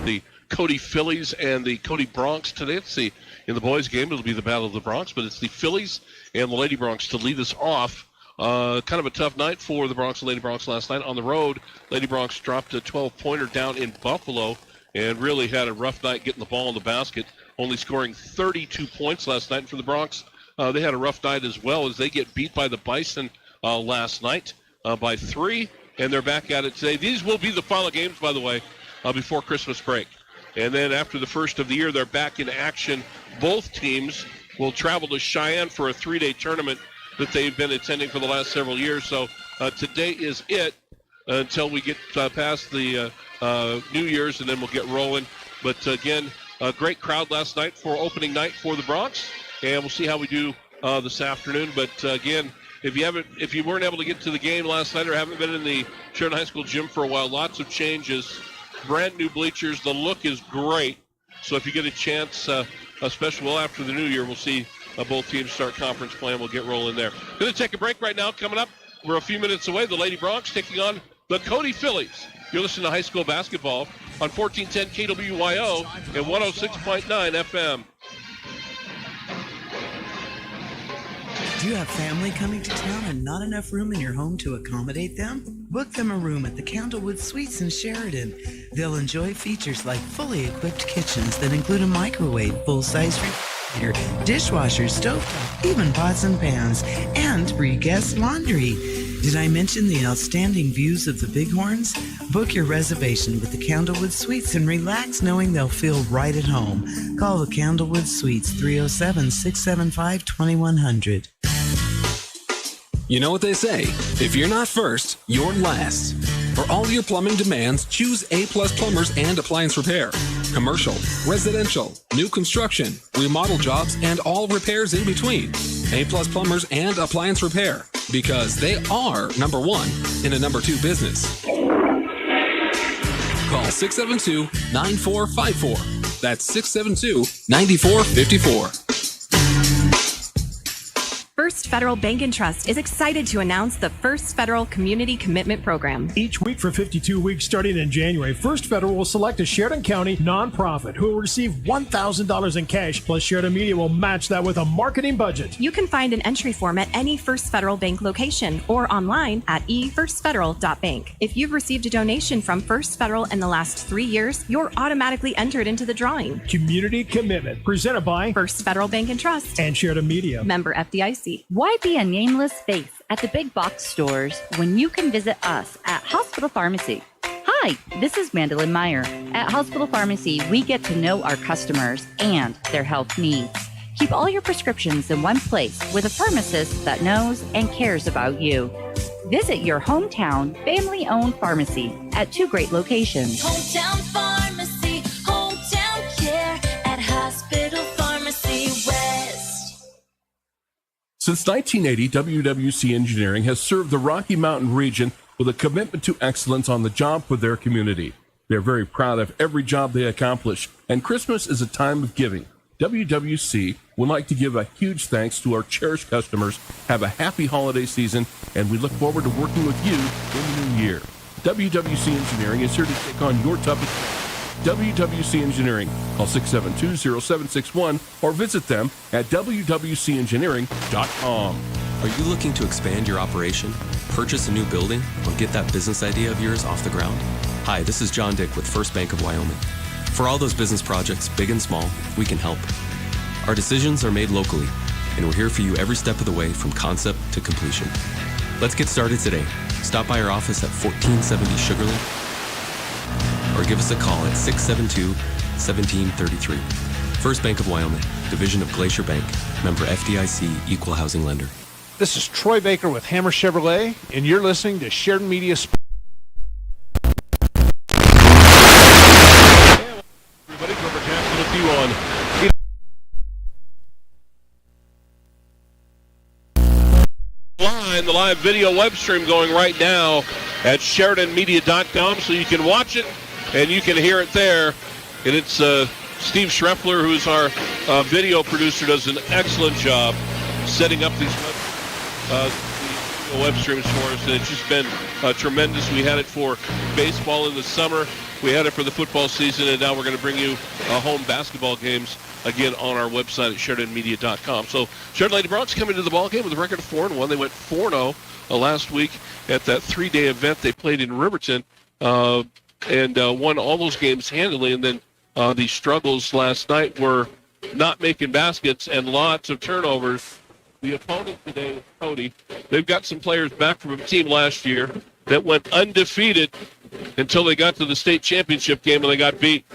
the Cody Phillies and the Cody Broncs today. In the boys' game, it'll be the Battle of the Broncs, but it's the Phillies and the Lady Broncs to lead us off. Kind of a tough night for the Broncs and Lady Broncs last night. On the road, Lady Broncs dropped a 12-pointer down in Buffalo and really had a rough night getting the ball in the basket, only scoring 32 points last night. And for the Broncs, they had a rough night as well as they get beat by the Bison last night by 3, and they're back at it today. These will be the final games, by the way, before Christmas break. And then after the first of the year, they're back in action. Both teams will travel to Cheyenne for a 3-day tournament that they've been attending for the last several years. So today is it until we get past the New Year's, and then we'll get rolling. But again, a great crowd last night for opening night for the Broncs, and we'll see how we do this afternoon. But again, if you weren't able to get to the game last night or haven't been in the Sheridan High School gym for a while, lots of changes, brand new bleachers. The look is great. So if you get a chance, especially after the New Year, we'll see both teams start conference play, and we'll get rolling there. Going to take a break right now. Coming up, we're a few minutes away. The Lady Broncs taking on the Cody Phillies. You're listening to high school basketball on 1410 KWYO and 106.9 FM. Do you have family coming to town and not enough room in your home to accommodate them? Book them a room at the Candlewood Suites in Sheridan. They'll enjoy features like fully equipped kitchens that include a microwave, full-size refrigerator, dishwasher, stovetop, even pots and pans, and free guest laundry. Did I mention the outstanding views of the Bighorns? Book your reservation with the Candlewood Suites and relax knowing they'll feel right at home. Call the Candlewood Suites, 307-675-2100. You know what they say, if you're not first, you're last. For all your plumbing demands, choose A-Plus Plumbers and Appliance Repair. Commercial, residential, new construction, remodel jobs, and all repairs in between. A-Plus Plumbers and Appliance Repair, because they are number one in a number two business. Call 672-9454. That's 672-9454. First Federal Bank and Trust is excited to announce the First Federal Community Commitment Program. Each week for 52 weeks starting in January, First Federal will select a Sheridan County nonprofit who will receive $1,000 in cash, plus Sheridan Media will match that with a marketing budget. You can find an entry form at any First Federal Bank location or online at efirstfederal.bank. If you've received a donation from First Federal in the last 3 years, you're automatically entered into the drawing. Community Commitment, presented by First Federal Bank and Trust and Sheridan Media. Member FDIC. Why be a nameless face at the big box stores when you can visit us at Hospital Pharmacy? Hi, this is Mandolyn Meyer. At Hospital Pharmacy, we get to know our customers and their health needs. Keep all your prescriptions in one place with a pharmacist that knows and cares about you. Visit your hometown, family-owned pharmacy at 2 great locations. Hometown Pharmacy, hometown care at Hospital Pharmacy West. Since 1980, WWC Engineering has served the Rocky Mountain region with a commitment to excellence on the job for their community. They're very proud of every job they accomplish, and Christmas is a time of giving. WWC would like to give a huge thanks to our cherished customers. Have a happy holiday season, and we look forward to working with you in the new year. WWC Engineering is here to take on your toughest. WWC Engineering. Call 672-0761 or visit them at wwcengineering.com. Are you looking to expand your operation, purchase a new building, or get that business idea of yours off the ground? Hi, this is John Dick with First Bank of Wyoming. For all those business projects, big and small, we can help. Our decisions are made locally, and we're here for you every step of the way from concept to completion. Let's get started today. Stop by our office at 1470 Sugarland, or give us a call at 672-1733. First Bank of Wyoming, division of Glacier Bank, member FDIC, equal housing lender. This is Troy Baker with Hammer Chevrolet, and you're listening to Sheridan Media Sports. Everybody, Gilbert Jackson with you on the live video web stream going right now at SheridanMedia.com, so you can watch it and you can hear it there. And it's Steve Schreffler, who's our video producer, does an excellent job setting up these web streams for us, and it's just been tremendous. We had it for baseball in the summer. We had it for the football season, and now we're going to bring you home basketball games again on our website at SheridanMedia.com. So Sheridan Lady Broncs coming to the ball game with a record of 4-1. They went 4-0 last week at that 3-day event they played in Riverton and won all those games handily. And then the struggles last night were not making baskets and lots of turnovers. The opponent today, Cody, they've got some players back from a team last year that went undefeated until they got to the state championship game and they got beat.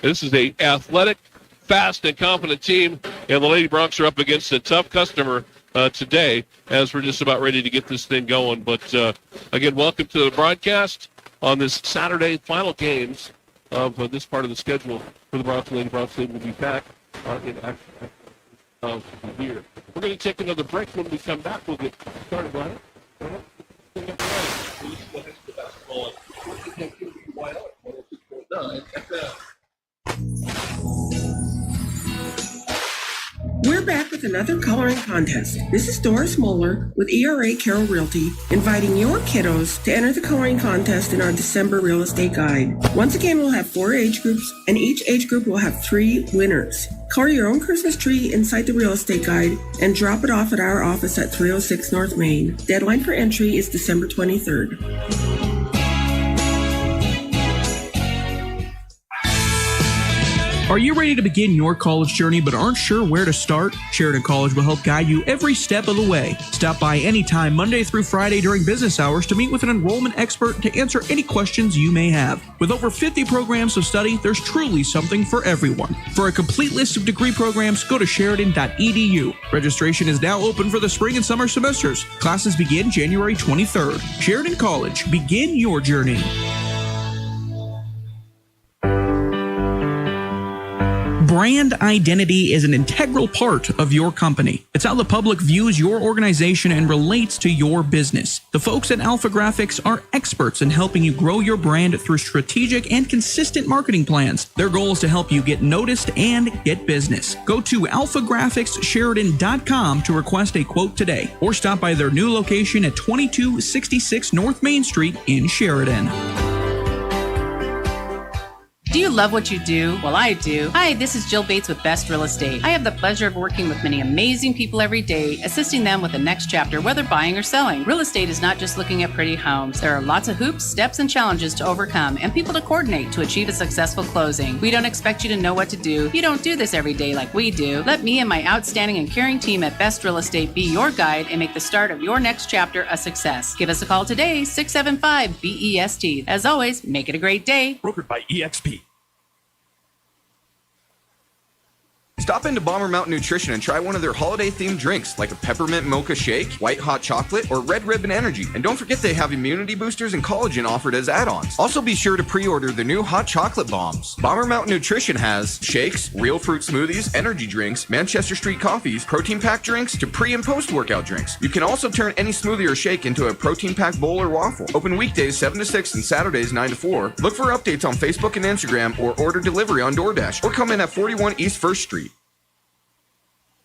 This is a athletic, fast, and confident team, and the Lady Broncs are up against a tough customer today as we're just about ready to get this thing going. But, again, welcome to the broadcast on this Saturday, final games of this part of the schedule for the Broncs. Lady Broncs will be back in action of the year. We're going to take another break. When we come back, we'll get started on it. We're back with another coloring contest. This is Doris Moeller with ERA Carroll Realty, inviting your kiddos to enter the coloring contest in our December real estate guide. Once again, we'll have 4 age groups, and each age group will have 3 winners. Color your own Christmas tree inside the real estate guide and drop it off at our office at 306 North Main. Deadline for entry is December 23rd. Are you ready to begin your college journey but aren't sure where to start? Sheridan College will help guide you every step of the way. Stop by anytime Monday through Friday during business hours to meet with an enrollment expert to answer any questions you may have. With over 50 programs of study, there's truly something for everyone. For a complete list of degree programs, go to sheridan.edu. Registration is now open for the spring and summer semesters. Classes begin January 23rd. Sheridan College, begin your journey. Brand identity is an integral part of your company. It's how the public views your organization and relates to your business. The folks at Alpha Graphics are experts in helping you grow your brand through strategic and consistent marketing plans. Their goal is to help you get noticed and get business. Go to alphagraphicssheridan.com to request a quote today, or stop by their new location at 2266 North Main Street in Sheridan. Do you love what you do? Well, I do. Hi, this is Jill Bates with Best Real Estate. I have the pleasure of working with many amazing people every day, assisting them with the next chapter, whether buying or selling. Real estate is not just looking at pretty homes. There are lots of hoops, steps, and challenges to overcome, and people to coordinate to achieve a successful closing. We don't expect you to know what to do. You don't do this every day like we do. Let me and my outstanding and caring team at Best Real Estate be your guide and make the start of your next chapter a success. Give us a call today, 675-BEST. As always, make it a great day. Brokered by EXP. Stop into Bomber Mountain Nutrition and try one of their holiday-themed drinks, like a peppermint mocha shake, white hot chocolate, or red ribbon energy. And don't forget they have immunity boosters and collagen offered as add-ons. Also be sure to pre-order the new hot chocolate bombs. Bomber Mountain Nutrition has shakes, real fruit smoothies, energy drinks, Manchester Street coffees, protein-packed drinks, to pre- and post-workout drinks. You can also turn any smoothie or shake into a protein-packed bowl or waffle. Open weekdays 7 to 6 and Saturdays 9 to 4. Look for updates on Facebook and Instagram, or order delivery on DoorDash, or come in at 41 East 1st Street.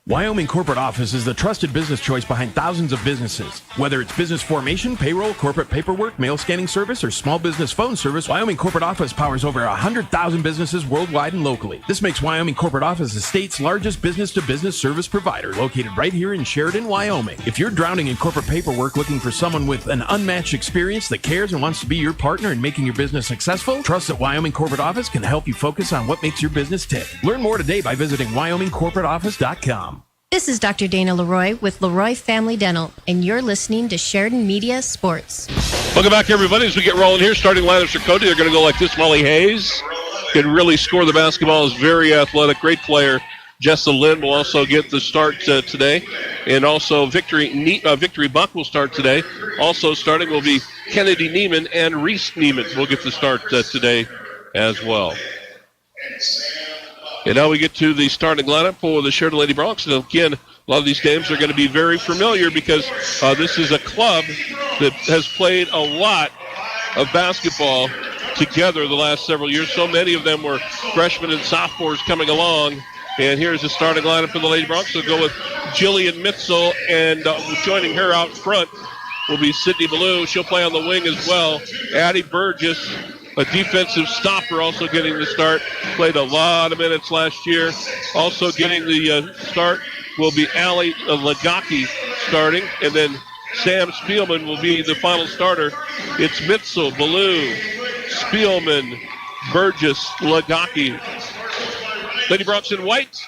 Wyoming Corporate Office is the trusted business choice behind thousands of businesses. Whether it's business formation, payroll, corporate paperwork, mail scanning service, or small business phone service, Wyoming Corporate Office powers over 100,000 businesses worldwide and locally. This makes Wyoming Corporate Office the state's largest business-to-business service provider, located right here in Sheridan, Wyoming. If you're drowning in corporate paperwork looking for someone with an unmatched experience that cares and wants to be your partner in making your business successful, trust that Wyoming Corporate Office can help you focus on what makes your business tick. Learn more today by visiting WyomingCorporateOffice.com. This is Dr. Dana Leroy with Leroy Family Dental, and you're listening to Sheridan Media Sports. Welcome back, everybody, as we get rolling here. Starting lineups for Cody, they're going to go like this. Molly Hayes can really score the basketball, is very athletic, great player. Jessa Lynn will also get the start today. And also Victory Buck will start today. Also starting will be Kennedy Neiman and Reese Neiman will get the start today as well. And now we get to the starting lineup for the Sheridan Lady Broncs. And again, a lot of these names are going to be very familiar because this is a club that has played a lot of basketball together the last several years. So many of them were freshmen and sophomores coming along. And here's the starting lineup for the Lady Broncs. We'll go with Jillian Mitzel, and joining her out front will be Sydney Ballou. She'll play on the wing as well. Addie Burgess, a defensive stopper, also getting the start. Played a lot of minutes last year. Also getting the start will be Allie Lagaki starting. And then Sam Spielman will be the final starter. It's Mitzel, Ballou, Spielman, Burgess, Lagaki. Lady Broncs in white,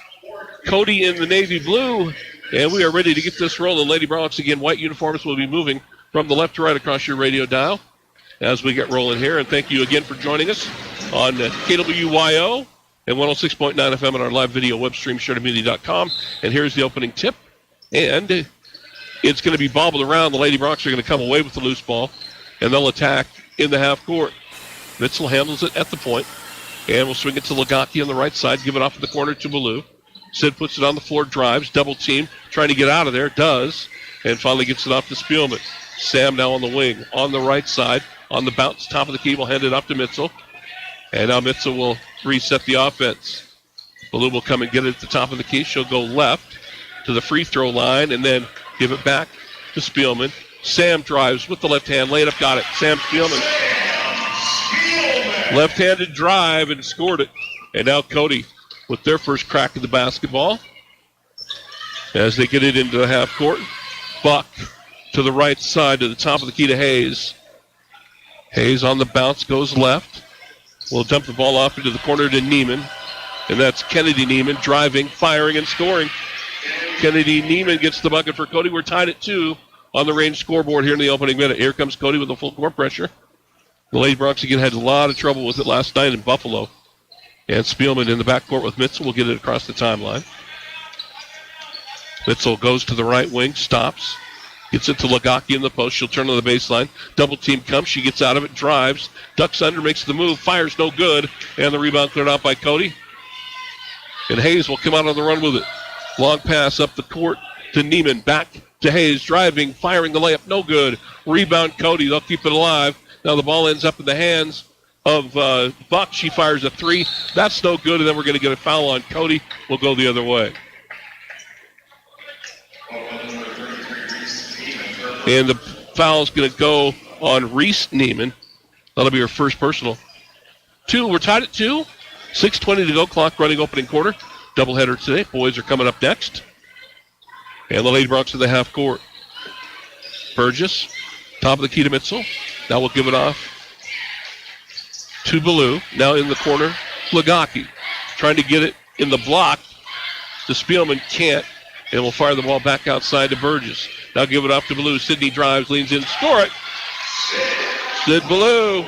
Cody in the navy blue, and we are ready to get this rolling. Lady Broncs, again, white uniforms will be moving from the left to right across your radio dial as we get rolling here. And thank you again for joining us on KWYO and 106.9 FM on our live video web stream, SheridanMedia.com. And here's the opening tip. And it's going to be bobbled around. The Lady Broncs are going to come away with the loose ball, and they'll attack in the half court. Mitzel handles it at the point, and we'll swing it to Lagaki on the right side, give it off in the corner to Ballou. Sid puts it on the floor, drives, double team, trying to get out of there, does, and finally gets it off to Spielman. Sam now on the wing, on the right side, on the bounce, top of the key, will hand it up to Mitzel. And now Mitzel will reset the offense. Ballou will come and get it at the top of the key. She'll go left to the free throw line and then give it back to Spielman. Sam drives with the left hand, laid up, got it. Sam Spielman. Left-handed drive and scored it. And now Cody with their first crack at the basketball as they get it into the half court. Buck to the right side to the top of the key to Hayes. Hayes on the bounce goes left. Will dump the ball off into the corner to Neiman. And that's Kennedy Neiman driving, firing, and scoring. Kennedy Neiman gets the bucket for Cody. We're tied at 2 on the range scoreboard here in the opening minute. Here comes Cody with the full court pressure. The Lady Broncs again had a lot of trouble with it last night in Buffalo. And Spielman in the backcourt with Mitzel will get it across the timeline. Mitzel goes to the right wing, stops, gets it to Lagaki in the post. She'll turn on the baseline. Double team comes. She gets out of it, drives, ducks under, makes the move, fires no good, and the rebound cleared out by Cody. And Hayes will come out on the run with it. Long pass up the court to Neiman. Back to Hayes, driving, firing the layup, no good. Rebound Cody. They'll keep it alive. Now the ball ends up in the hands of Buck. She fires a 3. That's no good, and then we're going to get a foul on Cody. We'll go the other way. And the foul is going to go on Reese Neiman. That'll be her first personal. 2, we're tied at 2. 6:20 to go, clock running opening quarter. Doubleheader today. Boys are coming up next. And the Lady Broncs in the half court. Burgess, top of the key to Mitzel. Now we'll give it off to Ballou. Now in the corner, Lagaki. Trying to get it in the block. The Spielman can't. And we'll fire the ball back outside to Burgess. Now give it off to Ballou. Sydney drives, leans in, score it. Sid Ballou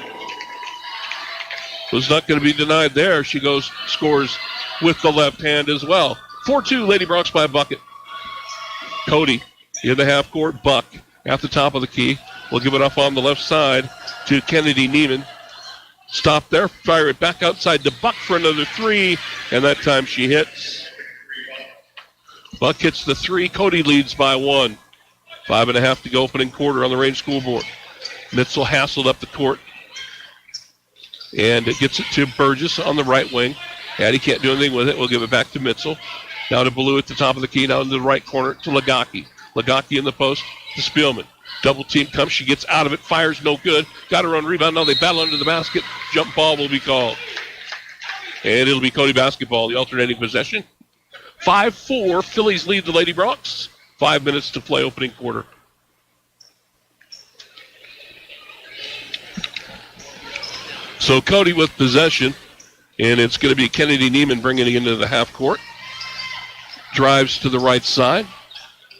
was not going to be denied there. She goes, scores with the left hand as well. 4-2, Lady Broncs by a bucket. Cody in the half court. Buck at the top of the key. We'll give it off on the left side to Kennedy Neiman. Stop there, fire it back outside to Buck for another 3, and that time she hits. Buck hits the 3. Cody leads by 1. 5.5 to go, opening quarter on the range scoreboard. Mitzel hassled up the court, and it gets it to Burgess on the right wing. Addie can't do anything with it. We'll give it back to Mitzel. Now to Ballou at the top of the key, now in the right corner to Lagaki. Lagaki in the post to Spielman. Double team comes. She gets out of it. Fires no good. Got her on rebound. Now they battle under the basket. Jump ball will be called. And it'll be Cody basketball, the alternating possession. 5-4. Phillies lead the Lady Broncs. 5 minutes to play opening quarter. So Cody with possession. And it's going to be Kennedy Neiman bringing it into the half court. Drives to the right side.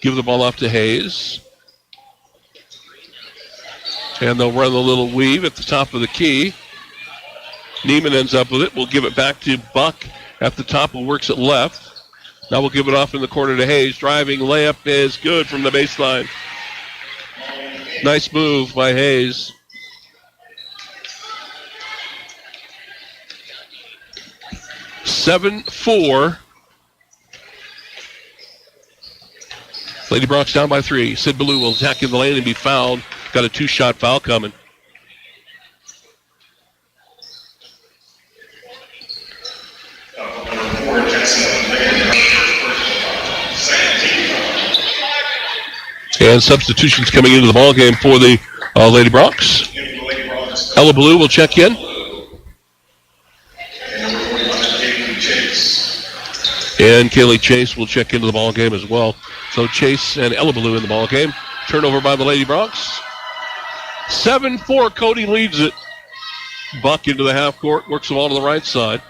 Give the ball off to Hayes. And they'll run a little weave at the top of the key. Neiman ends up with it. We'll give it back to Buck at the top who works it left. Now we'll give it off in the corner to Hayes. Driving layup is good from the baseline. Nice move by Hayes. (7-4). Lady Broncs down by 3. Sid Ballou will attack in the lane and be fouled. Got a 2-shot foul coming. And substitutions coming into the ball game for the Lady Broncs. Ella Blue will check in. And Kaylee Chase will check into the ball game as well. So Chase and Ella Blue in the ball game. Turnover by the Lady Broncs. 7-4, Cody leads it. Buck into the half court, works the ball to the right side.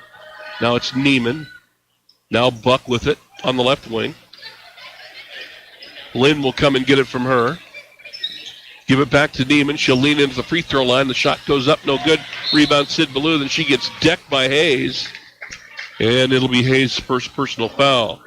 Now it's Neiman. Now Buck with it on the left wing. Lynn will come and get it from her. Give it back to Neiman. She'll lean into the free throw line. The shot goes up, no good. Rebound Sid Ballou. Then she gets decked by Hayes. And it'll be Hayes' first personal foul.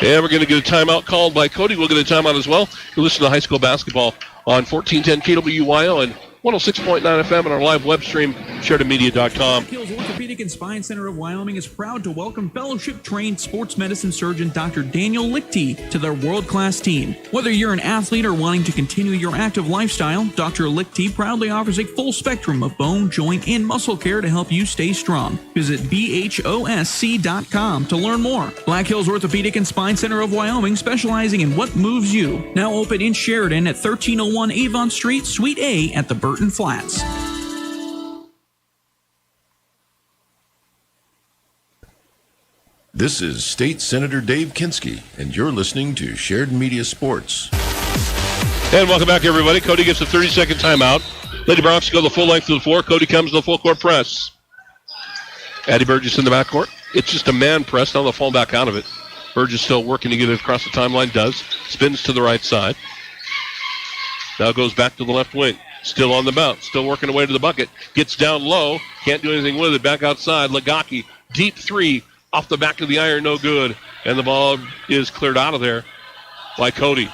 And we're going to get a timeout called by Cody. We'll get a timeout as well. You listen to high school basketball on 1410 KWYO and 106.9 FM on our live web stream, SheridanMedia.com. Hills Orthopedic and Spine Center of Wyoming is proud to welcome fellowship-trained sports medicine surgeon Dr. Daniel Lichty to their world-class team. Whether you're an athlete or wanting to continue your active lifestyle, Dr. Lichty proudly offers a full spectrum of bone, joint, and muscle care to help you stay strong. Visit BHOSC.com to learn more. Black Hills Orthopedic and Spine Center of Wyoming, specializing in what moves you. Now open in Sheridan at 1301 Avon Street, Suite A at the Burton Flats. This is State Senator Dave Kinski, and you're listening to Sheridan Media Sports. And welcome back, everybody. Cody gets a 30-second timeout. Lady Broncs go the full length of the floor. Cody comes to the full court press. Addie Burgess in the backcourt. It's just a man press. Now they'll fall back out of it. Burgess still working to get it across the timeline. Does. Spins to the right side. Now goes back to the left wing. Still on the bounce. Still working away to the bucket. Gets down low. Can't do anything with it. Back outside. Lagaki. Deep three. Off the back of the iron. No good. And the ball is cleared out of there by Cody.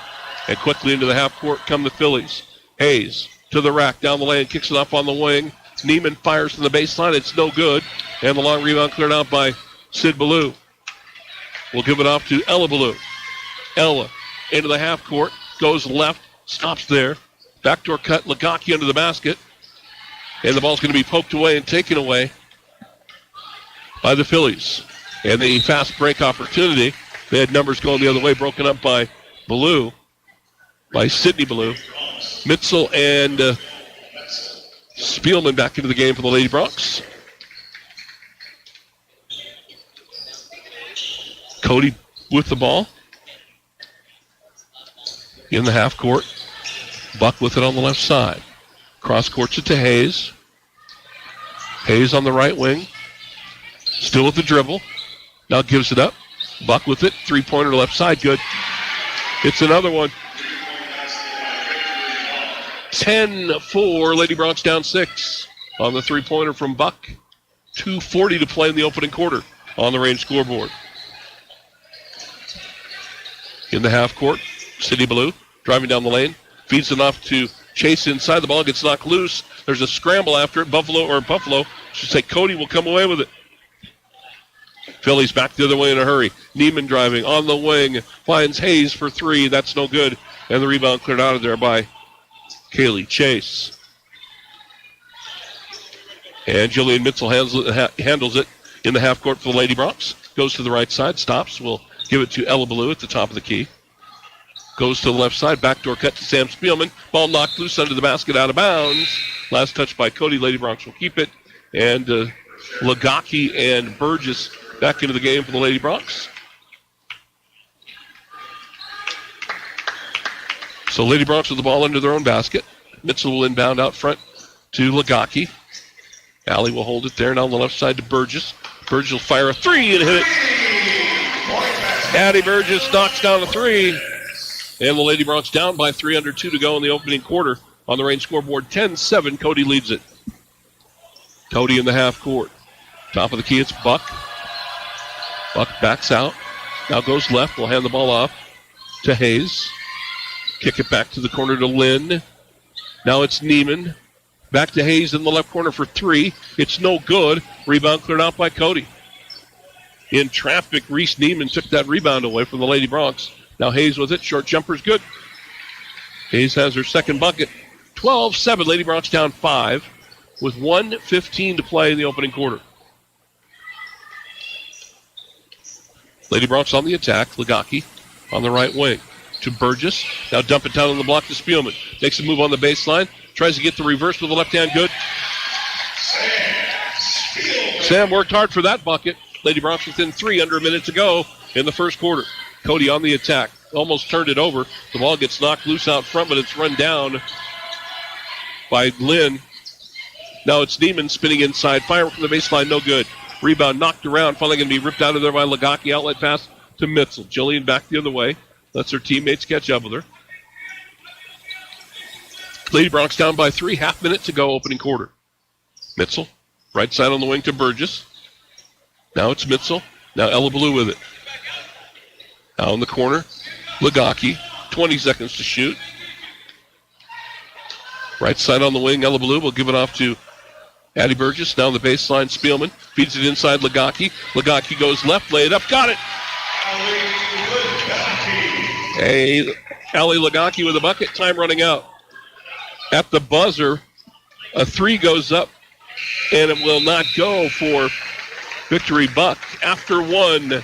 And quickly into the half court come the Phillies. Hayes to the rack. Down the lane. Kicks it up on the wing. Neiman fires from the baseline. It's no good. And the long rebound cleared out by Sid Ballou. We'll give it off to Ella Ballou. Ella into the half court. Goes left. Stops there. Backdoor cut. Lagaki under the basket. And the ball's going to be poked away and taken away by the Phillies. And the fast break opportunity. They had numbers going the other way, broken up by Ballou, by Sydney Ballou. Mitzel and Spielman back into the game for the Lady Broncs. Cody with the ball in the half court. Buck with it on the left side. Cross courts it to Hayes. Hayes on the right wing. Still with the dribble. Now gives it up. Buck with it. Three-pointer left side. Good. It's another one. 10-4. Lady Broncs down 6 on the three-pointer from Buck. 2:40 to play in the opening quarter on the range scoreboard. In the half court, Sydney Ballou driving down the lane. Feeds it off to Chase inside. The ball gets knocked loose. There's a scramble after it. Buffalo, should say Cody will come away with it. Phillies back the other way in a hurry. Neiman driving on the wing. Finds Hayes for three. That's no good. And the rebound cleared out of there by Kaylee Chase. And Jillian Mitzel handles it in the half court for the Lady Broncs. Goes to the right side. Stops. We'll give it to Ella Ballou at the top of the key. Goes to the left side. Backdoor cut to Sam Spielman. Ball knocked loose under the basket, out of bounds. Last touch by Cody. Lady Broncs will keep it. And Lagaki and Burgess back into the game for the Lady Broncs. So Lady Broncs with the ball under their own basket. Mitzel will inbound out front to Lagaki. Allie will hold it there. Now on the left side to Burgess. Burgess will fire a three and hit it. Addie Burgess knocks down a three. And the Lady Broncs down by 3 under 2 to go in the opening quarter. On the range scoreboard, 10-7. Cody leads it. Cody in the half court. Top of the key, it's Buck. Buck backs out. Now goes left. We'll hand the ball off to Hayes. Kick it back to the corner to Lynn. Now it's Neiman. Back to Hayes in the left corner for three. It's no good. Rebound cleared out by Cody. In traffic, Reese Neiman took that rebound away from the Lady Broncs. Now Hayes with it. Short jumper's good. Hayes has her second bucket. 12-7. Lady Broncs down 5 with 1:15 to play in the opening quarter. Lady Bronx on the attack. Legaki on the right wing to Burgess. Now dump it down on the block to Spielman. Makes a move on the baseline. Tries to get the reverse with the left hand. Good. Sam worked hard for that bucket. Lady Bronx within 3 under a minute to go in the first quarter. Cody on the attack. Almost turned it over. The ball gets knocked loose out front, but it's run down by Lynn. Now it's Neiman spinning inside. Fire from the baseline, no good. Rebound knocked around. Finally going to be ripped out of there by Legaki. Outlet pass to Mitzel. Jillian back the other way. Lets her teammates catch up with her. Lady Bronx down by 3. Half minute to go, opening quarter. Mitzel, right side on the wing to Burgess. Now it's Mitzel. Now Ella Blue with it. Now in the corner, Legaki. 20 seconds to shoot. Right side on the wing, Ella Blue will give it off to Addie Burgess. Now on the baseline, Spielman feeds it inside Legaki. Legaki goes left, lay it up, got it. Allie Legaki with a bucket. Time running out. At the buzzer, a 3 goes up, and it will not go for Victory Buck. After 1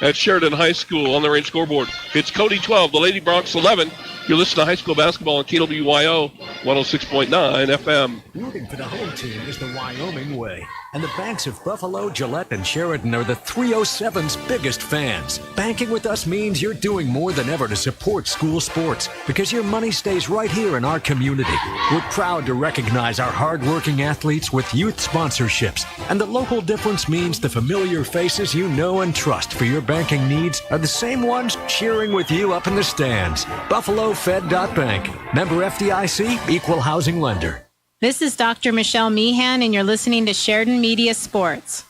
at Sheridan High School on the range scoreboard. It's Cody 12, the Lady Bronx 11. You're listening to high school basketball on KWYO 106.9 FM. Rooting for the home team is the Wyoming way. And the banks of Buffalo, Gillette, and Sheridan are the 307's biggest fans. Banking with us means you're doing more than ever to support school sports because your money stays right here in our community. We're proud to recognize our hardworking athletes with youth sponsorships. And the local difference means the familiar faces you know and trust for your banking needs are the same ones cheering with you up in the stands. BuffaloFed.Bank. Member FDIC, equal housing lender. This is Dr. Michelle Meehan, and you're listening to Sheridan Media Sports.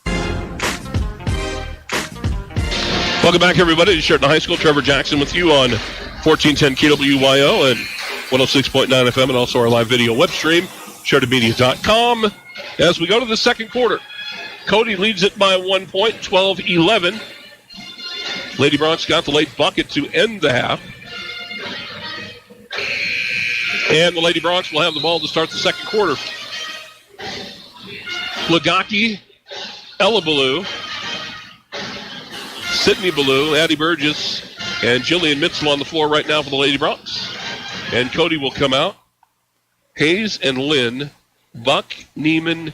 Welcome back, everybody, to Sheridan High School. Trevor Jackson with you on 1410 KWYO and 106.9 FM, and also our live video web stream, SheridanMedia.com. As we go to the second quarter, Cody leads it by 1 point, 12-11. Lady Bronx got the late bucket to end the half. And the Lady Bronx will have the ball to start the second quarter. Legaki, Ella Ballou, Sydney Ballou, Addie Burgess, and Jillian Mitzel on the floor right now for the Lady Bronx. And Cody will come out. Hayes and Lynn, Buck, Neiman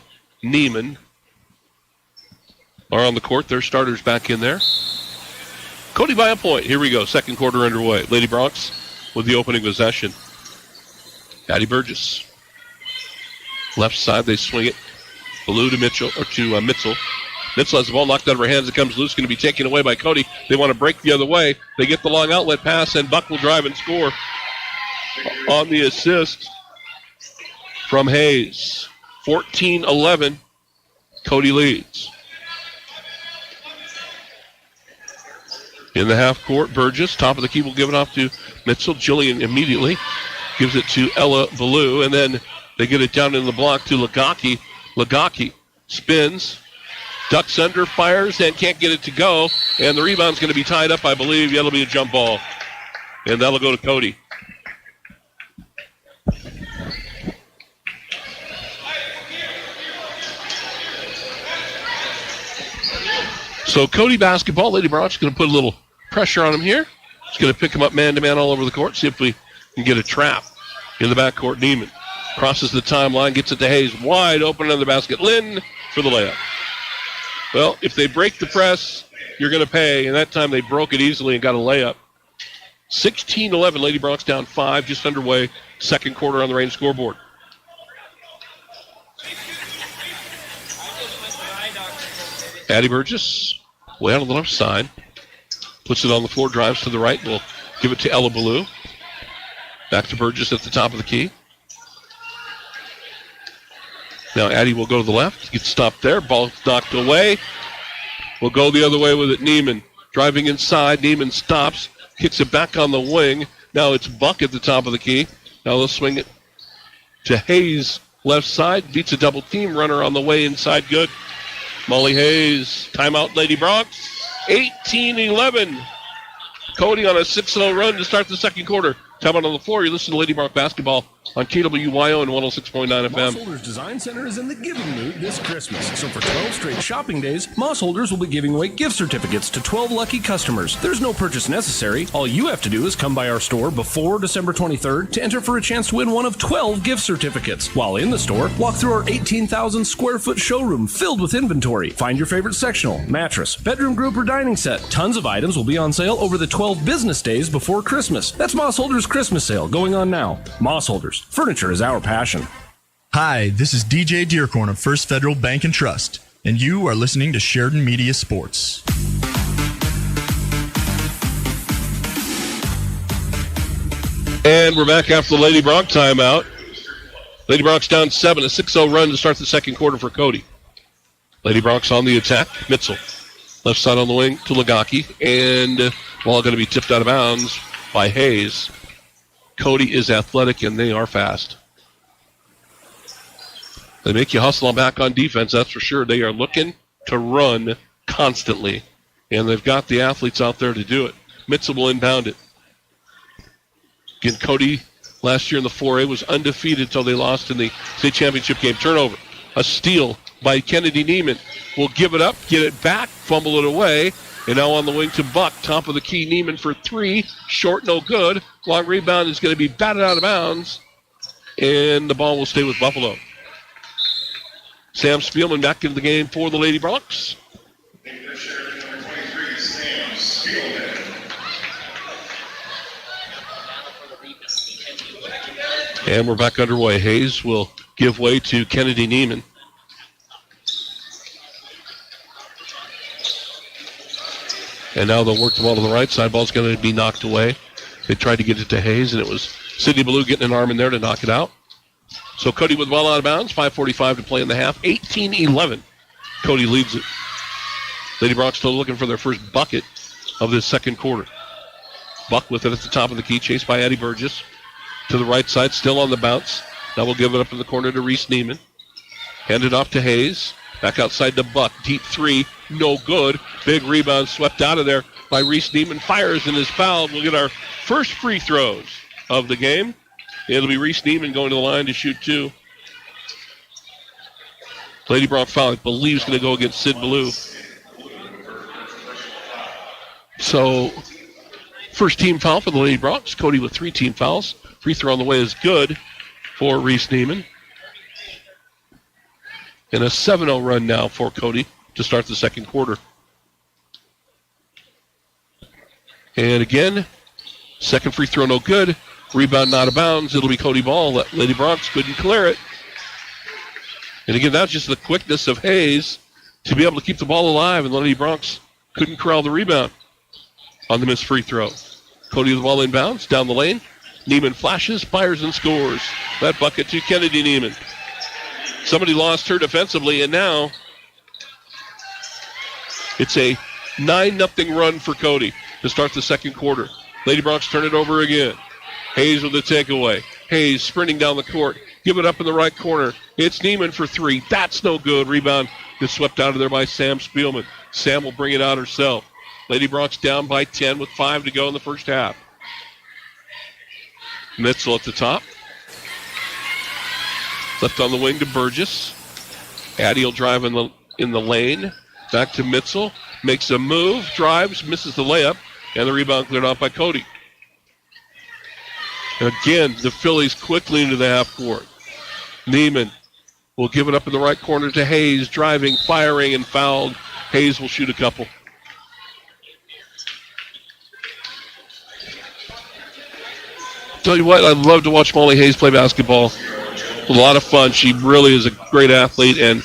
are on the court. Their starters back in there. Cody by a point. Here we go. Second quarter underway. Lady Bronx with the opening possession. Addie Burgess. Left side, they swing it. Ballou to Mitchell, or to Mitzel. Mitzel has the ball knocked out of her hands. It comes loose, going to be taken away by Cody. They want to break the other way. They get the long outlet pass, and Buck will drive and score on the assist from Hayes. 14-11. Cody leads. In the half court, Burgess, top of the key, will give it off to Mitzel. Jillian immediately gives it to Ella Ballou, and then they get it down in the block to Legaki. Legaki spins, ducks under, fires, and can't get it to go. And the rebound's going to be tied up, I believe. That'll be a jump ball. And that'll go to Cody. So Cody basketball. Lady Bronx going to put a little pressure on him here. It's going to pick him up man-to-man all over the court. See if we can get a trap in the backcourt. Neiman crosses the timeline, gets it to Hayes. Wide open on the basket. Lynn for the layup. Well, if they break the press, you're going to pay. And that time they broke it easily and got a layup. 16-11. Lady Bronx down 5, just underway. Second quarter on the range scoreboard. Addie Burgess, way out on the left side. Puts it on the floor, drives to the right. We'll give it to Ella Ballou. Back to Burgess at the top of the key. Now Addie will go to the left. Gets stopped there. Ball knocked away. We'll go the other way with it. Neiman driving inside. Neiman stops. Kicks it back on the wing. Now it's Buck at the top of the key. Now they'll swing it to Hayes. Left side. Beats a double team. Runner on the way inside. Good. Molly Hayes. Timeout, Lady Bronx. 18-11. Cody on a 6-0 run to start the second quarter. Time out on the floor. You listen to Lady Bronc basketball on KWYO and 106.9 FM. Mossholders Design Center is in the giving mood this Christmas. So for 12 straight shopping days, Mossholders will be giving away gift certificates to 12 lucky customers. There's no purchase necessary. All you have to do is come by our store before December 23rd to enter for a chance to win one of 12 gift certificates. While in the store, walk through our 18,000 square foot showroom filled with inventory. Find your favorite sectional, mattress, bedroom group, or dining set. Tons of items will be on sale over the 12 business days before Christmas. That's Mossholders Christmas sale going on now. Mossholders. Furniture is our passion. Hi, this is DJ Dearcorn of First Federal Bank and Trust, and you are listening to Sheridan Media Sports. And we're back after the Lady Bronc timeout. Lady Bronc's down 7, a 6-0 run to start the second quarter for Cody. Lady Bronc's on the attack. Mitzel, left side on the wing to Lagaki, and ball going to be tipped out of bounds by Hayes. Cody is athletic, and they are fast. They make you hustle back on defense, that's for sure. They are looking to run constantly, and they've got the athletes out there to do it. Mitzel will inbound it. Again, Cody last year in the 4A was undefeated until they lost in the state championship game. Turnover. A steal by Kennedy Neiman. Will give it up, get it back, fumble it away. And now on the wing to Buck. Top of the key, Neiman for 3. Short, no good. Long rebound is going to be batted out of bounds. And the ball will stay with Buffalo. Sam Spielman back into the game for the Lady Broncs. And we're back underway. Hayes will give way to Kennedy Neiman. And now they'll work the ball to the right side. Ball's going to be knocked away. They tried to get it to Hayes, and it was Sidney Ballou getting an arm in there to knock it out. So Cody with the ball out of bounds. 5:45 to play in the half. 18-11. Cody leads it. Lady Bronc still looking for their first bucket of this second quarter. Buck with it at the top of the key, chased by Eddie Burgess. To the right side, still on the bounce. Now we'll give it up in the corner to Reese Neiman. Hand it off to Hayes. Back outside to Buck. Deep 3. No good. Big rebound swept out of there by Reese Neiman. Fires and is fouled. We'll get our first free throws of the game. It'll be Reese Neiman going to the line to shoot 2. Lady Bronc foul, I believe, is going to go against Sid Ballou. So, first team foul for the Lady Broncs. Cody with 3 team fouls. Free throw on the way is good for Reese Neiman. And a 7-0 run now for Cody to start the second quarter. And again, second free throw no good. Rebound not out of bounds. It'll be Cody ball. Lady Broncs couldn't clear it. And again, that's just the quickness of Hayes to be able to keep the ball alive, and the Lady Broncs couldn't corral the rebound on the missed free throw. Cody with the ball inbounds, down the lane. Neiman flashes, fires, and scores. That bucket to Kennedy Neiman. Somebody lost her defensively, and now it's a 9-0 run for Cody to start the second quarter. Lady Broncs turn it over again. Hayes with the takeaway. Hayes sprinting down the court. Give it up in the right corner. It's Neiman for 3. That's no good. Rebound is swept out of there by Sam Spielman. Sam will bring it out herself. Lady Broncs down by 10 with 5 to go in the first half. Mitzel at the top. Left on the wing to Burgess. Addy will drive in the lane. Back to Mitzel. Makes a move. Drives. Misses the layup. And the rebound cleared off by Cody. Again, the Phillies quickly into the half court. Neiman will give it up in the right corner to Hayes. Driving, firing, and fouled. Hayes will shoot a couple. Tell you what, I love to watch Molly Hayes play basketball. A lot of fun. She really is a great athlete and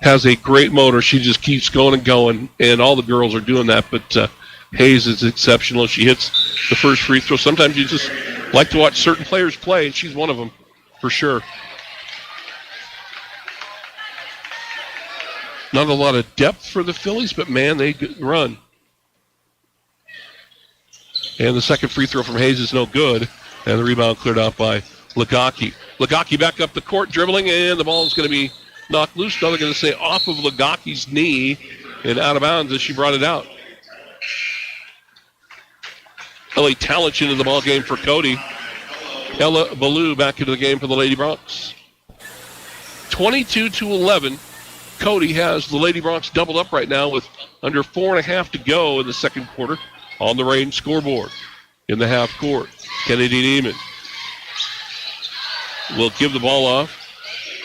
has a great motor. She just keeps going and going, and all the girls are doing that, but Hayes is exceptional. She hits the first free throw. Sometimes you just like to watch certain players play, and she's one of them for sure. Not a lot of depth for the Phillies, but, man, they run. And the second free throw from Hayes is no good, and the rebound cleared out by Lagaki. Lagaki back up the court, dribbling, and the ball is going to be knocked loose. Now they're going to say off of Lagaki's knee and out of bounds as she brought it out. Ellie Tallich into the ball game for Cody. Ella Ballou back into the game for the Lady Broncs. 22-11. Cody has the Lady Broncs doubled up right now with under 4.5 to go in the second quarter on the Range scoreboard. In the half court, Kennedy Neiman will give the ball off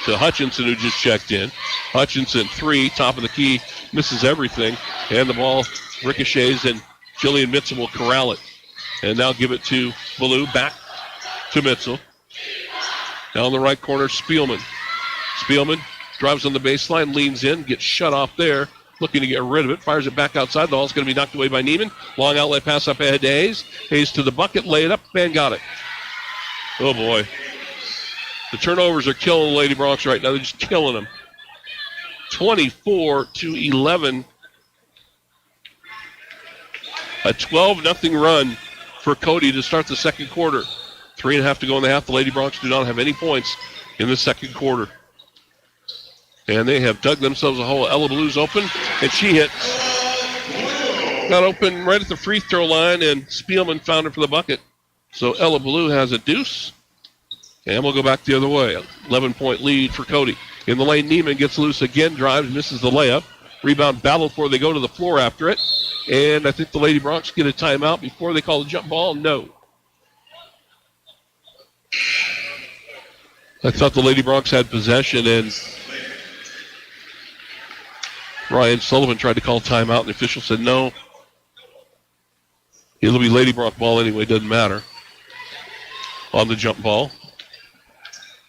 to Hutchinson, who just checked in. Hutchinson, 3, top of the key, misses everything, and the ball ricochets, and Jillian Mitzel will corral it. And now give it to Ballou, back to Mitzel. Down the right corner, Spielman. Spielman drives on the baseline, leans in, gets shut off there, looking to get rid of it, fires it back outside. The ball's going to be knocked away by Neiman. Long outlet pass up ahead to Hayes. Hayes to the bucket, lay it up, and got it. Oh, boy. The turnovers are killing the Lady Broncs right now. They're just killing them. 24-11. A 12-0 run for Cody to start the second quarter. 3.5 to go in the half. The Lady Broncs do not have any points in the second quarter. And they have dug themselves a hole. Ella Ballou's open, and she hits. Got open right at the free throw line, and Spielman found her for the bucket. So Ella Ballou has a deuce. And we'll go back the other way. 11-point lead for Cody. In the lane, Neiman gets loose again, drives, misses the layup. Rebound battle before they go to the floor after it. And I think the Lady Broncs get a timeout before they call the jump ball. No. I thought the Lady Broncs had possession, and Ryan Sullivan tried to call timeout, and the official said no. It'll be Lady Bronc ball anyway, doesn't matter. On the jump ball.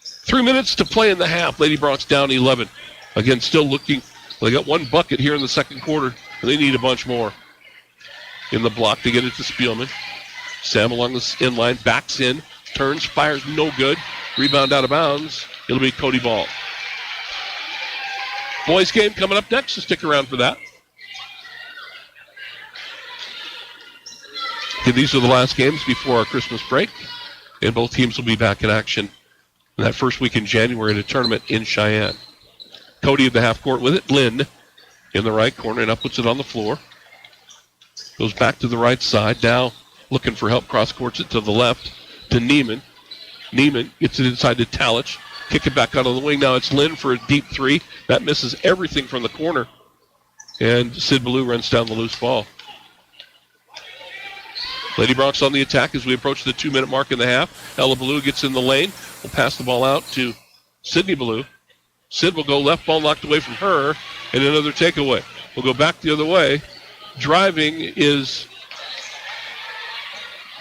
3 minutes to play in the half. Lady Broncs down 11. Again, still looking. They got one bucket here in the second quarter, and they need a bunch more. In the block to get it to Spielman. Sam along the inline, backs in, turns, fires, no good. Rebound out of bounds. It'll be Cody ball. Boys game coming up next, so stick around for that. Okay, these are the last games before our Christmas break, and both teams will be back in action in that first week in January in a tournament in Cheyenne. Cody at the half court with it. Lynn in the right corner, and up puts it on the floor. Goes back to the right side. Now looking for help, cross courts it to the left to Neiman. Neiman gets it inside to Talich. Kick it back out of the wing. Now it's Lynn for a deep three. That misses everything from the corner. And Sid Ballou runs down the loose ball. Lady Broncs on the attack as we approach the 2-minute mark in the half. Ella Ballou gets in the lane. Will pass the ball out to Sydney Ballou. Sid will go left, ball knocked away from her, and another takeaway. We'll go back the other way. Driving is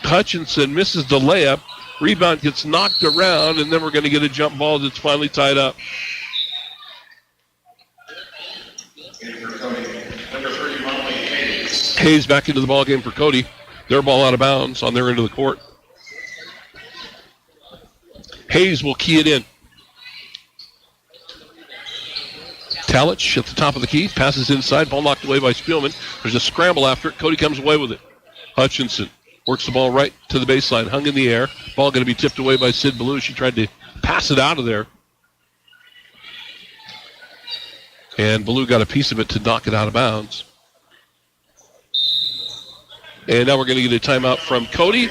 Hutchinson, misses the layup. Rebound gets knocked around, and then we're going to get a jump ball that's finally tied up. Hayes back into the ball game for Cody. Their ball out of bounds on their end of the court. Hayes will key it in. Talich at the top of the key, passes inside, ball knocked away by Spielman. There's a scramble after it. Cody comes away with it. Hutchinson works the ball right to the baseline, hung in the air. Ball going to be tipped away by Sid Ballou. She tried to pass it out of there. And Ballou got a piece of it to knock it out of bounds. And now we're going to get a timeout from Cody.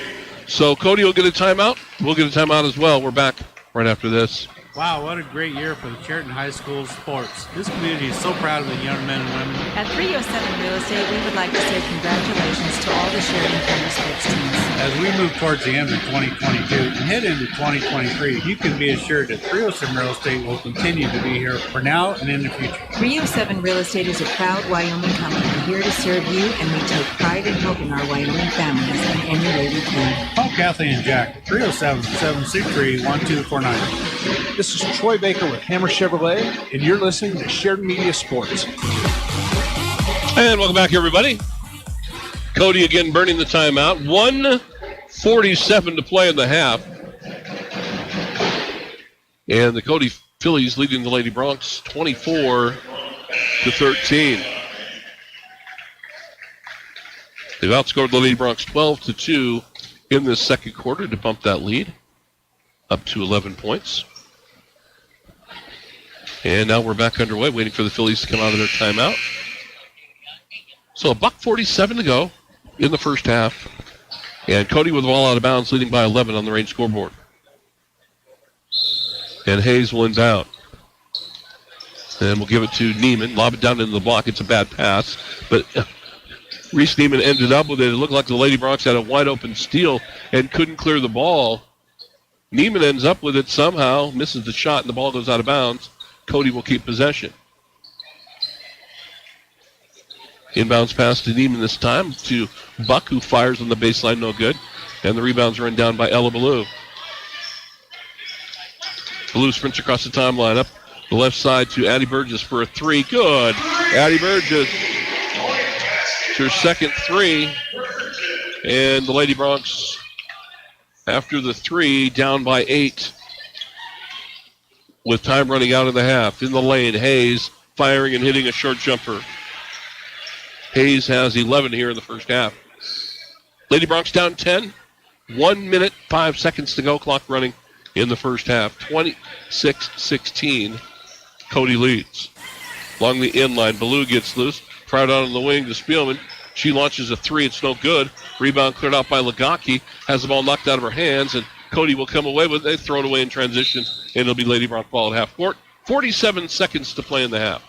So Cody will get a timeout. We'll get a timeout as well. We're back right after this. Wow, what a great year for the Sheridan High School sports. This community is so proud of the young men and women. At 307 Real Estate, we would like to say congratulations to all the Sheridan County sports teams. As we move towards the end of 2022 and head into 2023, you can be assured that 307 Real Estate will continue to be here for now and in the future. 307 Real Estate is a proud Wyoming company here to serve you, and we take pride in helping our Wyoming families in any way we can. Call Kathleen and Jack, 307-763-1249. This is Troy Baker with Hammer Chevrolet, and you're listening to Sheridan Media Sports. And welcome back, everybody. Cody again burning the timeout. 1:47 to play in the half. And the Cody Phillies leading the Lady Broncs 24-13. They've outscored the Lady Broncs 12-2 in this second quarter to bump that lead up to 11 points. And now we're back underway, waiting for the Phillies to come out of their timeout. So $1:47 to go in the first half. And Cody with the ball out of bounds, leading by 11 on the Range scoreboard. And Hayes will inbound. And we'll give it to Neiman. Lob it down into the block. It's a bad pass. But Reese Neiman ended up with it. It looked like the Lady Broncs had a wide open steal and couldn't clear the ball. Neiman ends up with it somehow, misses the shot, and the ball goes out of bounds. Cody will keep possession. Inbounds pass to Neiman this time to Buck, who fires on the baseline, no good. And the rebound's run down by Ella Ballou. Ballou sprints across the timeline up the left side to Addie Burgess for a three. Good. Addie Burgess. It's her second three. And the Lady Broncs, after the three, down by 8. With time running out in the half. In the lane, Hayes firing and hitting a short jumper. Hayes has 11 here in the first half. Lady Broncs down 10. 1 minute, 5 seconds to go. Clock running in the first half. 26-16. Cody leads. Along the inline, Ballou gets loose. Proud out on the wing to Spielman. She launches a three. It's no good. Rebound cleared out by Lagaki. Has the ball knocked out of her hands, and Cody will come away with it. They throw it away in transition, and it'll be Lady Bronc ball at half court. 47 seconds to play in the half.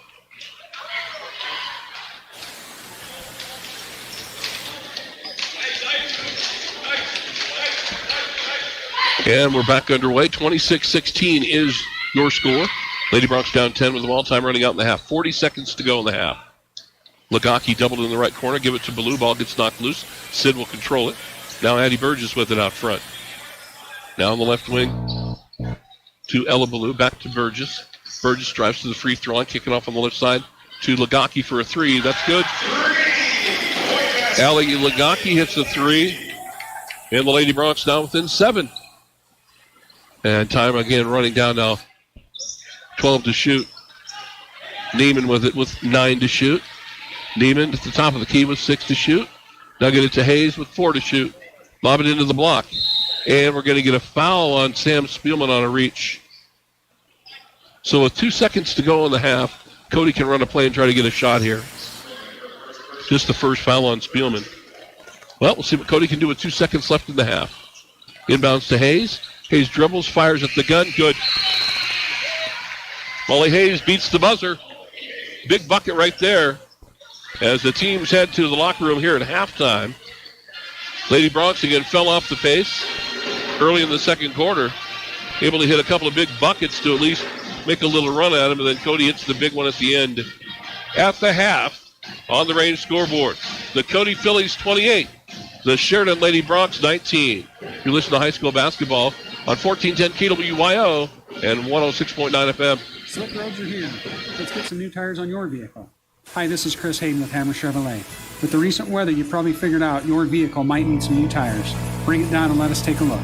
And we're back underway. 26-16 is your score. Lady Broncs down 10 with the ball. Time running out in the half. 40 seconds to go in the half. Lagaki doubled in the right corner. Give it to Ballou. Ball gets knocked loose. Sid will control it. Now Addie Burgess with it out front. Now on the left wing to Ella Ballou. Back to Burgess. Burgess drives to the free throw line. Kicking off on the left side to Lagaki for a three. That's good. Allie Lagaki hits a three. And the Lady Broncs now within 7. And time again running down now. 12 to shoot. Neiman with it with 9 to shoot. Neiman at the top of the key with 6 to shoot. Now get it to Hayes with 4 to shoot. Lob it into the block. And we're going to get a foul on Sam Spielman on a reach. So with 2 seconds to go in the half, Cody can run a play and try to get a shot here. Just the first foul on Spielman. Well, we'll see what Cody can do with 2 seconds left in the half. Inbounds to Hayes. Hayes dribbles, fires at the gun. Good. Molly Hayes beats the buzzer. Big bucket right there as the teams head to the locker room here at halftime. Lady Broncs again fell off the pace early in the second quarter. Able to hit a couple of big buckets to at least make a little run at him, and then Cody hits the big one at the end. At the half, on the range scoreboard, the Cody Phillies 28, the Sheridan Lady Broncs 19. You're listening to high school basketball on 1410 KWYO and 106.9 FM. Silk roads are here. Let's get some new tires on your vehicle. Hi, this is Chris Hayden with Hammer Chevrolet. With the recent weather, you probably figured out your vehicle might need some new tires. Bring it down and let us take a look.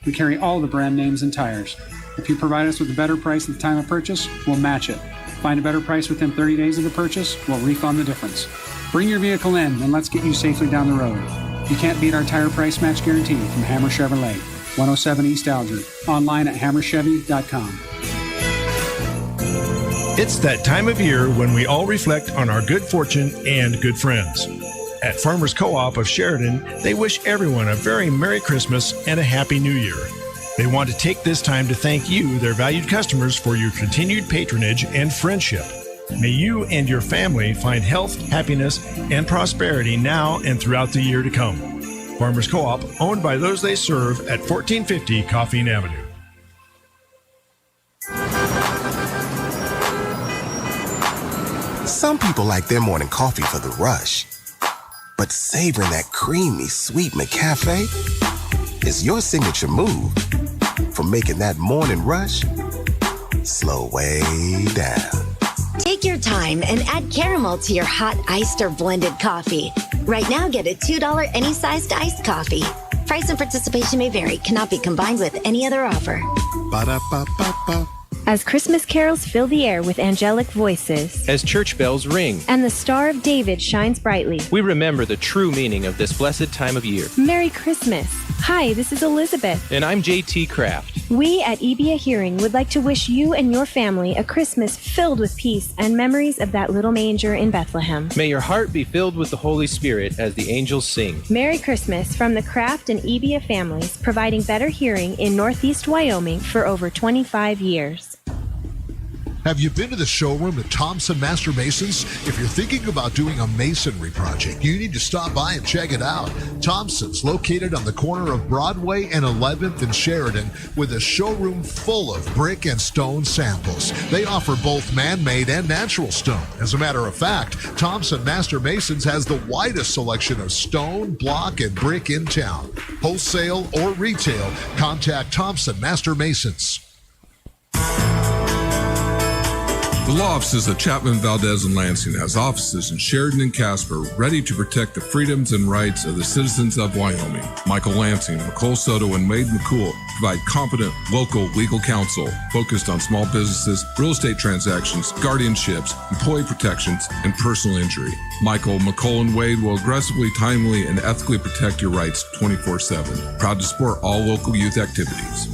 We carry all the brand names and tires. If you provide us with a better price at the time of purchase, we'll match it. Find a better price within 30 days of the purchase, we'll refund the difference. Bring your vehicle in and let's get you safely down the road. You can't beat our tire price match guarantee from Hammer Chevrolet, 107 East Alger. Online at hammerchevy.com. It's that time of year when we all reflect on our good fortune and good friends. At Farmers Co-op of Sheridan, they wish everyone a very Merry Christmas and a Happy New Year. They want to take this time to thank you, their valued customers, for your continued patronage and friendship. May you and your family find health, happiness, and prosperity now and throughout the year to come. Farmers Co-op, owned by those they serve at 1450 Coffeen Avenue. Some people like their morning coffee for the rush. But savoring that creamy, sweet McCafe is your signature move for making that morning rush slow way down. Take your time and add caramel to your hot iced or blended coffee. Right now, get a $2 any sized iced coffee. Price and participation may vary. Cannot be combined with any other offer. Ba-da-ba-ba-ba. As Christmas carols fill the air with angelic voices, as church bells ring, and the Star of David shines brightly, we remember the true meaning of this blessed time of year. Merry Christmas. Hi, this is Elizabeth. And I'm JT Kraft. We at Ebia Hearing would like to wish you and your family a Christmas filled with peace and memories of that little manger in Bethlehem. May your heart be filled with the Holy Spirit as the angels sing. Merry Christmas from the Kraft and Ebia families, providing better hearing in Northeast Wyoming for over 25 years. Have you been to the showroom at Thompson Master Masons? If you're thinking about doing a masonry project, you need to stop by and check it out. Thompson's located on the corner of Broadway and 11th in Sheridan with a showroom full of brick and stone samples. They offer both man-made and natural stone. As a matter of fact, Thompson Master Masons has the widest selection of stone, block, and brick in town. Wholesale or retail, contact Thompson Master Masons. The law offices of Chapman, Valdez, and Lansing has offices in Sheridan and Casper ready to protect the freedoms and rights of the citizens of Wyoming. Michael Lansing, McCole Soto, and Wade McCool provide competent local legal counsel focused on small businesses, real estate transactions, guardianships, employee protections, and personal injury. Michael, McCole, and Wade will aggressively, timely, and ethically protect your rights 24/7. Proud to support all local youth activities.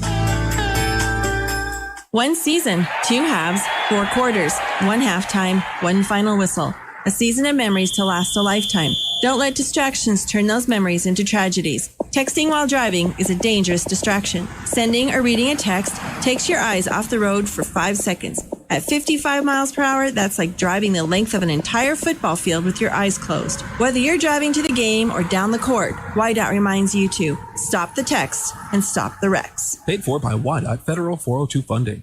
One season, 2 halves, 4 quarters, 1 halftime, 1 final whistle. A season of memories to last a lifetime. Don't let distractions turn those memories into tragedies. Texting while driving is a dangerous distraction. Sending or reading a text takes your eyes off the road for 5 seconds. At 55 miles per hour, that's like driving the length of an entire football field with your eyes closed. Whether you're driving to the game or down the court, WYDOT reminds you to stop the text and stop the wrecks. Paid for by WYDOT Federal 402 funding.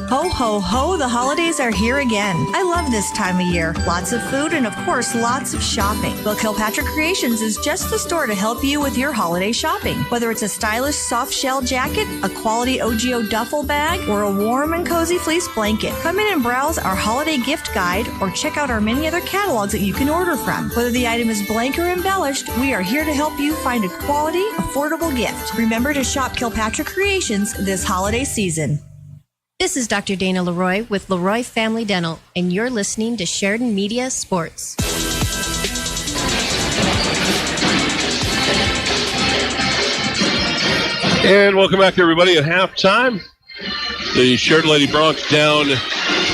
Ho, ho, ho, the holidays are here again. I love this time of year. Lots of food and, of course, lots of shopping. Well, Kilpatrick Creations is just the store to help you with your holiday shopping. Whether it's a stylish soft shell jacket, a quality OGO duffel bag, or a warm and cozy fleece blanket, come in and browse our holiday gift guide or check out our many other catalogs that you can order from. Whether the item is blank or embellished, we are here to help you find a quality, affordable gift. Remember to shop Kilpatrick Creations this holiday season. This is Dr. Dana Leroy with Leroy Family Dental, and you're listening to Sheridan Media Sports. And welcome back, everybody, at halftime. The Sheridan Lady Broncs down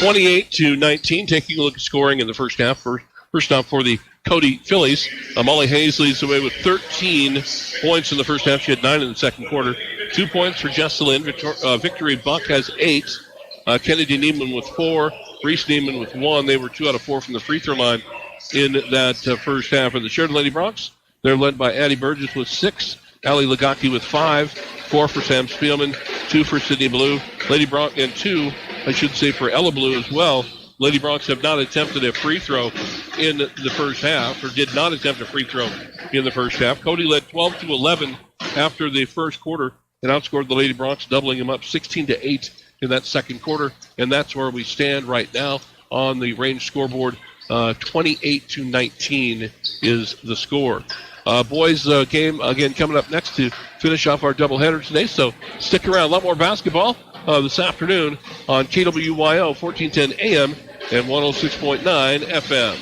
28-19, taking a look at scoring in the first half. First off for the Cody Phillies, Molly Hayes leads the way with 13 points in the first half. She had 9 in the second quarter. 2 points for Jessalyn. Victory Buck has 8. Kennedy Neiman with 4. Reese Neiman with 1. They were 2 out of 4 from the free throw line in that first half. And the Sheridan Lady Broncs, they're led by Addie Burgess with 6. Allie Lagaki with 5. 4 for Sam Spielman. 2 for Sydney Blue. Lady Bronc, and 2, I should say, for Ella Blue as well. Lady Broncs have not attempted a free throw in the first half, or did not attempt a free throw in the first half. Cody led 12-11 after the first quarter and outscored the Lady Broncs, doubling them up 16-8 in that second quarter. And that's where we stand right now on the range scoreboard. 28-19 is the score. Boys game, again, coming up next to finish off our doubleheader today. So stick around. A lot more basketball this afternoon on KWYO 1410 AM and 106.9 FM.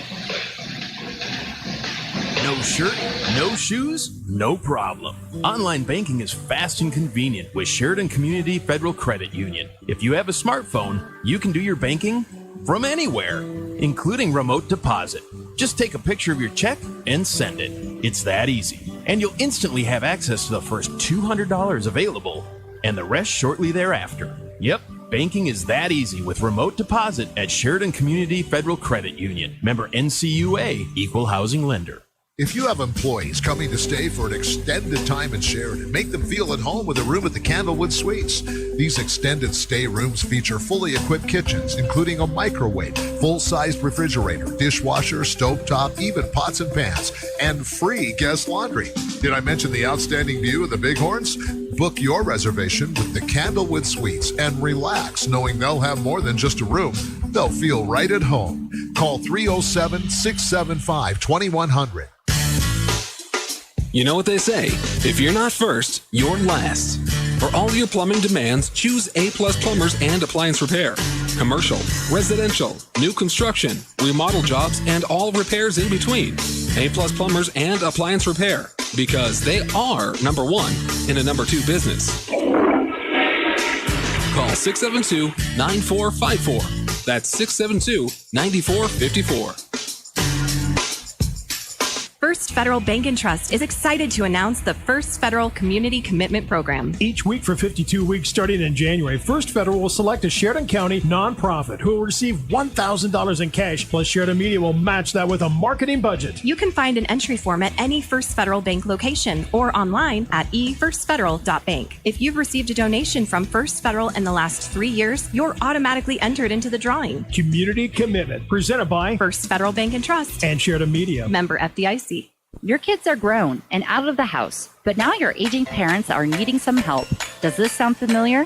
No shirt, no shoes, no problem. Online banking is fast and convenient with Sheridan Community Federal Credit Union. If you have a smartphone, you can do your banking from anywhere, including remote deposit. Just take a picture of your check and send it. It's that easy. And you'll instantly have access to the first $200 available and the rest shortly thereafter. Yep, banking is that easy with remote deposit at Sheridan Community Federal Credit Union. Member NCUA, Equal Housing Lender. If you have employees coming to stay for an extended time in Sheridan, make them feel at home with a room at the Candlewood Suites. These extended stay rooms feature fully equipped kitchens, including a microwave, full-sized refrigerator, dishwasher, stovetop, even pots and pans, and free guest laundry. Did I mention the outstanding view of the Bighorns? Book your reservation with the Candlewood Suites and relax knowing they'll have more than just a room. They'll feel right at home. Call 307-675-2100. You know what they say, if you're not first, you're last. For all your plumbing demands, choose A+ Plumbers and Appliance Repair. Commercial, residential, new construction, remodel jobs, and all repairs in between. A+ Plumbers and Appliance Repair, because they are number one in a number two business. Call 672-9454. That's 672-9454. First Federal Bank and Trust is excited to announce the First Federal Community Commitment Program. Each week for 52 weeks starting in January, First Federal will select a Sheridan County nonprofit who will receive $1,000 in cash, plus Sheridan Media will match that with a marketing budget. You can find an entry form at any First Federal Bank location or online at efirstfederal.bank. If you've received a donation from First Federal in the last 3 years, you're automatically entered into the drawing. Community Commitment, presented by First Federal Bank and Trust and Sheridan Media. Member FDIC. Your kids are grown and out of the house, but now your aging parents are needing some help. Does this sound familiar?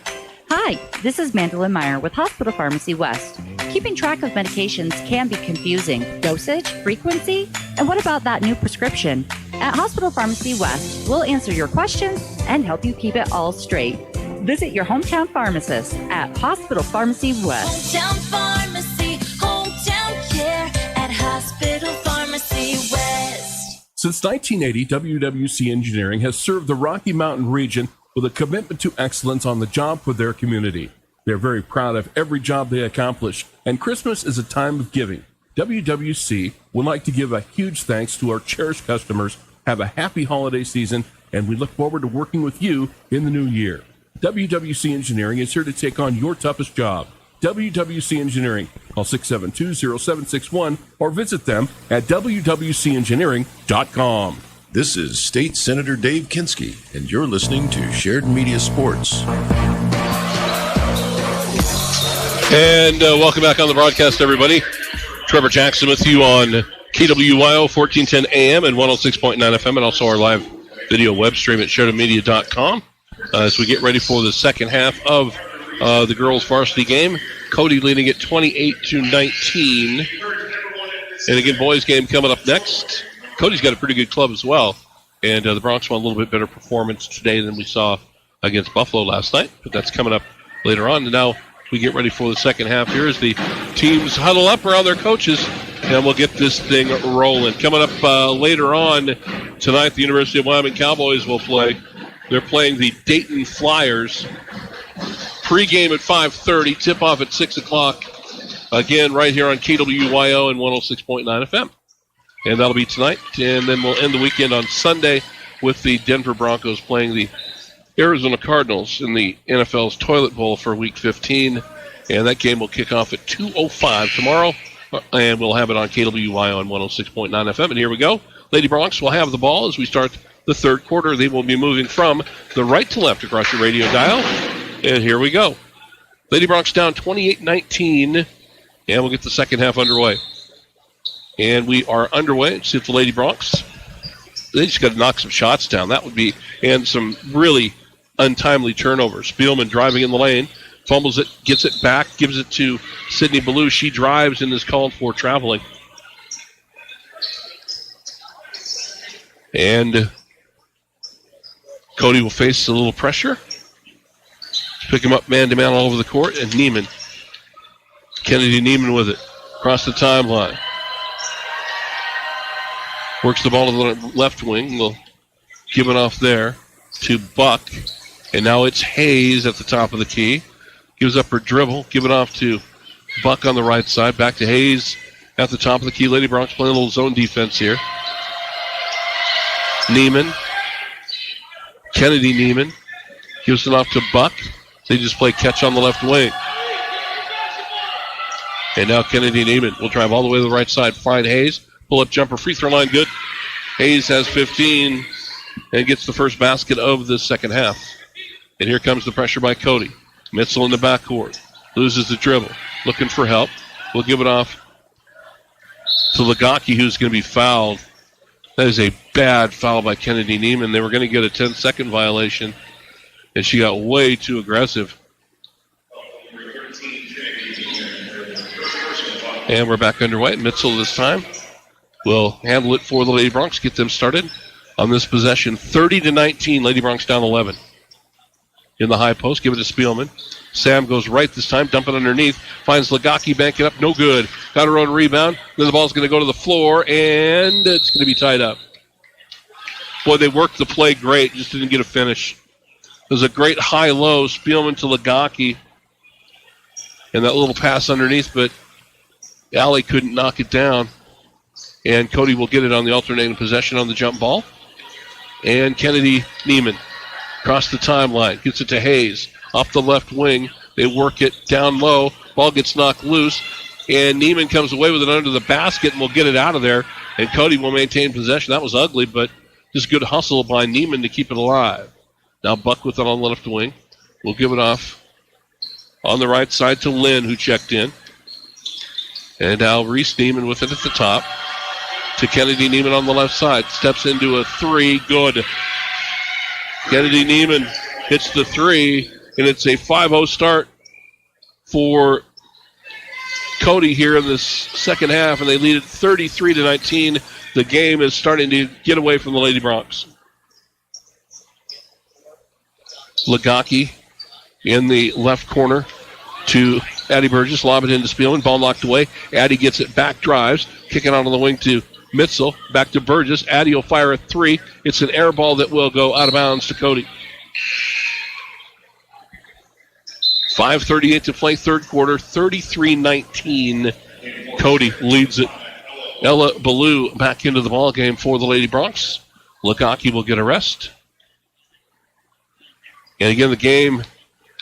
Hi, this is Mandolyn Meyer with Hospital Pharmacy West. Keeping track of medications can be confusing. Dosage, frequency, and what about that new prescription? At Hospital Pharmacy West, we'll answer your questions and help you keep it all straight. Visit your hometown pharmacist at Hospital Pharmacy West. Hometown pharmacy, hometown care at Hospital Pharmacy West. Since 1980, WWC Engineering has served the Rocky Mountain region with a commitment to excellence on the job for their community. They're very proud of every job they accomplish, and Christmas is a time of giving. WWC would like to give a huge thanks to our cherished customers. Have a happy holiday season, and we look forward to working with you in the new year. WWC Engineering is here to take on your toughest job. WWC Engineering. Call 672-0761 or visit them at wwcengineering.com. This is State Senator Dave Kinski, and you're listening to Sheridan Media Sports. And welcome back on the broadcast, everybody. Trevor Jackson with you on KWYO 1410 AM and 106.9 FM, and also our live video web stream at SheridanMedia.com. As we get ready for the second half of the girls' varsity game. Cody leading it 28-19. And again, boys' game coming up next. Cody's got a pretty good club as well. And the Broncs want a little bit better performance today than we saw against Buffalo last night. But that's coming up later on. And now we get ready for the second half here as the teams huddle up around their coaches. And we'll get this thing rolling. Coming up later on tonight, the University of Wyoming Cowboys will play. They're playing the Dayton Flyers. Pre-game at 5:30, tip-off at 6 o'clock. Again, right here on KWYO and 106.9 FM. And that'll be tonight. And then we'll end the weekend on Sunday with the Denver Broncos playing the Arizona Cardinals in the NFL's Toilet Bowl for Week 15. And that game will kick off at 2:05 tomorrow. And we'll have it on KWYO and 106.9 FM. And here we go. Lady Broncs will have the ball as we start the third quarter. They will be moving from the right to left across your radio dial. And here we go. Lady Broncs down 28-19, and we'll get the second half underway. And we are underway. See if the Lady Broncs, they just got to knock some shots down. That would be, and some really untimely turnovers. Spielman driving in the lane, fumbles it, gets it back, gives it to Sydney Ballou. She drives and is called for traveling. And Cody will face a little pressure. Pick him up man-to-man all over the court, and Neiman. Kennedy Neiman with it. Across the timeline. Works the ball to the left wing. They'll give it off there to Buck. And now it's Hayes at the top of the key. Gives up her dribble. Give it off to Buck on the right side. Back to Hayes at the top of the key. Lady Broncs playing a little zone defense here. Neiman. Kennedy Neiman. Gives it off to Buck. They just play catch on the left wing. And now Kennedy Neiman will drive all the way to the right side. Find Hayes. Pull-up jumper. Free throw line good. Hayes has 15 and gets the first basket of the second half. And here comes the pressure by Cody. Mitchell in the backcourt. Loses the dribble. Looking for help. We'll give it off to Lagaki, who's going to be fouled. That is a bad foul by Kennedy Neiman. They were going to get a 10-second violation. And she got way too aggressive. And we're back underway. Mitchell this time will handle it for the Lady Broncs, get them started on this possession. 30-19, Lady Broncs down 11. In the high post, give it to Spielman. Sam goes right this time, dump it underneath. Finds Lagaki, bank it up, no good. Got her own rebound. Then the ball's going to go to the floor, and it's going to be tied up. Boy, they worked the play great, just didn't get a finish. It was a great high-low. Spielman to Lagaki. and that little pass underneath, but Allie couldn't knock it down. And Cody will get it on the alternating possession on the jump ball. And Kennedy Neiman across the timeline, gets it to Hayes. Off the left wing, they work it down low. Ball gets knocked loose, and Neiman comes away with it under the basket and will get it out of there. And Cody will maintain possession. That was ugly, but just good hustle by Neiman to keep it alive. Now Buck with it on the left wing. We'll give it off on the right side to Lynn, who checked in. And now Reese Neiman with it at the top to Kennedy Neiman on the left side. Steps into a three. Good. Kennedy Neiman hits the three, and it's a 5-0 start for Cody here in this second half, and they lead it 33-19. The game is starting to get away from the Lady Broncs. Lagaki in the left corner to Addie Burgess. Lob it into Spielman. Ball knocked away. Addie gets it back, drives. Kicking out on the wing to Mitzel. Back to Burgess. Addie will fire a three. It's an air ball that will go out of bounds to Cody. 5:38 to play, third quarter. 33-19. Cody leads it. Ella Ballou back into the ball game for the Lady Broncs. Lagaki will get a rest. And again, the game,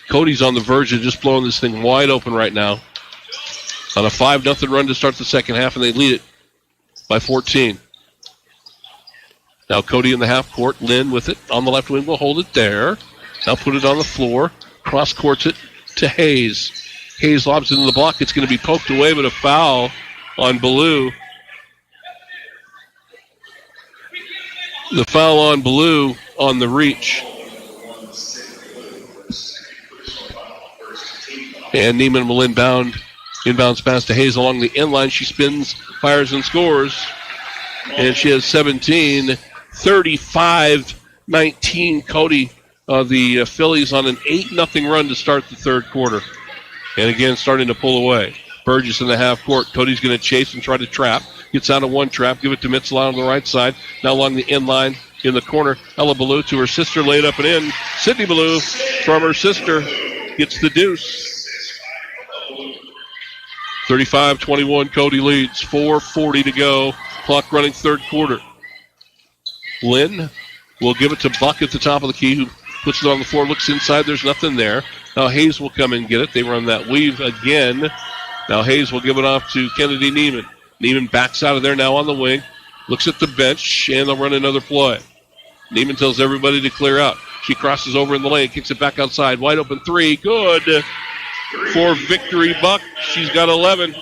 Cody's on the verge of just blowing this thing wide open right now. On a 5-0 run to start the second half, and they lead it by 14. Now Cody in the half court. Lynn with it on the left wing will hold it there. Now put it on the floor. Cross courts it to Hayes. Hayes lobs it in the block. It's going to be poked away, but a foul on Ballou. The foul on Ballou on the reach. And Neiman will inbounds pass to Hayes along the inline. She spins, fires, and scores. And she has 17. 35-19. Cody, the Phillies on an 8-0 run to start the third quarter. And again, starting to pull away. Burgess in the half court. Cody's going to chase and try to trap. Gets out of one trap. Give it to Mitzel out on the right side. Now along the inline in the corner. Ella Ballou to her sister, laid up and in. Sydney Ballou from her sister gets the deuce. 35-21, Cody leads. 4:40 to go. Clock running third quarter. Lynn will give it to Buck at the top of the key, who puts it on the floor, looks inside. There's nothing there. Now Hayes will come and get it. They run that weave again. Now Hayes will give it off to Kennedy Neiman. Neiman backs out of there now on the wing. Looks at the bench, and they'll run another play. Neiman tells everybody to clear out. She crosses over in the lane, kicks it back outside. Wide open three. Good. For Victory Buck. She's got 11.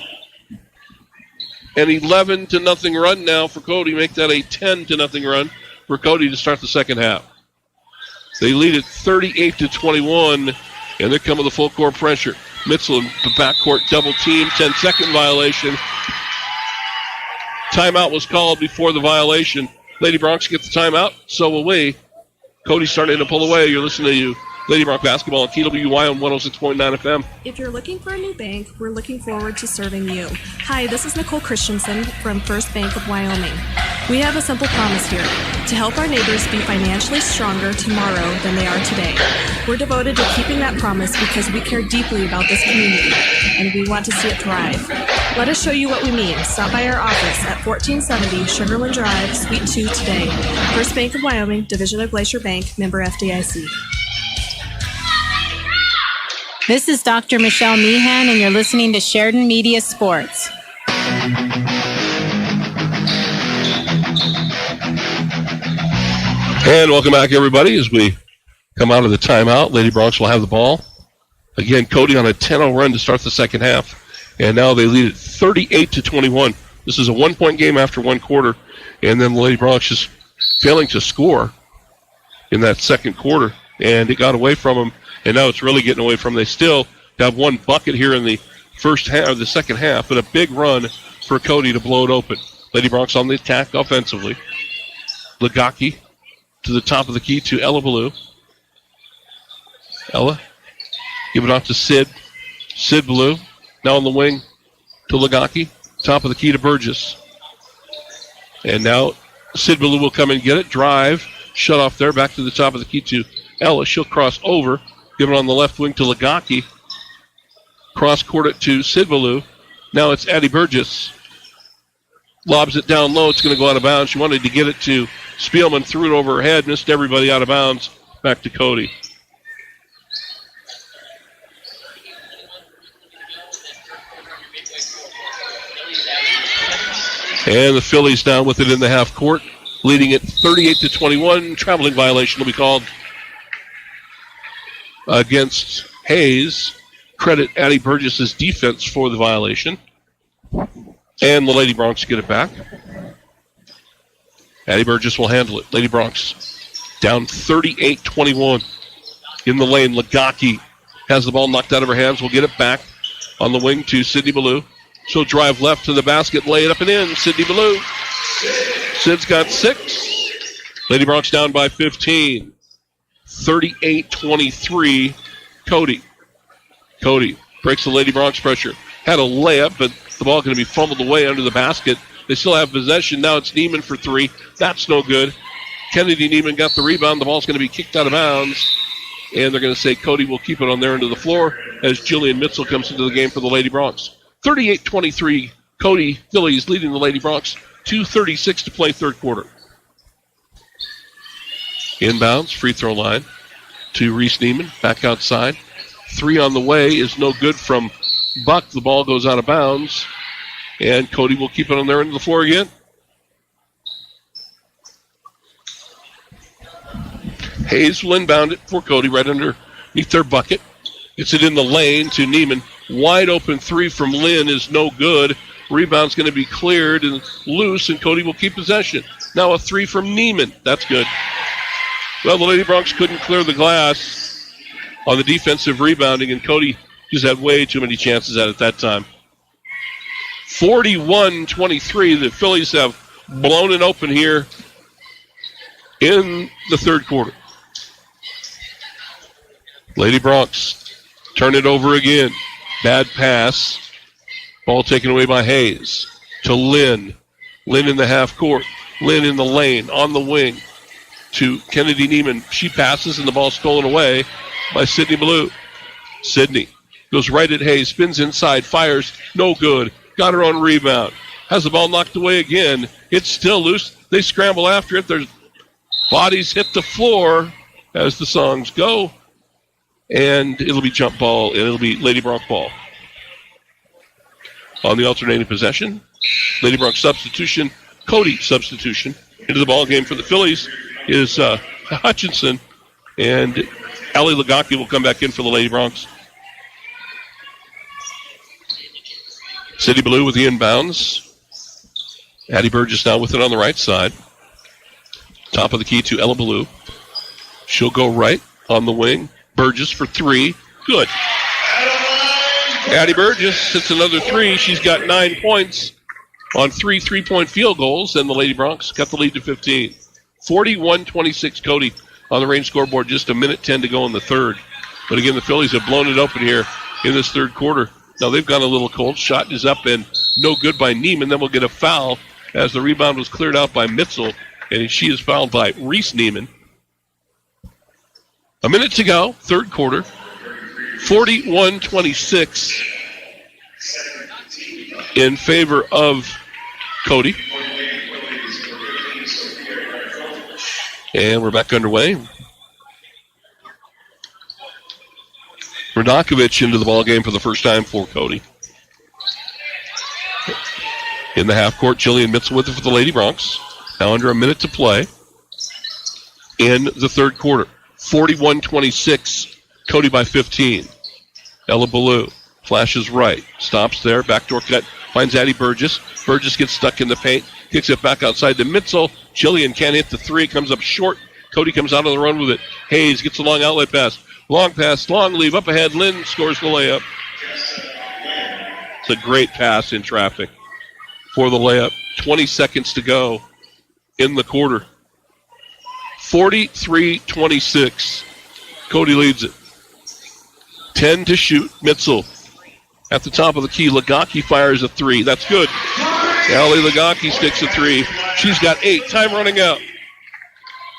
An 11-0 run now for Cody. Make that a 10-0 run for Cody to start the second half. They lead it 38-21, and they're coming with the full court pressure. Mitzel in the backcourt double team, 10-second violation. Timeout was called before the violation. Lady Broncs get the timeout, so will we. Cody's starting to pull away. You're listening to Lady Bronc basketball on KWY on 106.9 FM. If you're looking for a new bank, we're looking forward to serving you. Hi, this is Nicole Christensen from First Bank of Wyoming. We have a simple promise here, to help our neighbors be financially stronger tomorrow than they are today. We're devoted to keeping that promise because we care deeply about this community, and we want to see it thrive. Let us show you what we mean. Stop by our office at 1470 Sugarland Drive, Suite 2 today. First Bank of Wyoming, Division of Glacier Bank, member FDIC. This is Dr. Michelle Meehan, and you're listening to Sheridan Media Sports. And welcome back, everybody, as we come out of the timeout. Lady Broncs will have the ball. Again, Cody on a 10-0 run to start the second half. And now they lead it 38-21. This is a one-point game after one quarter. And then the Lady Broncs just failing to score in that second quarter. And it got away from them. And now it's really getting away from them. They still have one bucket here in the first half, or the second half, but a big run for Cody to blow it open. Lady Broncs on the attack offensively. Lagaki to the top of the key to Ella Ballou. Ella, give it off to Sid. Sid Ballou, now on the wing to Lagaki. Top of the key to Burgess. And now Sid Ballou will come and get it. Drive, shut off there, back to the top of the key to Ella. She'll cross over. Give it on the left wing to Lagaki. Cross-court it to Sidbaloo. Now it's Addie Burgess. Lobs it down low. It's going to go out of bounds. She wanted to get it to Spielman. Threw it over her head. Missed everybody out of bounds. Back to Cody. And the Phillies down with it in the half court, leading it 38-21. Traveling violation will be called against Hayes. Credit Addie Burgess' defense for the violation. And the Lady Broncs get it back. Addie Burgess will handle it. Lady Broncs down 38-21 in the lane. Lagaki has the ball knocked out of her hands. Will get it back on the wing to Sydney Ballou. She'll drive left to the basket, lay it up and in. Sydney Ballou. Sid's got 6. Lady Broncs down by 15. 38-23. Cody. Cody breaks the Lady Broncs pressure. Had a layup, but the ball going to be fumbled away under the basket. They still have possession. Now it's Neiman for 3. That's no good. Kennedy Neiman got the rebound. The ball's going to be kicked out of bounds. And they're going to say Cody will keep it on their end of the floor as Jillian Mitchell comes into the game for the Lady Broncs. 38-23, Cody Phillies leading the Lady Broncs. 2:36 to play third quarter. Inbounds, free throw line to Reese Neiman. Back outside. 3 on the way is no good from Buck. The ball goes out of bounds. And Cody will keep it on their end of the floor again. Hayes will inbound it for Cody right underneath their bucket. Gets it in the lane to Neiman. Wide open 3 from Lynn is no good. Rebound's going to be cleared and loose, and Cody will keep possession. Now a 3 from Neiman. That's good. Well, the Lady Broncs couldn't clear the glass on the defensive rebounding, and Cody just had way too many chances at it that time. 41-23. The Phillies have blown it open here in the third quarter. Lady Broncs turn it over again. Bad pass. Ball taken away by Hayes to Lynn. Lynn in the half court. Lynn in the lane on the wing to Kennedy Neiman. She passes and the ball stolen away by Sydney Ballou. Sydney goes right at Hayes. Spins inside. Fires. No good. Got her own rebound. Has the ball knocked away again. It's still loose. They scramble after it. Their bodies hit the floor as the songs go. And it'll be jump ball, and it'll be Lady Bronc ball. On the alternating possession, Lady Bronc substitution, Cody substitution. Into the ball game for the Phillies is Hutchinson, and Allie Lagaki will come back in for the Lady Broncs. City Blue with the inbounds. Addie Burgess now with it on the right side. Top of the key to Ella Ballou. She'll go right on the wing. Burgess for 3. Good. Addie Burgess hits another 3. She's got 9 points on 3 3-point field goals, and the Lady Broncs got the lead to 15. 41-26 Cody on the range scoreboard. Just a minute 10 to go in the third. But again, the Phillies have blown it open here in this third quarter. Now they've gone a little cold. Shot is up and no good by Neiman. Then we'll get a foul as the rebound was cleared out by Mitchell, and she is fouled by Reese Neiman. A minute to go, third quarter. 41-26 in favor of Cody. And we're back underway. Radakovich into the ball game for the first time for Cody. In the half court, Jillian Mitchell with it for the Lady Broncs. Now under a minute to play in the third quarter. 41-26, Cody by 15. Ella Ballou flashes right, stops there, backdoor cut, finds Addie Burgess. Burgess gets stuck in the paint, kicks it back outside to Mitchell. Jillian can't hit the 3, comes up short. Cody comes out on the run with it. Hayes gets a long outlet pass. Long pass, long leave, up ahead. Lynn scores the layup. It's a great pass in traffic for the layup. 20 seconds to go in the quarter. 43-26. Cody leads it. 10 to shoot. Mitchell at the top of the key. Lagaki fires a 3. That's good. Allie Lagaki sticks a 3. She's got 8. Time running out.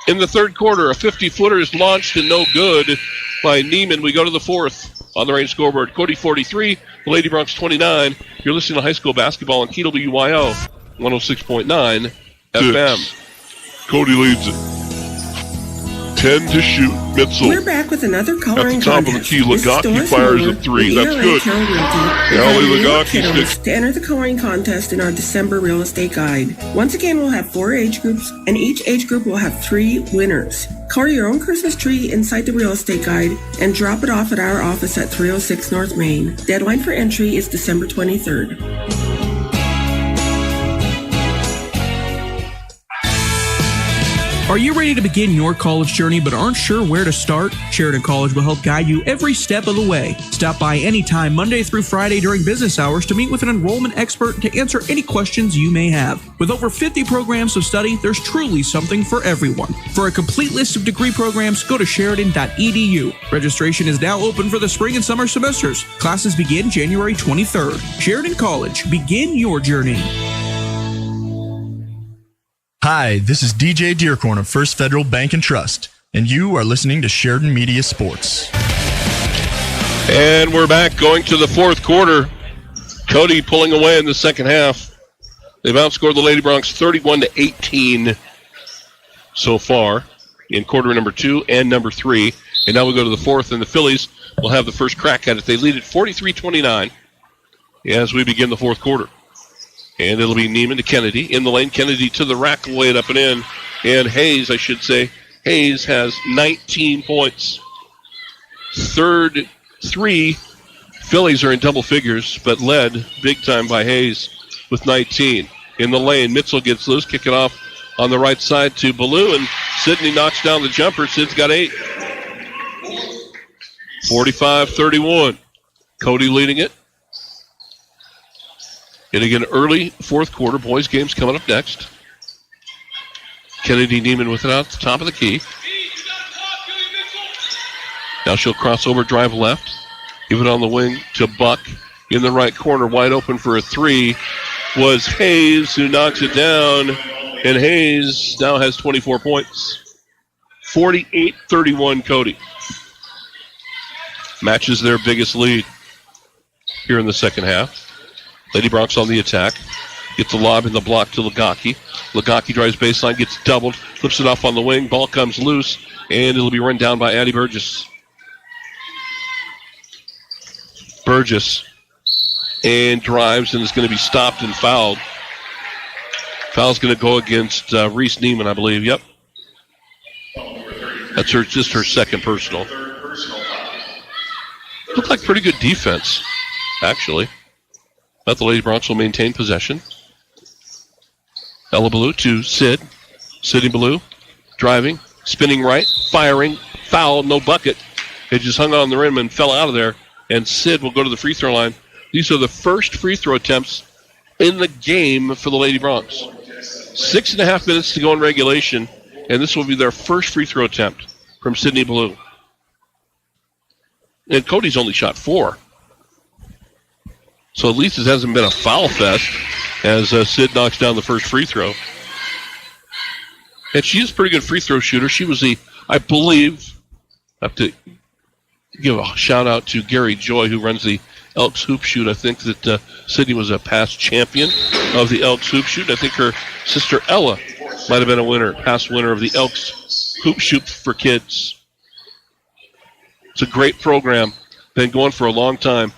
in the third quarter. A 50-footer is launched and no good by Neiman. We go to the fourth on the range scoreboard. Cody 43, the Lady Broncs 29. You're listening to high school basketball on KWYO 106.9 FM. Cody leads it. 10 to shoot. Mitzel. We're back with another coloring contest. At the top of the key, Lagaki fires a 3. That's good. Allie Lagaki sticks. To enter the coloring contest in our December real estate guide. Once again, we'll have 4 age groups, and each age group will have 3 winners. Color your own Christmas tree inside the real estate guide and drop it off at our office at 306 North Main. Deadline for entry is December 23rd. Are you ready to begin your college journey but aren't sure where to start? Sheridan College will help guide you every step of the way. Stop by anytime Monday through Friday during business hours to meet with an enrollment expert to answer any questions you may have. With over 50 programs of study, there's truly something for everyone. For a complete list of degree programs, go to sheridan.edu. Registration is now open for the spring and summer semesters. Classes begin January 23rd. Sheridan College, begin your journey. Hi, this is DJ Dearcorn of First Federal Bank and Trust, and you are listening to Sheridan Media Sports. And we're back going to the fourth quarter. Cody pulling away in the second half. They've outscored the Lady Broncs 31-18 so far in quarter number 2 and number 3. And now we go to the fourth, and the Phillies will have the first crack at it. They lead at 43-29 as we begin the fourth quarter. And it'll be Neiman to Kennedy. In the lane, Kennedy to the rack, lay it up and in. And Hayes, I should say, Hayes has 19 points. Third 3, Phillies are in double figures, but led big time by Hayes with 19. In the lane, Mitzel gets loose, kick it off on the right side to Ballou, and Sidney knocks down the jumper. Sid's got 8. 45-31. Cody leading it. And again, early fourth quarter, boys games coming up next. Kennedy Neiman with it out at the top of the key. Now she'll cross over, drive left. Give it on the wing to Buck. In the right corner, wide open for a 3, was Hayes, who knocks it down. And Hayes now has 24 points. 48-31 Cody. Matches their biggest lead here in the second half. Lady Broncs on the attack. Gets the lob in the block to Lagaki. Lagaki drives baseline, gets doubled, flips it off on the wing. Ball comes loose, and it'll be run down by Addie Burgess. Burgess and drives, and is going to be stopped and fouled. Foul's going to go against Reese Neiman, I believe. Yep. That's just her second personal. Looked like pretty good defense, actually. But the Lady Broncs will maintain possession. Ella Ballou to Sid. Sidney Ballou driving, spinning right, firing, foul, no bucket. It just hung on the rim and fell out of there. And Sid will go to the free throw line. These are the first free throw attempts in the game for the Lady Broncs. 6.5 minutes to go in regulation, and this will be their first free throw attempt from Sidney Ballou. And Cody's only shot 4. So at least it hasn't been a foul fest as Sid knocks down the first free throw. And she's a pretty good free throw shooter. She was I believe, I have to give a shout out to Gary Joy, who runs the Elks Hoop Shoot. I think that Sydney was a past champion of the Elks Hoop Shoot. I think her sister Ella might have been past winner of the Elks Hoop Shoot for kids. It's a great program. Been going for a long time.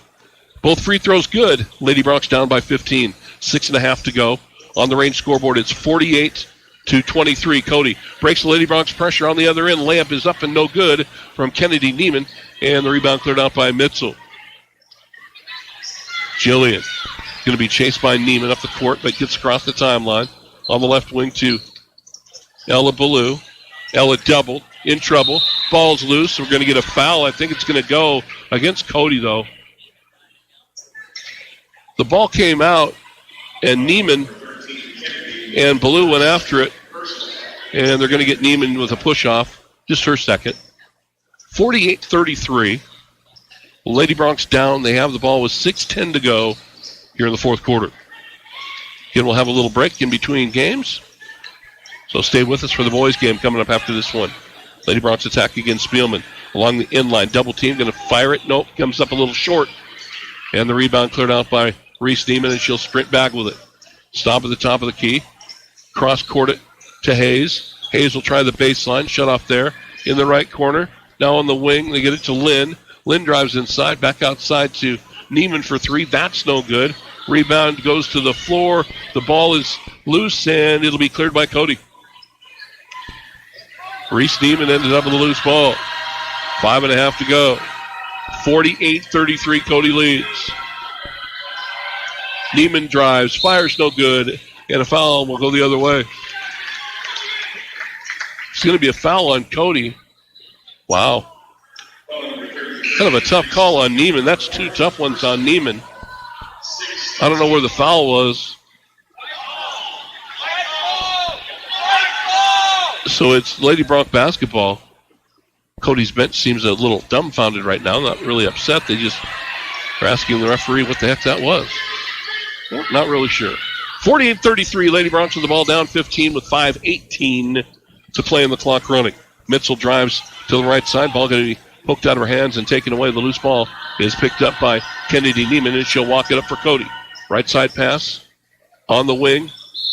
Both free throws good. Lady Broncs down by 15. 6.5 to go. On the range scoreboard, it's 48-23. Cody breaks the Lady Broncs pressure on the other end. Layup is up and no good from Kennedy Neiman. And the rebound cleared out by Mitzel. Jillian going to be chased by Neiman up the court, but gets across the timeline. On the left wing to Ella Ballou. Ella doubled. In trouble. Ball's loose. We're going to get a foul. I think it's going to go against Cody, though. The ball came out, and Neiman and Ballou went after it, and they're going to get Neiman with a push-off, just her second. 48-33. Lady Broncs down. They have the ball with 6:10 to go here in the fourth quarter. Again, we'll have a little break in between games. So stay with us for the boys' game coming up after this one. Lady Bronx attack against Spielman along the inline. Double team, going to fire it. Nope, comes up a little short. And the rebound cleared out by Reese Neiman, and she'll sprint back with it. Stop at the top of the key. Cross court it to Hayes. Hayes will try the baseline. Shut off there in the right corner. Now on the wing, they get it to Lynn. Lynn drives inside, back outside to Neiman for three. That's no good. Rebound goes to the floor. The ball is loose, and it'll be cleared by Cody. Reese Neiman ended up with a loose ball. 5.5 to go. 48-33, Cody leads. Neiman drives, fires no good, and a foul will go the other way. It's going to be a foul on Cody. Wow. Kind of a tough call on Neiman. That's two tough ones on Neiman. I don't know where the foul was. So it's Lady Bronc basketball. Cody's bench seems a little dumbfounded right now, not really upset. They just are asking the referee what the heck that was. Well, not really sure. 48-33, Lady Bronx with the ball down 15 with 5:18 to play in the clock running. Mitchell drives to the right side. Ball going to be poked out of her hands and taken away. The loose ball is picked up by Kennedy Neiman, and she'll walk it up for Cody. Right side pass on the wing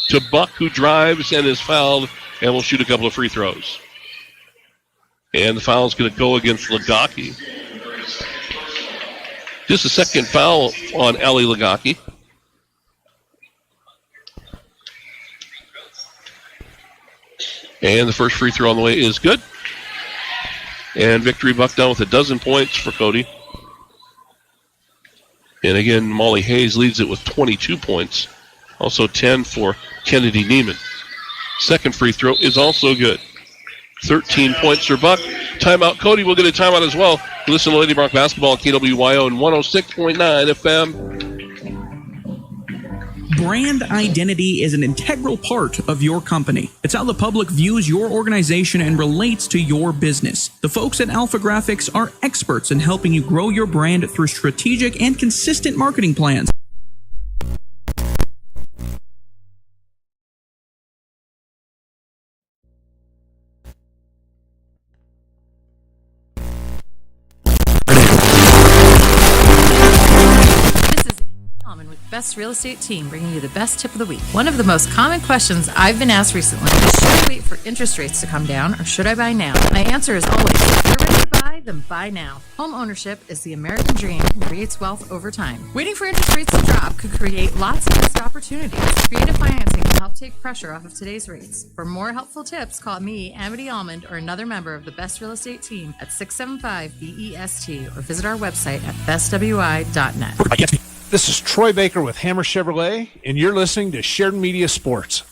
to Buck, who drives and is fouled and will shoot a couple of free throws. And the foul is going to go against Lagaki. Just a second foul on Allie Lagaki. And the first free throw on the way is good. And Victory Buck down with 12 points for Cody. And again, Molly Hayes leads it with 22 points. Also 10 for Kennedy Neiman. Second free throw is also good. 13 points for Buck. Timeout. Cody will get a timeout as well. Listen to Lady Bronc basketball at KWYO and 106.9 FM. Brand identity is an integral part of your company. It's how the public views your organization and relates to your business. The folks at Alpha Graphics are experts in helping you grow your brand through strategic and consistent marketing plans. Best Real Estate Team, bringing you the best tip of the week. One of the most common questions I've been asked recently is, should I wait for interest rates to come down or should I buy now? My answer is always, if you're ready to buy, then buy now. Home ownership is the American dream and creates wealth over time. Waiting for interest rates to drop could create lots of missed opportunities. Creative financing can help take pressure off of today's rates. For more helpful tips, call me, Amity Almond, or another member of the Best Real Estate Team at 675-BEST or visit our website at bestwi.net. This is Troy Baker with Hammer Chevrolet, and you're listening to Sheridan Media Sports.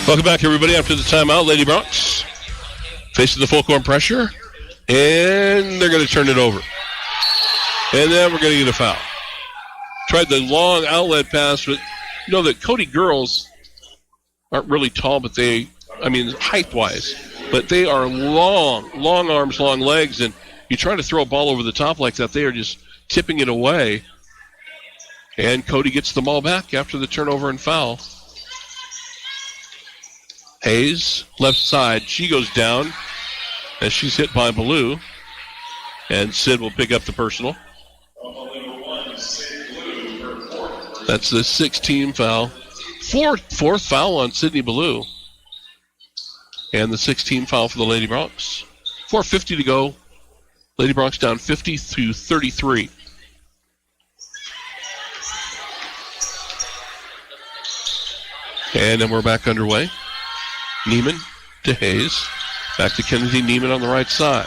Welcome back, everybody, after the timeout. Lady Bronx facing the full court pressure, and they're going to turn it over. And then we're going to get a foul. Tried the long outlet pass, but you know that Cody girls aren't really tall, but height-wise, but they are long arms, long legs, and you try to throw a ball over the top like that, they are just tipping it away. And Cody gets the ball back after the turnover and foul. Hayes, left side. She goes down as she's hit by Ballou. And Sid will pick up the personal. That's the 6th foul. Fourth foul on Sydney Ballou. And the 16th foul for the Lady Bronx. 4:50 to go. Lady Bronx down 50-33. And then we're back underway. Neiman to Hayes. Back to Kennedy Neiman on the right side.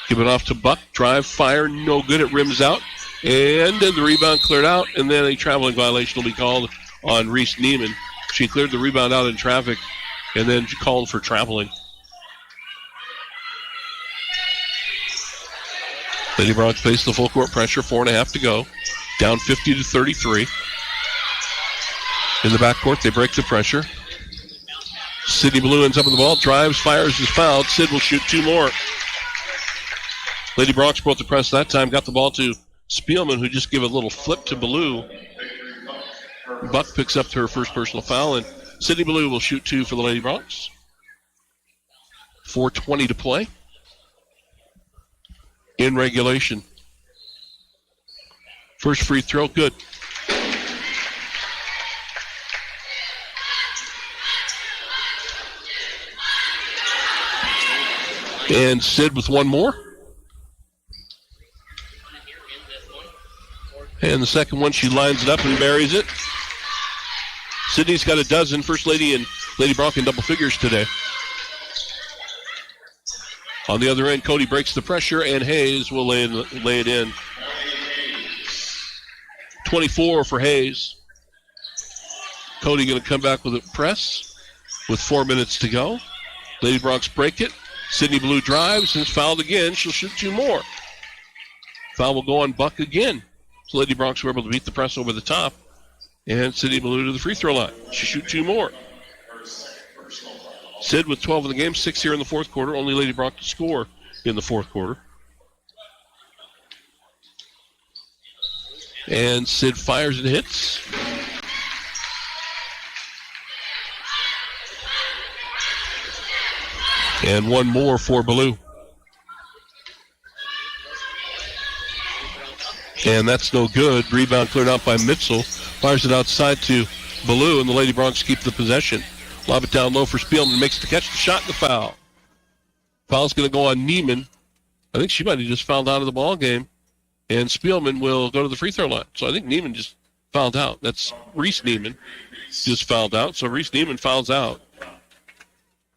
Give it off to Buck. Drive, fire, no good. It rims out. And the rebound cleared out. And then a traveling violation will be called on Reese Neiman. She cleared the rebound out in traffic and then called for traveling. Lady Bronx faced the full court pressure. 4.5 to go. Down 50-33. In the backcourt, they break the pressure. Sydney Ballou ends up with the ball. Drives, fires, is fouled. Sid will shoot 2 more. Lady Bronx broke the press that time. Got the ball to Spielman, who just gave a little flip to Ballou. Buck picks up her first personal foul, and Sydney Ballou will shoot 2 for the Lady Broncs. 4:20 to play in regulation. First free throw, good. And Sid with one more. And the second one, she lines it up and buries it. Sydney's got a dozen. First Lady and Lady Bronc in double figures today. On the other end, Cody breaks the pressure, and Hayes will lay it in. 24 for Hayes. Cody going to come back with a press with 4 minutes to go. Lady Broncs break it. Sydney Ballou drives and is fouled again. She'll shoot 2 more. Foul will go on Buck again. So Lady Broncs were able to beat the press over the top. And Sydney Ballou to the free throw line. She shoot 2 more. Sid with 12 in the game, 6 here in the fourth quarter. Only Lady Bronc to score in the fourth quarter. And Sid fires and hits. And one more for Ballou. And that's no good. Rebound cleared out by Mitchell. Fires it outside to Ballou, and the Lady Broncs keep the possession. Lob it down low for Spielman. Makes the catch, the shot, and the foul. Foul's going to go on Neiman. I think she might have just fouled out of the ball game. And Spielman will go to the free throw line. So I think Neiman just fouled out. That's Reese Neiman just fouled out. So Reese Neiman fouls out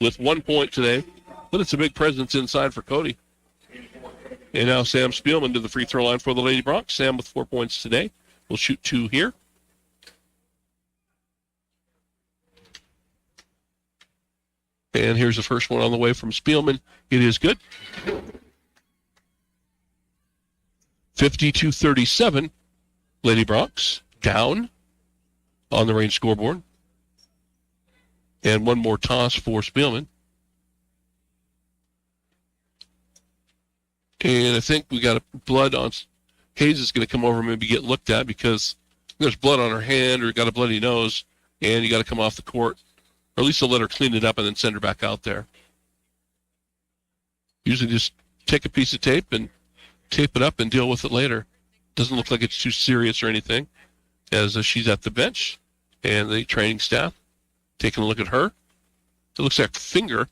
with 1 point today. But it's a big presence inside for Cody. And now Sam Spielman to the free throw line for the Lady Broncs. Sam with 4 points today. Will shoot 2 here. And here's the first one on the way from Spielman. It is good. 52-37. Lady Broncs down on the range scoreboard. And one more toss for Spielman. And I think we got blood on. Hayes is going to come over and maybe get looked at because there's blood on her hand or got a bloody nose, and you got to come off the court. Or at least they'll let her clean it up and then send her back out there. Usually just take a piece of tape and tape it up and deal with it later. Doesn't look like it's too serious or anything, as she's at the bench and the training staff taking a look at her. It looks like a finger.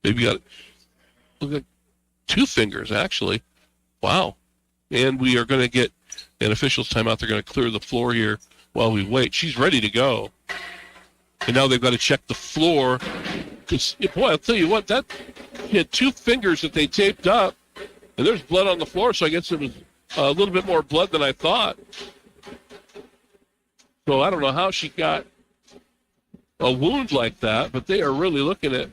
Maybe got look like 2 fingers, actually. Wow. And we are going to get an official's timeout. They're going to clear the floor here while we wait. She's ready to go. And now they've got to check the floor. Because, boy, I'll tell you what, that he had 2 fingers that they taped up, and there's blood on the floor, so I guess it was a little bit more blood than I thought. So I don't know how she got a wound like that, but they are really looking at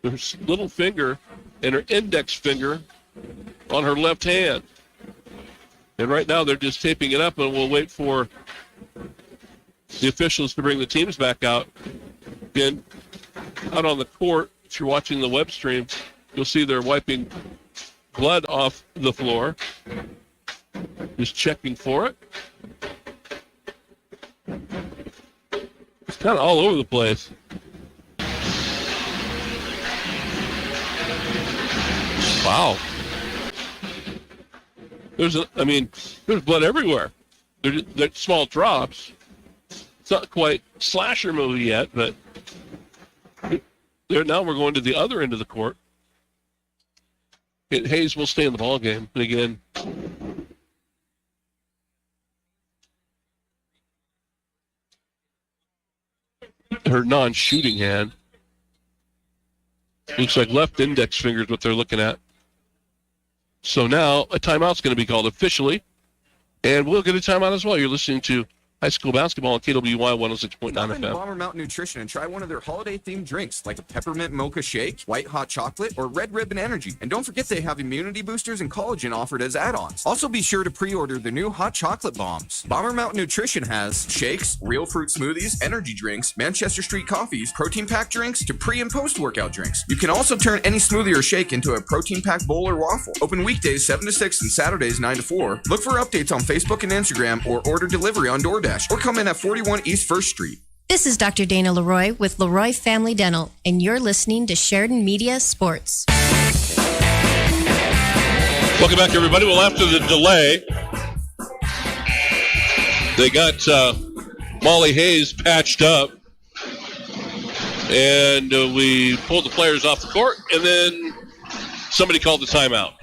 her little finger and her index finger on her left hand. And right now they're just taping it up, and we'll wait for the officials to bring the teams back out. Again, out on the court, if you're watching the web stream, you'll see they're wiping blood off the floor. Just checking for it. It's kind of all over the place. Wow. There's blood everywhere. They're small drops. It's not quite slasher movie yet, but now we're going to the other end of the court. Hayes will stay in the ball game. And again, her non-shooting hand. Looks like left index finger is what they're looking at. So now a timeout's going to be called officially, and we'll get a timeout as well. You're listening to high school basketball on KWY 106.9 Stop in FM. Bomber Mountain Nutrition and try one of their holiday-themed drinks like a peppermint mocha shake, white hot chocolate, or red ribbon energy. And don't forget they have immunity boosters and collagen offered as add-ons. Also be sure to pre-order the new hot chocolate bombs. Bomber Mountain Nutrition has shakes, real fruit smoothies, energy drinks, Manchester Street coffees, protein-packed drinks to pre- and post-workout drinks. You can also turn any smoothie or shake into a protein-packed bowl or waffle. Open weekdays 7 to 6 and Saturdays 9 to 4. Look for updates on Facebook and Instagram or order delivery on DoorDash or come in at 41 East 1st Street. This is Dr. Dana Leroy with Leroy Family Dental, and you're listening to Sheridan Media Sports. Welcome back, everybody. Well, after the delay, they got Molly Hayes patched up, and we pulled the players off the court, and then somebody called the timeout.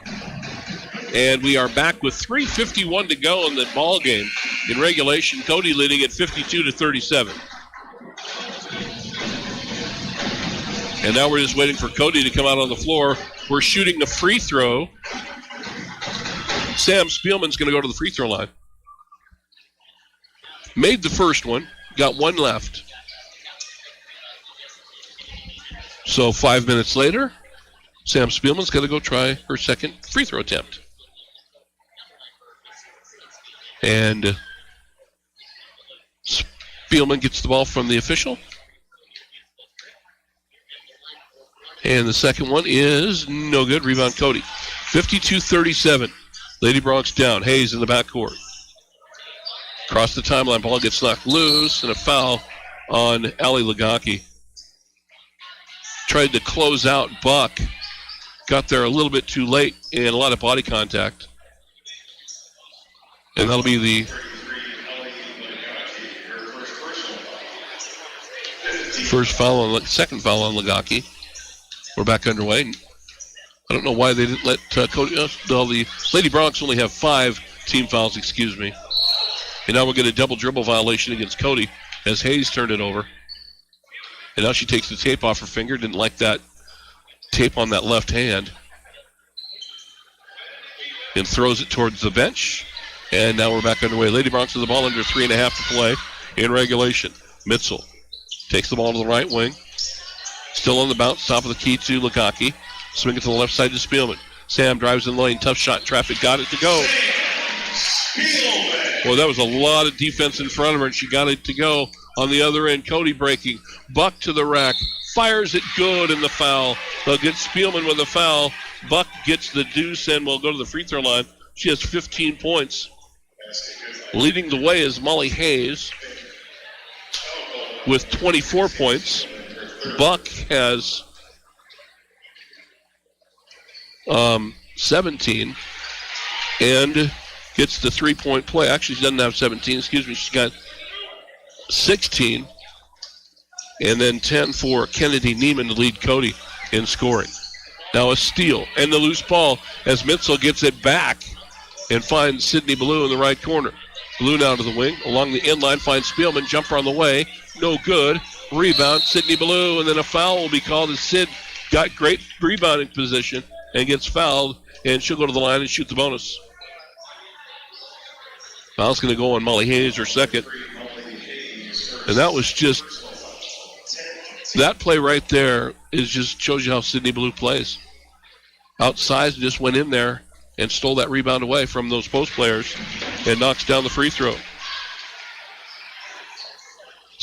And we are back with 3:51 to go in the ball game. In regulation, Cody leading at 52-37. And now we're just waiting for Cody to come out on the floor. We're shooting the free throw. Sam Spielman's going to go to the free throw line. Made the first one, got one left. So 5 minutes later, Sam Spielman's going to go try her second free throw attempt. And Spielman gets the ball from the official. And the second one is no good. Rebound Cody. 52-37. Lady Bronx down. Hayes in the backcourt. Across the timeline. Ball gets knocked loose. And a foul on Ali Lagaki. Tried to close out Buck. Got there a little bit too late. And a lot of body contact. And that'll be the second foul on Lagaki. We're back underway. I don't know why they didn't let Cody. The Lady Bronx only have 5 team fouls, excuse me. And now we're getting a double dribble violation against Cody as Hayes turned it over. And now she takes the tape off her finger. Didn't like that tape on that left hand. And throws it towards the bench. And now we're back underway. Lady Bronx with the ball under 3.5 to play in regulation. Mitzel takes the ball to the right wing. Still on the bounce, top of the key to Lagaki. Swing it to the left side to Spielman. Sam drives in the lane, tough shot, traffic, got it to go. Well, that was a lot of defense in front of her, and she got it to go on the other end. Cody breaking, Buck to the rack, fires it good in the foul. They'll get Spielman with a foul. Buck gets the deuce and will go to the free throw line. She has 15 points. Leading the way is Molly Hayes with 24 points. Buck has 17 and gets the 3-point play. Actually, she doesn't have 17. Excuse me. She's got 16 and then 10 for Kennedy Neiman to lead Cody in scoring. Now a steal and the loose ball as Mitzel gets it back and finds Sydney Ballou in the right corner. Ballou now to the wing. Along the end line finds Spielman. Jumper on the way. No good. Rebound, Sydney Ballou, and then a foul will be called as Sid got great rebounding position and gets fouled, and she'll go to the line and shoot the bonus. Foul's going to go on Molly Hayes, her second. And that was just, that play right there is just shows you how Sydney Ballou plays. Outside, just went in there and stole that rebound away from those post players and knocks down the free throw.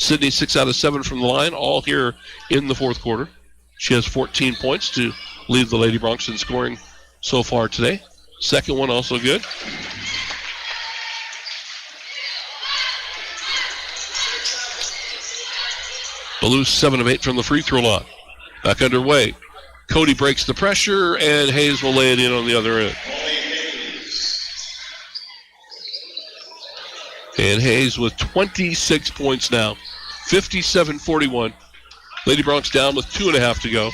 Sydney 6 out of 7 from the line, all here in the fourth quarter. She has 14 points to lead the Lady Bronx in scoring so far today. Second one also good. Ballou 7 of 8 from the free throw line. Back underway. Cody breaks the pressure, and Hayes will lay it in on the other end. And Hayes with 26 points now. 57-41. Lady Bronx down with 2.5 to go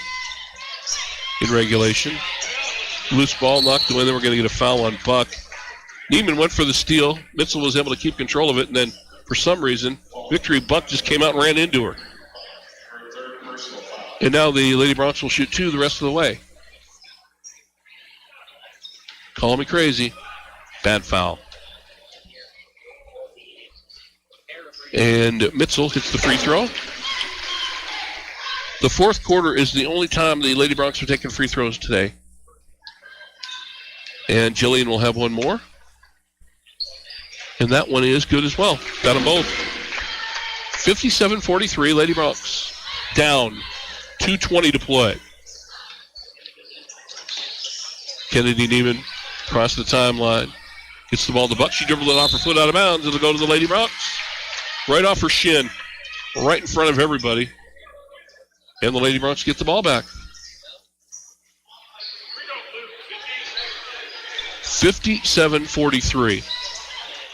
in regulation. Loose ball knocked away. Then we're going to get a foul on Buck. Neiman went for the steal. Mitzel was able to keep control of it, and then for some reason, Victory Buck just came out and ran into her. And now the Lady Bronx will shoot 2 the rest of the way. Call me crazy. Bad foul. And Mitzel hits the free throw. The fourth quarter is the only time the Lady Bronx are taking free throws today. And Jillian will have one more. And that one is good as well. Got them both. 57-43, Lady Bronx down. 2:20 to play. Kennedy Neiman across the timeline. Gets the ball to Buck. She dribbled it off her foot out of bounds. It'll go to the Lady Bronx. Right off her shin. right in front of everybody. And the Lady Broncs get the ball back. 57-43.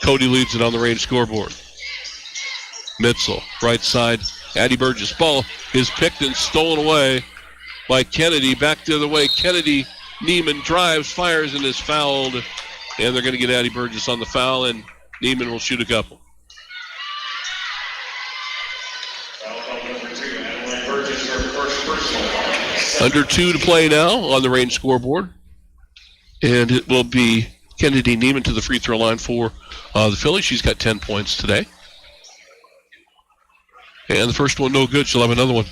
Cody leads it on the range scoreboard. Mitzel, right side. Addie Burgess. Ball is picked and stolen away by Kennedy. Back the other way. Kennedy, Neiman drives, fires, and is fouled. And they're going to get Addie Burgess on the foul, and Neiman will shoot a couple. Under 2 to play now on the range scoreboard. And it will be Kennedy Neiman to the free throw line for the Phillies. She's got 10 points today. And the first one no good. She'll have another one.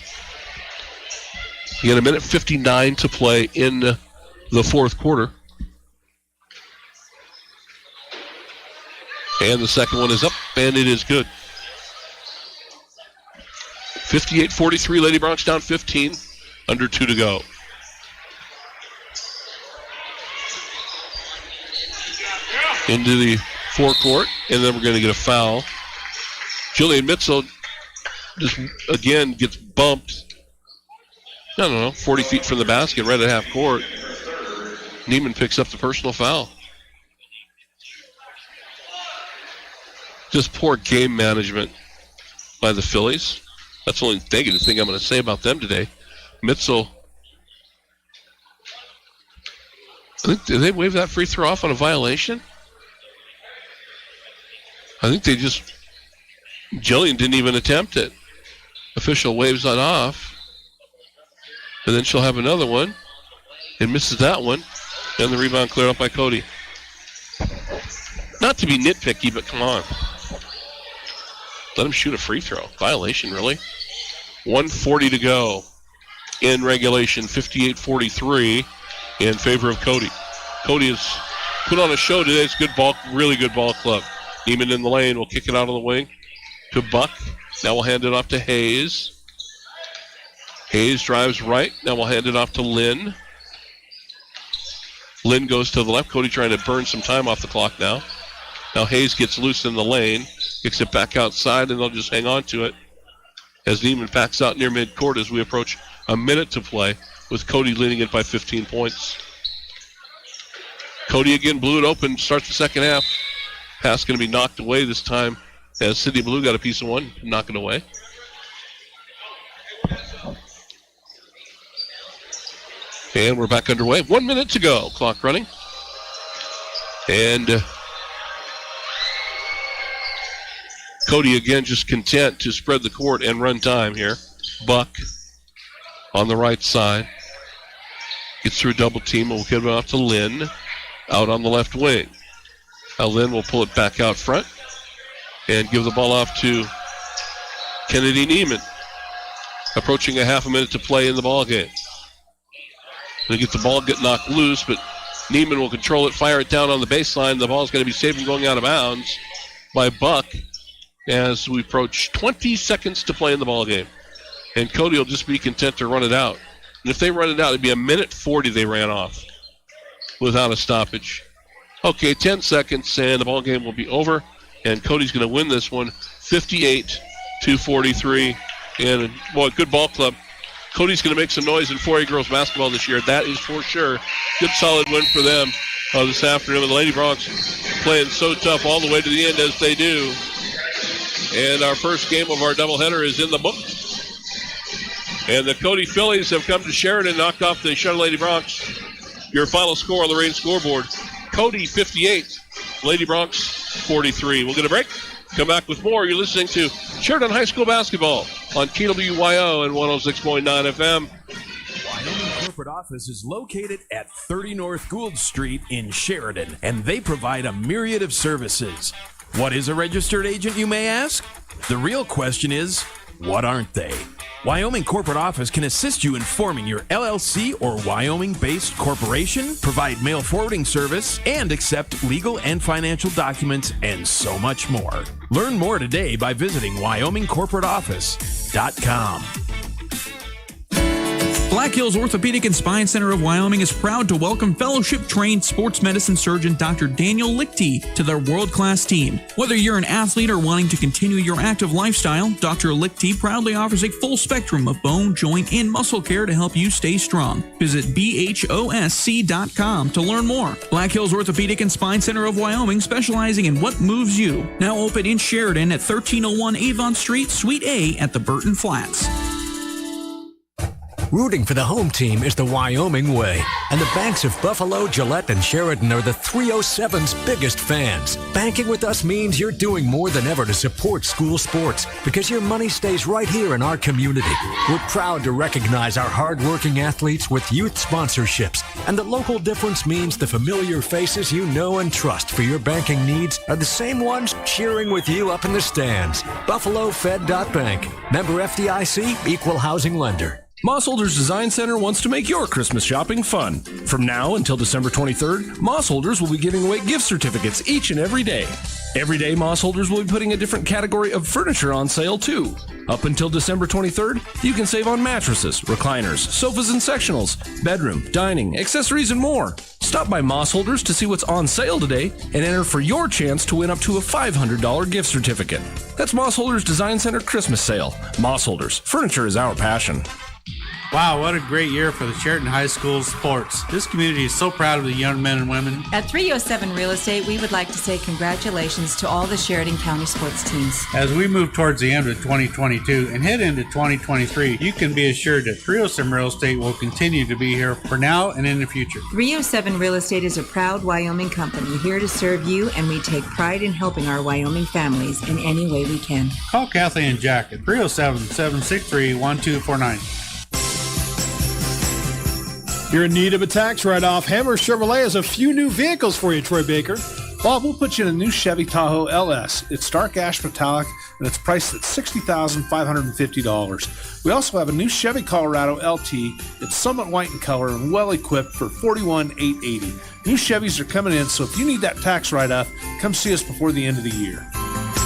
Again, 1:59 to play in the fourth quarter. And the second one is up, and it is good. 58-43, Lady Broncs down 15. Under 2 to go. Into the forecourt, and then we're going to get a foul. Jillian Mitzel just, again, gets bumped. I don't know, 40 feet from the basket, right at half court. Neiman picks up the personal foul. Just poor game management by the Phillies. That's the only negative thing I'm going to say about them today. Mitzel, did they wave that free throw off on a violation? I think Jillian didn't even attempt it. Official waves that off. And then she'll have another one. And misses that one. And the rebound cleared up by Cody. Not to be nitpicky, but come on. Let him shoot a free throw. Violation, really? 1:40 to go in regulation. 58-43 in favor of Cody. Cody has put on a show today. It's good ball, really good ball club. Neiman in the lane will kick it out on the wing to Buck. Now we'll hand it off to Hayes. Hayes drives right. Now we'll hand it off to Lynn. Lynn goes to the left. Cody trying to burn some time off the clock now. Now Hayes gets loose in the lane. Kicks it back outside, and they'll just hang on to it as Neiman backs out near midcourt as we approach a minute to play with Cody leading it by 15 points. Cody again blew it open, starts the second half. Pass going to be knocked away this time as City Blue got a piece of one, knock it away. And we're back underway. 1 minute to go. Clock running. And Cody again just content to spread the court and run time here. Buck on the right side. Gets through a double team and we'll give it off to Lynn out on the left wing. Now Lynn will pull it back out front and give the ball off to Kennedy Neiman. Approaching a half a minute to play in the ball game. They get the ball, get knocked loose, but Neiman will control it, fire it down on the baseline. The ball's going to be saved from going out of bounds by Buck as we approach 20 seconds to play in the ball game. And Cody will just be content to run it out. And if they run it out, it'd be 1:40 they ran off without a stoppage. Okay, 10 seconds, and the ball game will be over. And Cody's going to win this one, 58-43. And, boy, good ball club. Cody's going to make some noise in 4A girls basketball this year. That is for sure. Good solid win for them this afternoon. And the Lady Broncs playing so tough all the way to the end as they do. And our first game of our doubleheader is in the book. And the Cody Phillies have come to Sheridan, knocked off the Sheridan Lady Broncs. Your final score on the Range scoreboard, Cody 58, Lady Broncs 43. We'll get a break. Come back with more. You're listening to Sheridan High School basketball on KWYO and 106.9 FM. Wyoming corporate office is located at 30 North Gould Street in Sheridan, and they provide a myriad of services. What is a registered agent, you may ask? The real question is, what aren't they? Wyoming Corporate Office can assist you in forming your LLC or Wyoming-based corporation, provide mail forwarding service, and accept legal and financial documents, and so much more. Learn more today by visiting WyomingCorporateOffice.com. Black Hills Orthopedic and Spine Center of Wyoming is proud to welcome fellowship-trained sports medicine surgeon Dr. Daniel Lichty to their world-class team. Whether you're an athlete or wanting to continue your active lifestyle, Dr. Lichty proudly offers a full spectrum of bone, joint, and muscle care to help you stay strong. Visit bhosc.com to learn more. Black Hills Orthopedic and Spine Center of Wyoming, specializing in what moves you. Now open in Sheridan at 1301 Avon Street, Suite A at the Burton Flats. Rooting for the home team is the Wyoming way, and the banks of Buffalo, Gillette, and Sheridan are the 307's biggest fans. Banking with us means you're doing more than ever to support school sports because your money stays right here in our community. We're proud to recognize our hardworking athletes with youth sponsorships, and the local difference means the familiar faces you know and trust for your banking needs are the same ones cheering with you up in the stands. BuffaloFed.Bank. Member FDIC, Equal Housing Lender. Moss Holders Design Center wants to make your Christmas shopping fun. From now until December 23rd, Moss Holders will be giving away gift certificates each and every day. Every day, Moss Holders will be putting a different category of furniture on sale, too. Up until December 23rd, you can save on mattresses, recliners, sofas and sectionals, bedroom, dining, accessories, and more. Stop by Moss Holders to see what's on sale today and enter for your chance to win up to a $500 gift certificate. That's Moss Holders Design Center Christmas Sale. Moss Holders, furniture is our passion. Wow, what a great year for the Sheridan High School sports. This community is so proud of the young men and women. At 307 Real Estate, we would like to say congratulations to all the Sheridan County sports teams. As we move towards the end of 2022 and head into 2023, you can be assured that 307 Real Estate will continue to be here for now and in the future. 307 Real Estate is a proud Wyoming company here to serve you, and we take pride in helping our Wyoming families in any way we can. Call Kathy and Jack at 307-763-1249. You're in need of a tax write-off. Hammer Chevrolet has a few new vehicles for you, Troy Baker. Bob, we'll put you in a new Chevy Tahoe LS. It's dark ash metallic, and it's priced at $60,550. We also have a new Chevy Colorado LT. It's somewhat white in color and well-equipped for $41,880. New Chevys are coming in, so if you need that tax write-off, come see us before the end of the year.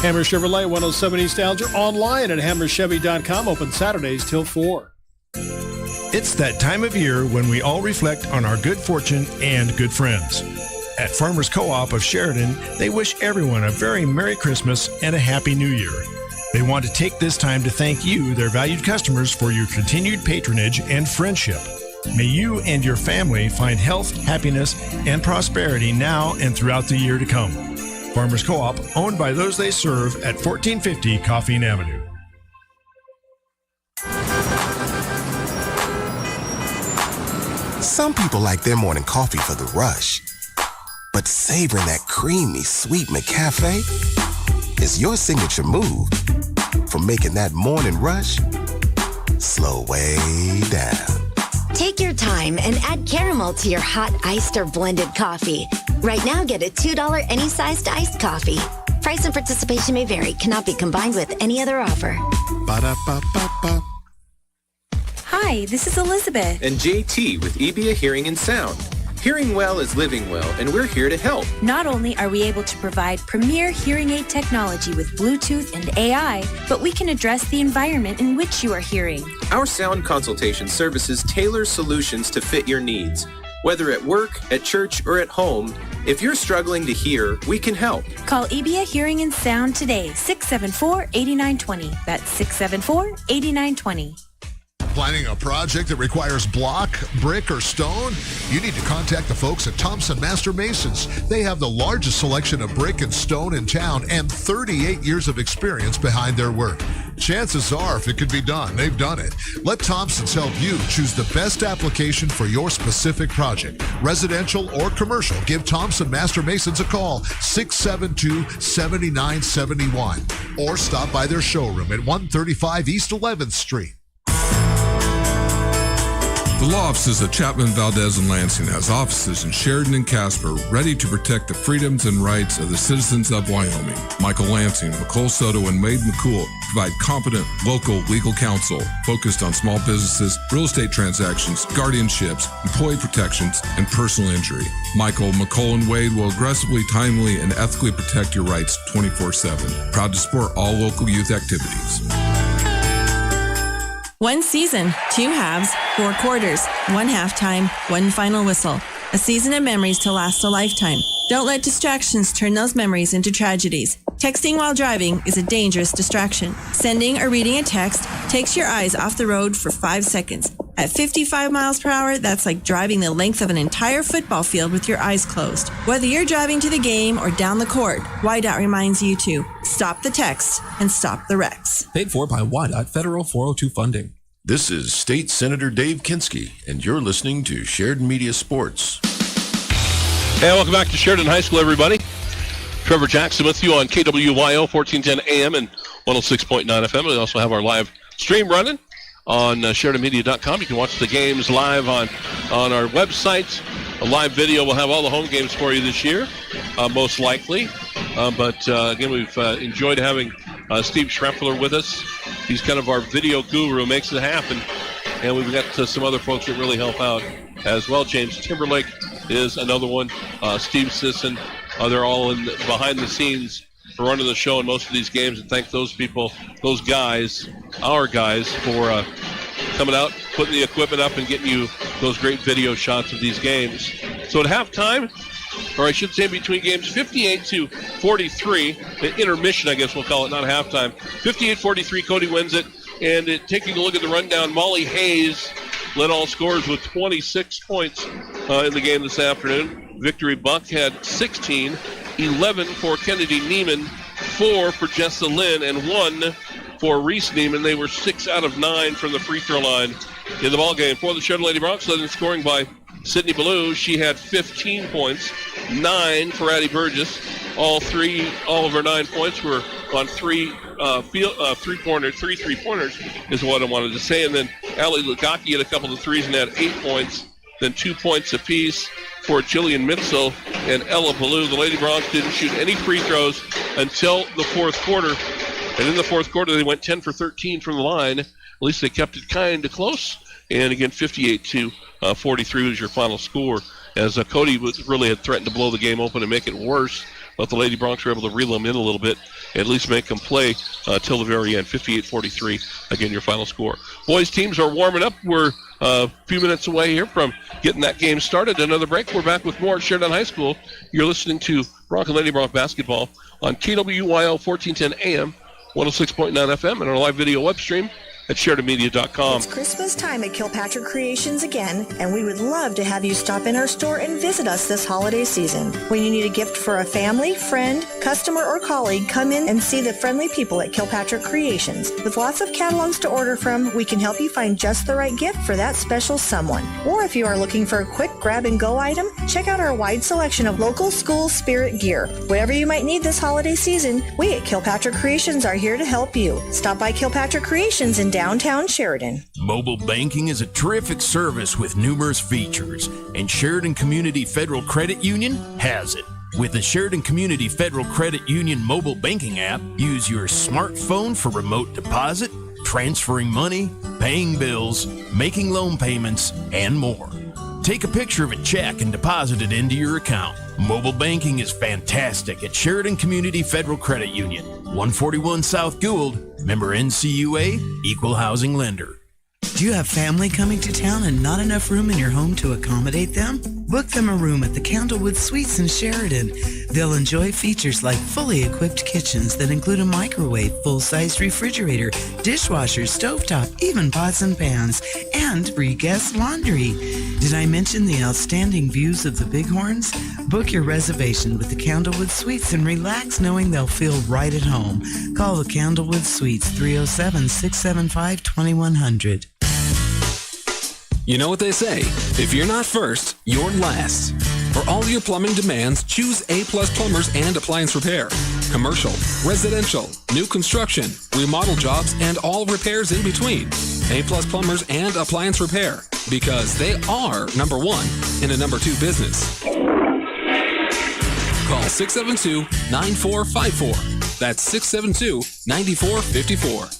Hammer Chevrolet, 107 East Alger, online at hammerchevy.com, open Saturdays till 4. It's that time of year when we all reflect on our good fortune and good friends. At Farmers Co-op of Sheridan, they wish everyone a very Merry Christmas and a Happy New Year. They want to take this time to thank you, their valued customers, for your continued patronage and friendship. May you and your family find health, happiness, and prosperity now and throughout the year to come. Farmers Co-op, owned by those they serve at 1450 Coffeen Avenue. Some people like their morning coffee for the rush, but savoring that creamy, sweet McCafe is your signature move for making that morning rush slow way down. Take your time and add caramel to your hot iced or blended coffee. Right now, get a $2 any sized iced coffee. Price and participation may vary. Cannot be combined with any other offer. Ba-da-ba-ba-ba. Hi, this is Elizabeth. And JT with EBIA Hearing and Sound. Hearing well is living well, and we're here to help. Not only are we able to provide premier hearing aid technology with Bluetooth and AI, but we can address the environment in which you are hearing. Our sound consultation services tailor solutions to fit your needs. Whether at work, at church, or at home, if you're struggling to hear, we can help. Call EBIA Hearing and Sound today, 674-8920. That's 674-8920. Planning a project that requires block, brick, or stone? You need to contact the folks at Thompson Master Masons. They have the largest selection of brick and stone in town and 38 years of experience behind their work. Chances are, if it can be done, they've done it. Let Thompson's help you choose the best application for your specific project. Residential or commercial, give Thompson Master Masons a call, 672-7971. Or stop by their showroom at 135 East 11th Street. The law offices of Chapman, Valdez, and Lansing has offices in Sheridan and Casper ready to protect the freedoms and rights of the citizens of Wyoming. Michael Lansing, McCole Soto, and Wade McCool provide competent local legal counsel focused on small businesses, real estate transactions, guardianships, employee protections, and personal injury. Michael, McCole, and Wade will aggressively, timely, and ethically protect your rights 24/7. Proud to support all local youth activities. One season, 2 halves, 4 quarters, 1 halftime, 1 final whistle. A season of memories to last a lifetime. Don't let distractions turn those memories into tragedies. Texting while driving is a dangerous distraction. Sending or reading a text takes your eyes off the road for 5 seconds. At 55 miles per hour, that's like driving the length of an entire football field with your eyes closed. Whether you're driving to the game or down the court, YDOT reminds you to stop the text and stop the wrecks. Paid for by YDOT Federal 402 funding. This is State Senator Dave Kinski, and you're listening to Sheridan Media Sports. Hey, welcome back to Sheridan High School, everybody. Trevor Jackson with you on KWYO 1410 AM and 106.9 FM. We also have our live stream running on SheridanMedia.com. You can watch the games live on our website. A live video. We'll have all the home games for you this year, most likely. But again, we've enjoyed having Steve Schreffler with us. He's kind of our video guru, makes it happen. And we've got some other folks that really help out as well. James Timberlake is another one. Steve Sisson. They're all in behind the scenes for running the show in most of these games. And thank those people, those guys, our guys, for coming out, putting the equipment up, and getting you those great video shots of these games. So at halftime, or I should say between games, 58-43, the intermission, I guess we'll call it, not halftime. 58-43, Cody wins it. And taking a look at the rundown, Molly Hayes led all scorers with 26 points in the game this afternoon. Victory Buck had 16, 11 for Kennedy Neiman, 4 for Jessa Lynn, and 1 for Reese Neiman. They were 6 out of 9 from the free throw line in the ballgame. For the Sheridan Lady Broncs, led in scoring by Sydney Ballou. She had 15 points, 9 for Addie Burgess. All of her 9 points were on three three-pointers is what I wanted to say. And then Allie Lugaki had a couple of threes and had 8 points, then 2 points apiece for Jillian Mitzel and Ella Ballou. The Lady Broncs didn't shoot any free throws until the fourth quarter. And in the fourth quarter, they went 10 for 13 from the line. At least they kept it kind of close. And again, 58-43 was your final score, as Cody really had threatened to blow the game open and make it worse. But the Lady Broncs were able to reel them in a little bit, at least make them play till the very end. 58-43, again, your final score. Boys teams are warming up. We're a few minutes away here from getting that game started. Another break. We're back with more at Sheridan High School. You're listening to Bronc and Lady Bronc basketball on KWYO 1410 AM, 106.9 FM, and our live video web stream at SheridanMedia.com. It's Christmas time at Kilpatrick Creations again, and we would love to have you stop in our store and visit us this holiday season. When you need a gift for a family, friend, customer, or colleague, come in and see the friendly people at Kilpatrick Creations. With lots of catalogs to order from, we can help you find just the right gift for that special someone. Or if you are looking for a quick grab-and-go item, check out our wide selection of local school spirit gear. Whatever you might need this holiday season, we at Kilpatrick Creations are here to help you. Stop by Kilpatrick Creations in downtown Sheridan. Mobile banking is a terrific service with numerous features, and Sheridan Community Federal Credit Union has it. With the Sheridan Community Federal Credit Union mobile banking app, use your smartphone for remote deposit, transferring money, paying bills, making loan payments, and more. Take a picture of a check and deposit it into your account. Mobile banking is fantastic at Sheridan Community Federal Credit Union, 141 South Gould, member NCUA, equal housing lender. Do you have family coming to town and not enough room in your home to accommodate them? Book them a room at the Candlewood Suites in Sheridan. They'll enjoy features like fully equipped kitchens that include a microwave, full-sized refrigerator, dishwasher, stovetop, even pots and pans, and free guest laundry. Did I mention the outstanding views of the Bighorns? Book your reservation with the Candlewood Suites and relax knowing they'll feel right at home. Call the Candlewood Suites, 307-675-2100. You know what they say, if you're not first, you're last. For all your plumbing demands, choose A+ Plumbers and Appliance Repair. Commercial, residential, new construction, remodel jobs, and all repairs in between. A+ Plumbers and Appliance Repair, because they are number one in a number two business. Call 672-9454. That's 672-9454.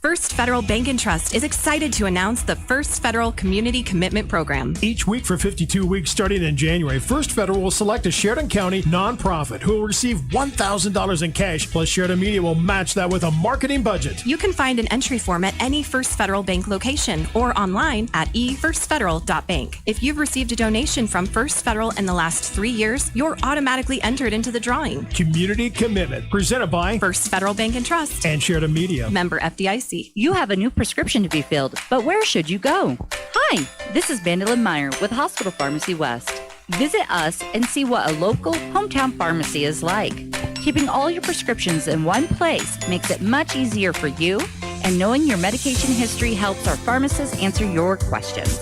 First Federal Bank and Trust is excited to announce the First Federal Community Commitment Program. Each week for 52 weeks starting in January, First Federal will select a Sheridan County nonprofit who will receive $1,000 in cash, plus Sheridan Media will match that with a marketing budget. You can find an entry form at any First Federal Bank location or online at efirstfederal.bank. If you've received a donation from First Federal in the last 3 years, you're automatically entered into the drawing. Community Commitment, presented by First Federal Bank and Trust and Sheridan Media. Member FDIC. You have a new prescription to be filled, but where should you go? Hi, this is Vandalyn Meyer with Hospital Pharmacy West. Visit us and see what a local hometown pharmacy is like. Keeping all your prescriptions in one place makes it much easier for you, and knowing your medication history helps our pharmacists answer your questions.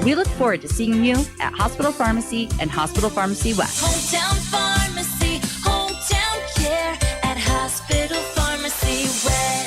We look forward to seeing you at Hospital Pharmacy and Hospital Pharmacy West. Hometown pharmacy, hometown care at Hospital Pharmacy West.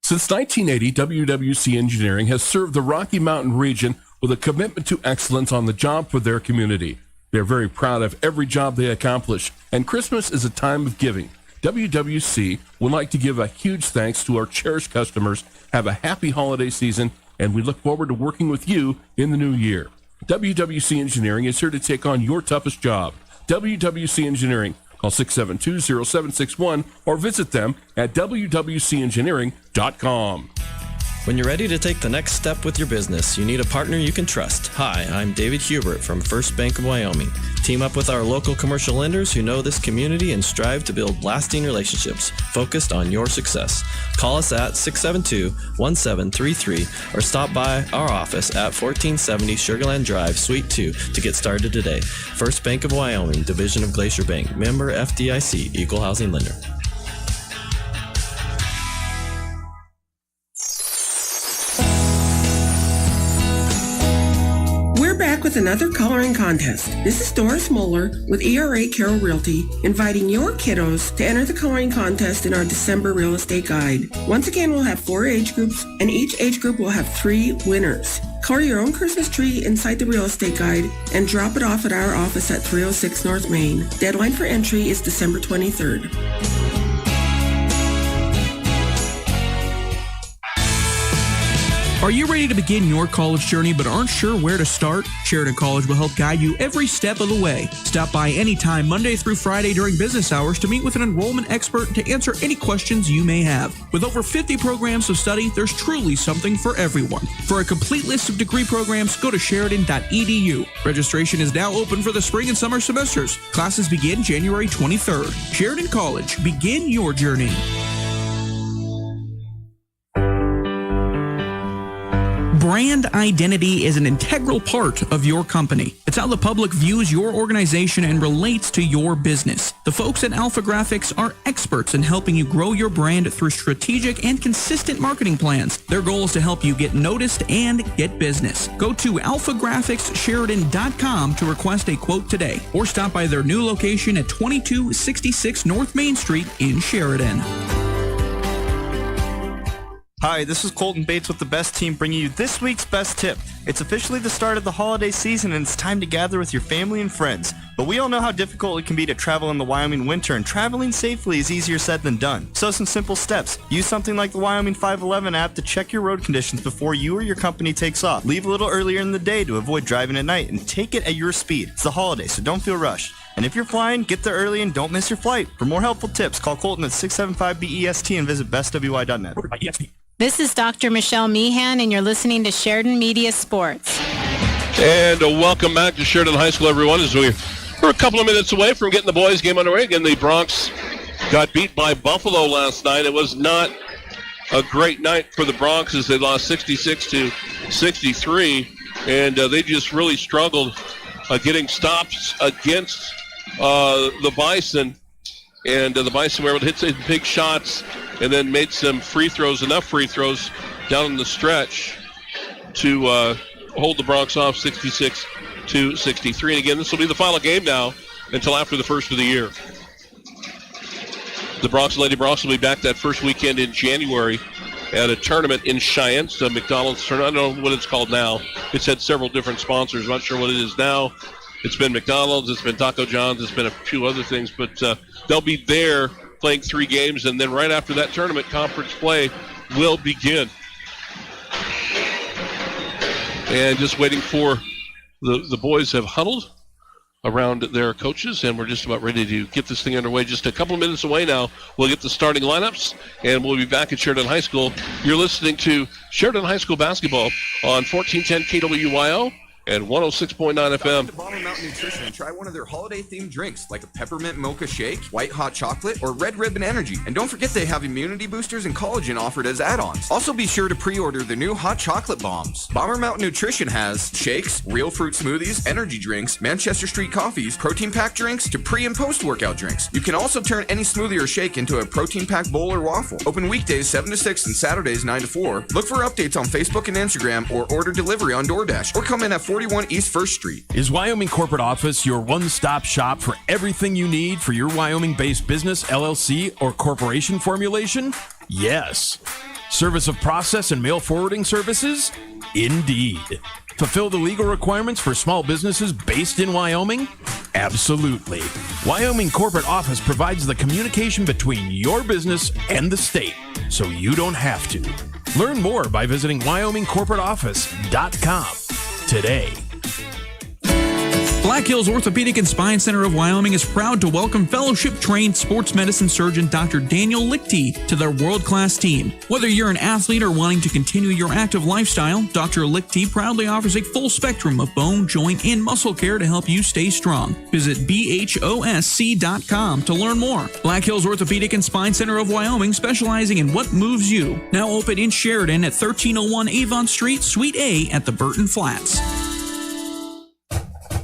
Since 1980, WWC Engineering has served the Rocky Mountain region with a commitment to excellence on the job for their community. They're very proud of every job they accomplish, and Christmas is a time of giving. WWC would like to give a huge thanks to our cherished customers. Have a happy holiday season, and we look forward to working with you in the new year. WWC Engineering is here to take on your toughest job. WWC Engineering. Call 672-0761 or visit them at wwcengineering.com. When you're ready to take the next step with your business, you need a partner you can trust. Hi, I'm David Hubert from First Bank of Wyoming. Team up with our local commercial lenders who know this community and strive to build lasting relationships focused on your success. Call us at 672-1733 or stop by our office at 1470 Sugarland Drive, Suite 2 to get started today. First Bank of Wyoming, Division of Glacier Bank, member FDIC, Equal Housing Lender. We're back with another coloring contest. This is Doris Moeller with ERA Carroll Realty, inviting your kiddos to enter the coloring contest in our December real estate guide. Once again, we'll have 4 age groups, and each age group will have 3 winners. Color your own Christmas tree inside the real estate guide and drop it off at our office at 306 North Main. Deadline for entry is December 23rd. Are you ready to begin your college journey but aren't sure where to start? Sheridan College will help guide you every step of the way. Stop by anytime Monday through Friday during business hours to meet with an enrollment expert to answer any questions you may have. With over 50 programs of study, there's truly something for everyone. For a complete list of degree programs, go to sheridan.edu. Registration is now open for the spring and summer semesters. Classes begin January 23rd. Sheridan College, begin your journey. Brand identity is an integral part of your company. It's how the public views your organization and relates to your business. The folks at Alpha Graphics are experts in helping you grow your brand through strategic and consistent marketing plans. Their goal is to help you get noticed and get business. Go to alphagraphicssheridan.com to request a quote today, or stop by their new location at 2266 North Main Street in Sheridan. Hi, this is Colton Bates with the Best Team bringing you this week's Best Tip. It's officially the start of the holiday season and it's time to gather with your family and friends. But we all know how difficult it can be to travel in the Wyoming winter, and traveling safely is easier said than done. So some simple steps. Use something like the Wyoming 511 app to check your road conditions before you or your company takes off. Leave a little earlier in the day to avoid driving at night and take it at your speed. It's the holiday, so don't feel rushed. And if you're flying, get there early and don't miss your flight. For more helpful tips, call Colton at 675-BEST and visit bestwy.net. This is Dr. Michelle Meehan, and you're listening to Sheridan Media Sports. And welcome back to Sheridan High School, everyone. As we're a couple of minutes away from getting the boys' game underway. Again, the Broncs got beat by Buffalo last night. It was not a great night for the Broncs as they lost 66-63, and they just really struggled getting stops against the Bison. And the Bison were able to hit some big shots and then made some free throws, enough free throws down in the stretch to hold the Broncs off 66-63. And again, this will be the final game now until after the first of the year. The Broncs and Lady Broncs will be back that first weekend in January at a tournament in Cheyenne. So McDonald's tournament. I don't know what it's called now. It's had several different sponsors. I'm not sure what it is now. It's been McDonald's, it's been Taco John's, it's been a few other things, but they'll be there playing 3 games, and then right after that tournament, conference play will begin. And just waiting for the boys have huddled around their coaches, and we're just about ready to get this thing underway. Just a couple of minutes away now, we'll get the starting lineups, and we'll be back at Sheridan High School. You're listening to Sheridan High School basketball on 1410 KWYO and 106.9 FM. To Bomber Mountain Nutrition and try one of their holiday-themed drinks like a peppermint mocha shake, white hot chocolate, or red ribbon energy. And don't forget they have immunity boosters and collagen offered as add-ons. Also be sure to pre-order the new hot chocolate bombs. Bomber Mountain Nutrition has shakes, real fruit smoothies, energy drinks, Manchester Street coffees, protein pack drinks, to pre- and post-workout drinks. You can also turn any smoothie or shake into a protein pack bowl or waffle. Open weekdays 7 to 6 and Saturdays 9 to 4. Look for updates on Facebook and Instagram or order delivery on DoorDash or come in at 41 East 1st Street. Is Wyoming Corporate Office your one-stop shop for everything you need for your Wyoming-based business, LLC, or corporation formulation? Yes. Service of process and mail forwarding services? Indeed. Fulfill the legal requirements for small businesses based in Wyoming? Absolutely. Wyoming Corporate Office provides the communication between your business and the state, so you don't have to. Learn more by visiting WyomingCorporateOffice.com today. Black Hills Orthopedic and Spine Center of Wyoming is proud to welcome fellowship-trained sports medicine surgeon Dr. Daniel Lichty to their world-class team. Whether you're an athlete or wanting to continue your active lifestyle, Dr. Lichty proudly offers a full spectrum of bone, joint, and muscle care to help you stay strong. Visit bhosc.com to learn more. Black Hills Orthopedic and Spine Center of Wyoming, specializing in what moves you. Now open in Sheridan at 1301 Avon Street, Suite A at the Burton Flats.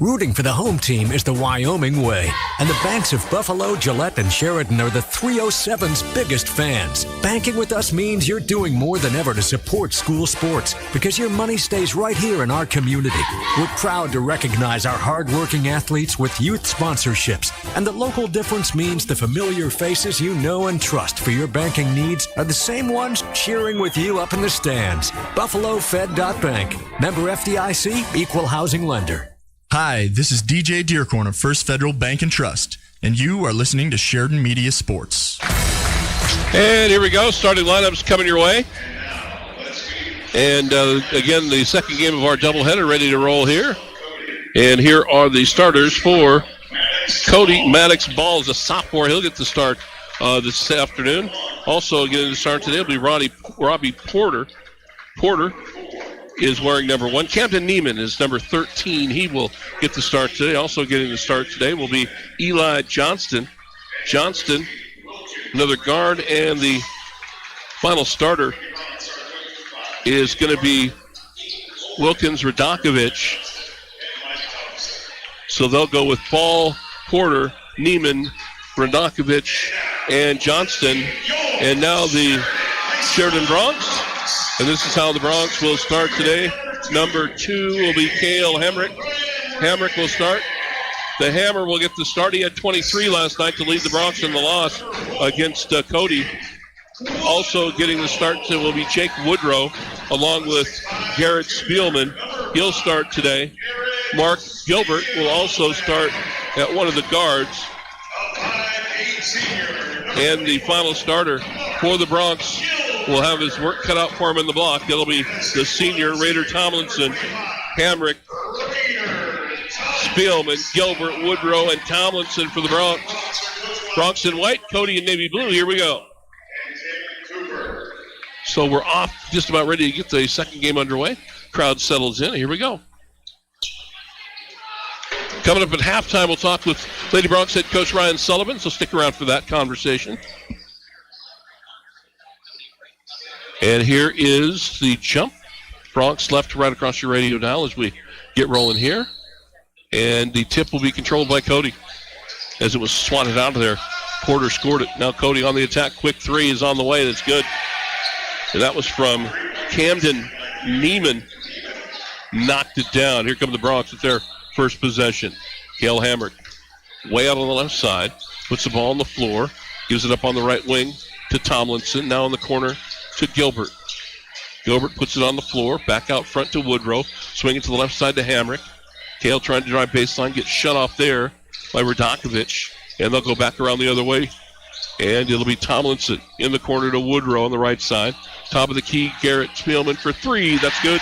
Rooting for the home team is the Wyoming way, and the banks of Buffalo, Gillette, and Sheridan are the 307's biggest fans. Banking with us means you're doing more than ever to support school sports because your money stays right here in our community. We're proud to recognize our hardworking athletes with youth sponsorships, and the local difference means the familiar faces you know and trust for your banking needs are the same ones cheering with you up in the stands. BuffaloFed.Bank. Member FDIC, Equal Housing Lender. Hi, this is DJ Dearcorn of First Federal Bank and Trust, and you are listening to Sheridan Media Sports. And here we go, starting lineups coming your way. And again, the second game of our doubleheader ready to roll here. And here are the starters for Cody Maddox Ball is a sophomore. He'll get the start this afternoon. Also getting the start today will be Robbie Porter. Porter is wearing number 1. Camden Neiman is number 13. He will get the start today. Also getting the start today will be Eli Johnston. Johnston, another guard, and the final starter is going to be Wilkins Radakovich. So they'll go with Ball, Porter, Neiman, Radakovich, and Johnston. And now the Sheridan Broncs. And this is how the Broncs will start today. Number 2 will be Cale Hamrick. Hamrick will start. The Hammer will get the start. He had 23 last night to lead the Broncs in the loss against Cody. Also getting the start will be Jake Woodrow along with Garrett Spielman. He'll start today. Mark Gilbert will also start at one of the guards. And the final starter for the Broncs will have his work cut out for him in the block. It'll be the senior Raider Tomlinson, Hamrick, Spielman, Gilbert, Woodrow, and Tomlinson for the Broncs. Broncs in white, Cody in navy blue. Here we go. So we're off, just about ready to get the second game underway. Crowd settles in. Here we go. Coming up at halftime, we'll talk with Lady Broncs head coach Ryan Sullivan, so stick around for that conversation. And here is the jump. Broncs left to right across your radio dial as we get rolling here. And the tip will be controlled by Cody as it was swatted out of there. Porter scored it. Now Cody on the attack. Quick three is on the way. That's good. And that was from Camden Neiman. Knocked it down. Here come the Broncs with their first possession. Cale Hamrick way out on the left side. Puts the ball on the floor. Gives it up on the right wing to Tomlinson. Now in the corner to Gilbert. Gilbert puts it on the floor. Back out front to Woodrow. Swinging to the left side to Hamrick. Cale trying to drive baseline. Gets shut off there by Radakovich. And they'll go back around the other way And it'll be Tomlinson in the corner to Woodrow on the right side. Top of the key, Garrett Spielman for three. That's good.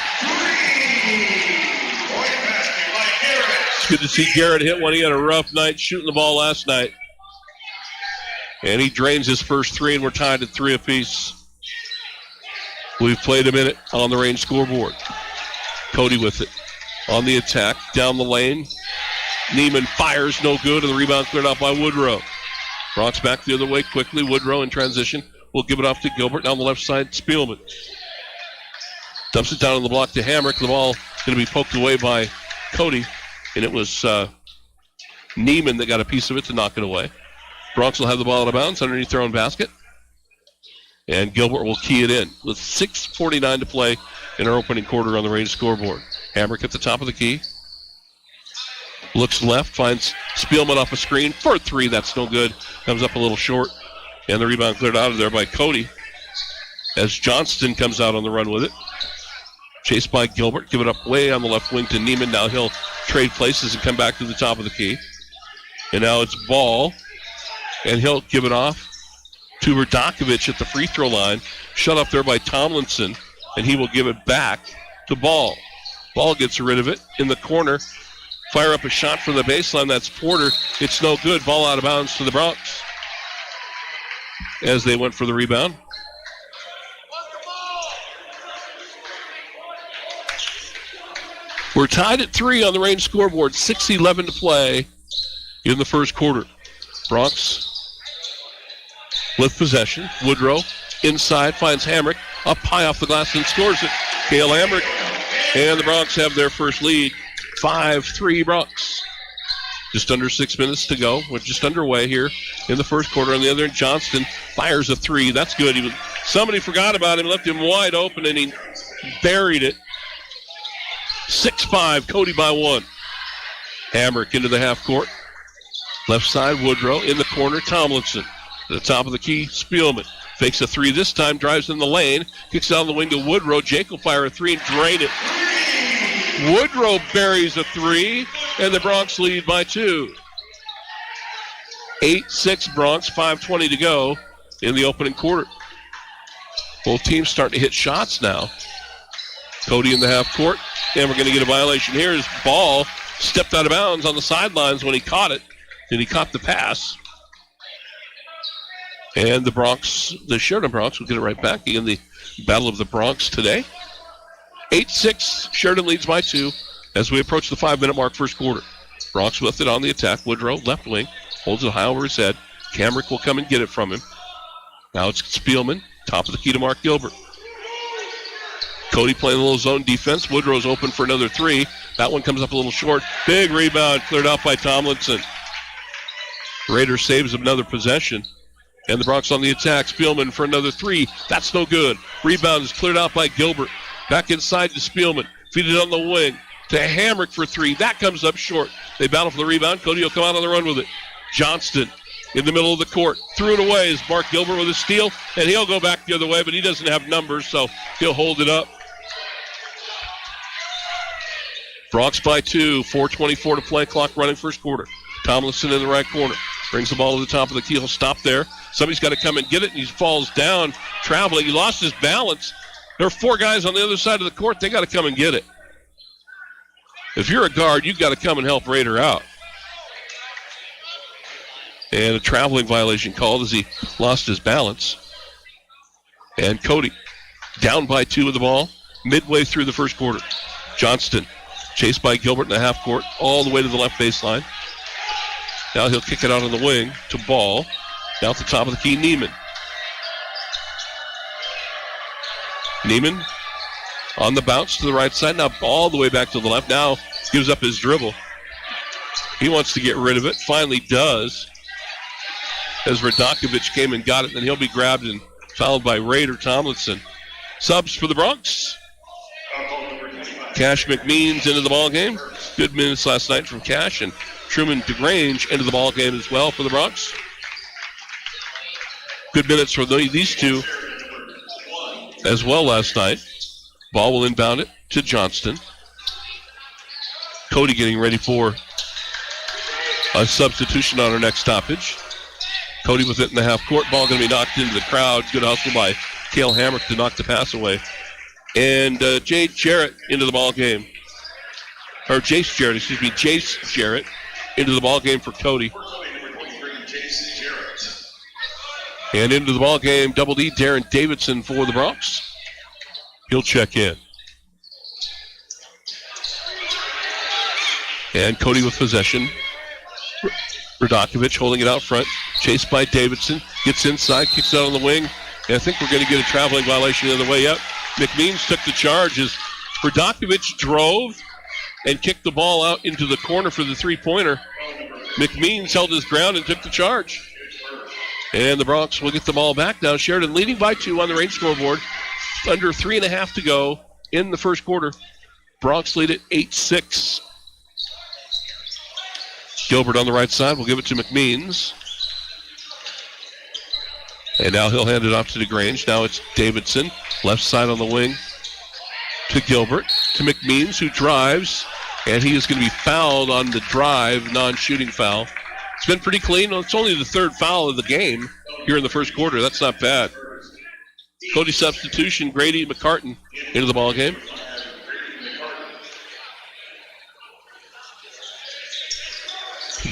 It's good to see Garrett hit one. He had a rough night shooting the ball last night. And he drains his first three, and we're tied at 3 apiece. We've played a minute on the range scoreboard. Cody with it on the attack, down the lane. Neiman fires, no good, and the rebound cleared out by Woodrow. Bronx back the other way quickly. Woodrow in transition will give it off to Gilbert down the left side. Spielman dumps it down on the block to Hamrick. The ball going to be poked away by Cody, and it was Neiman that got a piece of it to knock it away. Bronx will have the ball out of bounds underneath their own basket, and Gilbert will key it in with 6:49 to play in our opening quarter on the range scoreboard. Hamrick at the top of the key. Looks left, finds Spielman off a screen for three. That's no good. Comes up a little short. And the rebound cleared out of there by Cody as Johnston comes out on the run with it. Chased by Gilbert. Give it up way on the left wing to Neiman. Now he'll trade places and come back to the top of the key. And now it's Ball. And he'll give it off to Radakovich at the free throw line. Shut up there by Tomlinson. And he will give it back to Ball. Ball gets rid of it in the corner. Fire up a shot from the baseline. That's Porter. It's no good. Ball out of bounds to the Bronx as they went for the rebound. We're tied at 3 on the range scoreboard. 6:11 to play in the first quarter. Bronx with possession. Woodrow inside finds Hamrick. Up high off the glass and scores it. Cale Hamrick. And the Bronx have their first lead. 5-3 Bronx. Just under 6 minutes to go. We're just underway here in the first quarter. On the other end, Johnston fires a three. That's good. Somebody forgot about him, left him wide open, and he buried it. 6-5, Cody by 1. Hamrick into the half court. Left side, Woodrow. In the corner, Tomlinson. To the top of the key, Spielman. Fakes a three this time, drives in the lane. Kicks down the wing to Woodrow. Jake will fire a three and drain it. Woodrow buries a three, and the Bronx lead by 2. 8-6 Bronx, 5:20 to go in the opening quarter. Both teams starting to hit shots now. Cody in the half court, and we're going to get a violation here. His ball stepped out of bounds on the sidelines when he caught it, and he caught the pass. And the Sheridan Bronx will get it right back in the Battle of the Bronx today. 8-6, Sheridan leads by 2 as we approach the 5-minute mark first quarter. Bronx with it on the attack. Woodrow, left wing, holds it high over his head. Hamrick will come and get it from him. Now it's Spielman, top of the key to Mark Gilbert. Cody playing a little zone defense. Woodrow's open for another three. That one comes up a little short. Big rebound cleared out by Tomlinson. Raiders saves another possession. And the Bronx on the attack. Spielman for another three. That's no good. Rebound is cleared out by Gilbert. Back inside to Spielman. Feed it on the wing to Hamrick for three. That comes up short. They battle for the rebound. Cody will come out on the run with it. Johnston in the middle of the court. Threw it away is Mark Gilbert with a steal. And he'll go back the other way, but he doesn't have numbers, so he'll hold it up. Bronx by 2. 4:24 to play. Clock running first quarter. Tomlinson in the right corner. Brings the ball to the top of the key. He'll stop there. Somebody's got to come and get it, and he falls down traveling. He lost his balance. There are 4 guys on the other side of the court. They got to come and get it. If you're a guard, you've got to come and help Raider out. And a traveling violation called as he lost his balance. And Cody down by 2 with the ball midway through the first quarter. Johnston chased by Gilbert in the half court all the way to the left baseline. Now he'll kick it out on the wing to Ball. Now at the top of the key, Neiman. Neiman on the bounce to the right side. Now all the way back to the left. Now gives up his dribble. He wants to get rid of it. Finally does. As Radakovich came and got it. Then he'll be grabbed and fouled by Raider Tomlinson. Subs for the Bronx. Cash McMeans into the ball game. Good minutes last night from Cash. And Truman DeGrange into the ball game as well for the Bronx. Good minutes for these two as well last night. Ball will inbound it to Johnston. Cody getting ready for a substitution on our next stoppage. Cody with it in the half court. Ball going to be knocked into the crowd. Good hustle by Cale Hamrick to knock the pass away. And Jace Jarrett into the ball game. Or Jace Jarrett into the ball game for Cody. And into the ball game, Double D, Darren Davidson for the Broncs. He'll check in. And Cody with possession. Radakovich holding it out front. Chased by Davidson. Gets inside, kicks out on the wing. And I think we're going to get a traveling violation the other way up. McMeans took the charge as Radakovich drove and kicked the ball out into the corner for the three-pointer. McMeans held his ground and took the charge. And the Broncs will get the ball back now. Sheridan leading by 2 on the range scoreboard. Under 3.5 to go in the first quarter. Broncs lead at 8-6. Gilbert on the right side. We'll give it to McMeans. And now he'll hand it off to DeGrange. Now it's Davidson. Left side on the wing to Gilbert. To McMeans, who drives. And he is going to be fouled on the drive, non-shooting foul. It's been pretty clean. It's only the third foul of the game here in the first quarter. That's not bad. Cody substitution, Grady McCartan into the ball game.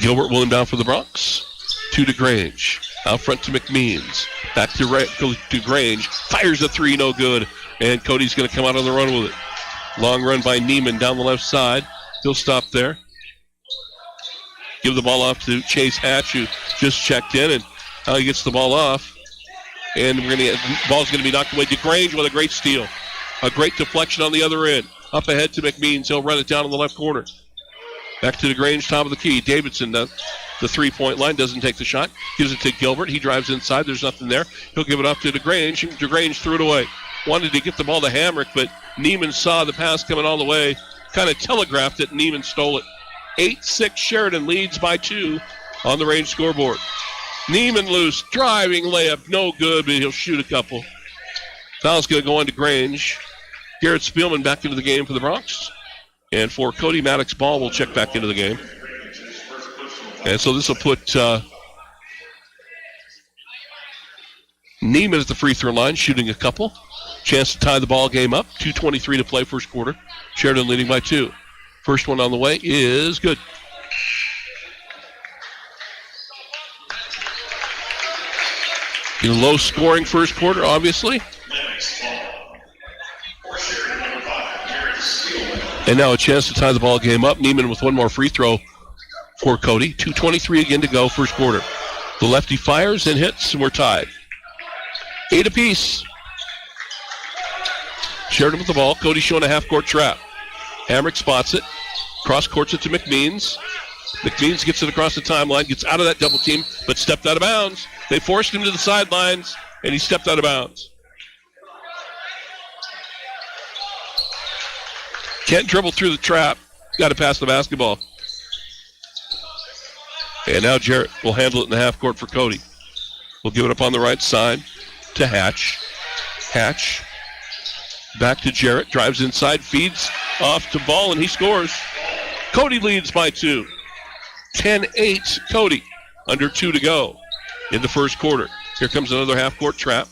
Gilbert will inbound for the Broncs. To DeGrange. Out front to McMeans. Back to DeGrange. Fires a three, no good. And Cody's going to come out on the run with it. Long run by Neiman down the left side. He'll stop there. Give the ball off to Chase Hatch, who just checked in, and now he gets the ball off. And the ball's going to be knocked away. DeGrange with a great steal. A great deflection on the other end. Up ahead to McMeans. He'll run it down in the left corner. Back to DeGrange, top of the key. Davidson, the three-point line, doesn't take the shot. Gives it to Gilbert. He drives inside. There's nothing there. He'll give it off to DeGrange. DeGrange threw it away. Wanted to get the ball to Hamrick, but Neiman saw the pass coming all the way. Kind of telegraphed it, and Neiman stole it. 8-6 Sheridan leads by 2 on the range scoreboard. Neiman loose, driving layup, no good, but he'll shoot a couple. Foul's going to go on to Grange. Garrett Spielman back into the game for the Broncs. And for Cody, Maddox Ball will check back into the game. And so this will put Neiman at the free throw line, shooting a couple. Chance to tie the ball game up. 2:23 to play first quarter. Sheridan leading by 2. First one on the way is good. In a low-scoring first quarter, obviously. And now a chance to tie the ball game up. Neiman with one more free throw for Cody. 2:23 again to go, first quarter. The lefty fires and hits, and we're tied. 8 apiece. Sheridan with the ball. Cody showing a half-court trap. Hamrick spots it. Cross-courts it to McMeans. McMeans gets it across the timeline, gets out of that double team, but stepped out of bounds. They forced him to the sidelines, and he stepped out of bounds. Can't dribble through the trap. Got to pass the basketball. And now Jarrett will handle it in the half court for Cody. We'll give it up on the right side to Hatch. Hatch back to Jarrett. Drives inside, feeds off to Ball, and he scores. Cody leads by 2. 10-8 Cody. Under 2 to go in the first quarter. Here comes another half-court trap.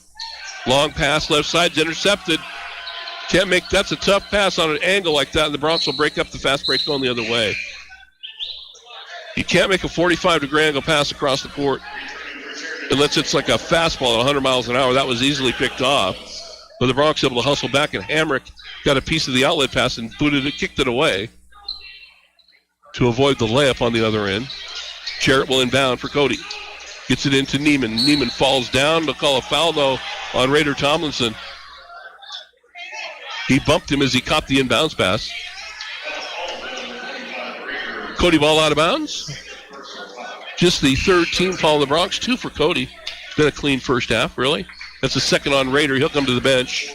Long pass, left side's intercepted. Can't make, that's a tough pass on an angle like that, and the Broncs will break up the fast break going the other way. You can't make a 45-degree angle pass across the court unless it's like a fastball at 100 miles an hour. That was easily picked off. But the Broncs able to hustle back, and Hamrick got a piece of the outlet pass and booted it, kicked it away to avoid the layup on the other end. Jarrett will inbound for Cody. Gets it into Neiman. Neiman falls down. They'll call a foul, though, on Raider Tomlinson. He bumped him as he caught the inbounds pass. Cody Ball out of bounds. Just the third team foul on the Broncs. 2 for Cody. Been a clean first half, really. That's the second on Raider. He'll come to the bench.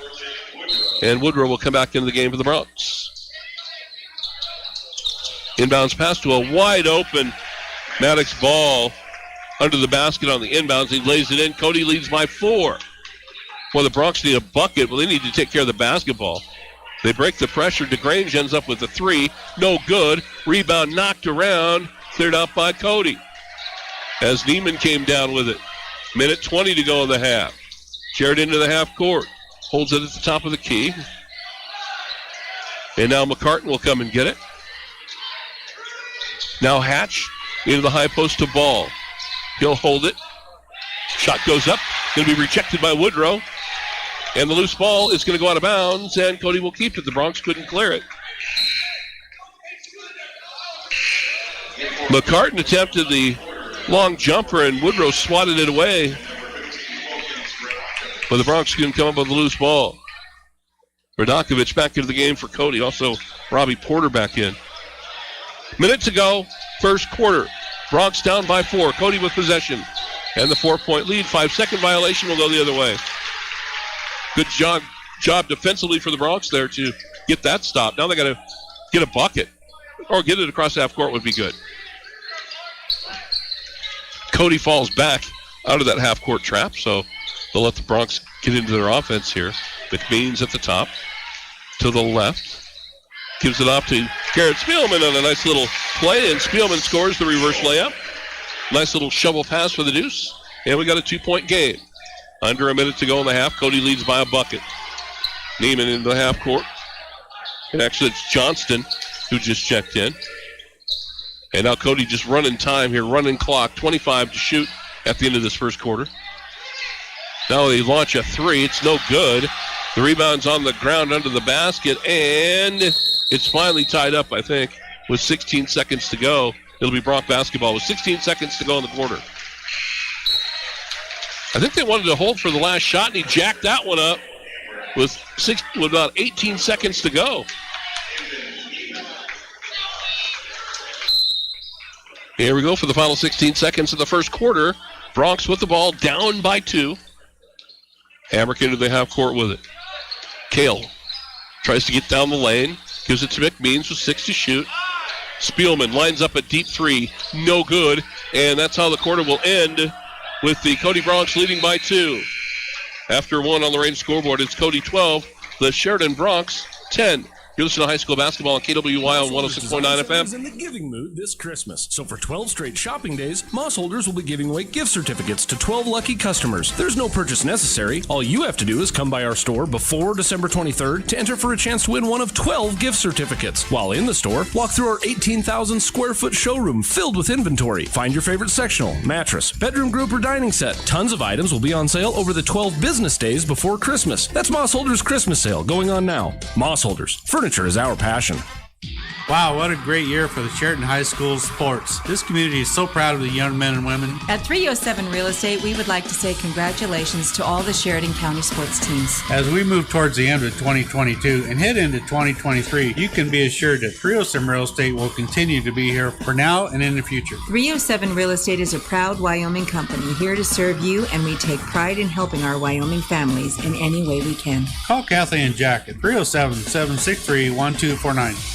And Woodrow will come back into the game for the Broncs. Inbounds pass to a wide open Maddox Ball under the basket on the inbounds. He lays it in. Cody leads by 4. Well, the Broncs need a bucket. Well, they need to take care of the basketball. They break the pressure. DeGrange ends up with a 3. No good. Rebound knocked around. Cleared out by Cody. As Neiman came down with it. Minute 20 to go in the half. Sheridan into the half court. Holds it at the top of the key. And now McCartan will come and get it. Now Hatch into the high post to Ball. He'll hold it. Shot goes up. Going to be rejected by Woodrow. And the loose ball is going to go out of bounds, and Cody will keep it. The Bronx couldn't clear it. McCartan attempted the long jumper, and Woodrow swatted it away. But the Bronx couldn't come up with a loose ball. Radakovich back into the game for Cody. Also, Robbie Porter back in. Minute to go, first quarter. Bronx down by 4. Cody with possession. And the 4-point lead. 5-second violation will go the other way. Good job defensively for the Bronx there to get that stop. Now they got to get a bucket. Or get it across half court would be good. Cody falls back out of that half court trap, so they'll let the Bronx get into their offense here. McBean's at the top. To the left. Gives it off to Garrett Spielman on a nice little play, and Spielman scores the reverse layup. Nice little shovel pass for the deuce. And we got a 2-point game. Under a minute to go in the half. Cody leads by a bucket. Neiman into the half court. And actually it's Johnston who just checked in. And now Cody just running time here, running clock. 25 to shoot at the end of this first quarter. Now they launch a 3. It's no good. The rebound's on the ground under the basket, and it's finally tied up, I think, with 16 seconds to go. It'll be Bronc basketball with 16 seconds to go in the quarter. I think they wanted to hold for the last shot, and he jacked that one up with about 18 seconds to go. Here we go for the final 16 seconds of the first quarter. Bronx with the ball, down by 2. Hamrick into the half court with it. Kale tries to get down the lane, gives it to McMeans with 6 to shoot. Spielman lines up a deep 3, no good, and that's how the quarter will end with the Cody Bronx leading by 2. After 1 on the Range scoreboard, it's Cody 12, the Sheridan Bronx 10. You're listening to high school basketball on KWY on 106.9 FM. Is in the giving mood this Christmas. So for 12 straight shopping days, Moss Holders will be giving away gift certificates to 12 lucky customers. There's no purchase necessary. All you have to do is come by our store before December 23rd to enter for a chance to win one of 12 gift certificates. While in the store, walk through our 18,000 square foot showroom filled with inventory. Find your favorite sectional, mattress, bedroom group, or dining set. Tons of items will be on sale over the 12 business days before Christmas. That's Moss Holders Christmas sale going on now. Moss Holders. Furniture is our passion. Wow, what a great year for the Sheridan High School sports. This community is so proud of the young men and women. At 307 Real Estate, we would like to say congratulations to all the Sheridan County sports teams. As we move towards the end of 2022 and head into 2023, you can be assured that 307 Real Estate will continue to be here for now and in the future. 307 Real Estate is a proud Wyoming company here to serve you, and we take pride in helping our Wyoming families in any way we can. Call Kathy and Jack at 307-763-1249.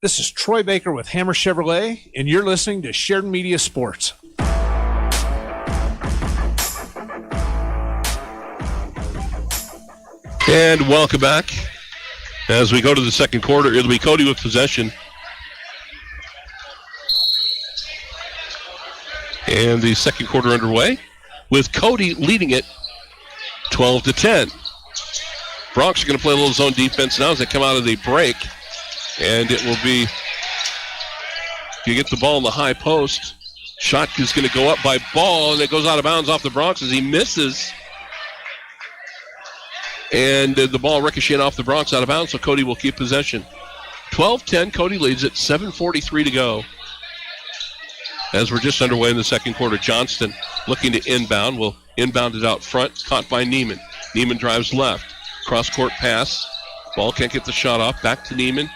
This is Troy Baker with Hammer Chevrolet, and you're listening to Sheridan Media Sports. And welcome back. As we go to the second quarter, it'll be Cody with possession. And the second quarter underway with Cody leading it 12-10. Bronx are going to play a little zone defense now as they come out of the break. And it will be, you get the ball in the high post. Shot is going to go up by Ball, and it goes out of bounds off the Bronx as he misses. And the ball ricocheting off the Bronx out of bounds, so Cody will keep possession. 12-10, Cody leads it, 7:43 to go. As we're just underway in the second quarter, Johnston looking to inbound. Will inbound it out front, caught by Neiman. Neiman drives left. Cross-court pass. Ball can't get the shot off. Back to Neiman.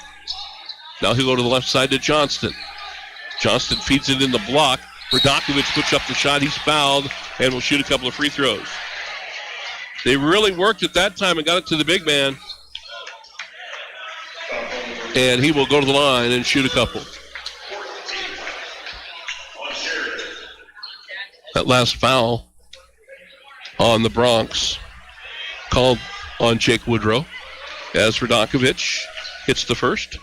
Now he'll go to the left side to Johnston. Johnston feeds it in the block. Radakovich puts up the shot. He's fouled and will shoot a couple of free throws. They really worked at that time and got it to the big man. And he will go to the line and shoot a couple. That last foul on the Bronx called on Jake Woodrow as Radakovich hits the first.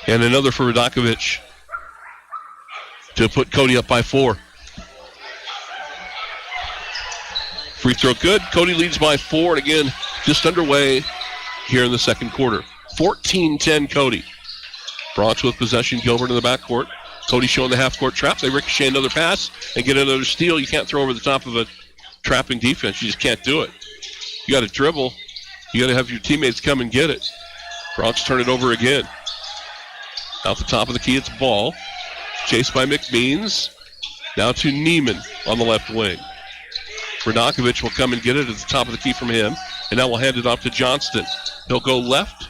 And another for Radakovich to put Cody up by 4. Free throw good. Cody leads by 4, and again, just underway here in the second quarter. 14-10 Cody. Bronx with possession. Gilbert in the backcourt. Cody showing the half-court trap. They ricochet another pass and get another steal. You can't throw over the top of a trapping defense. You just can't do it. You got to dribble. You got to have your teammates come and get it. Bronx turn it over again. Out the top of the key, it's Ball. Chased by McMeans. Now to Neiman on the left wing. Radakovich will come and get it at the top of the key from him. And now we'll hand it off to Johnston. He'll go left.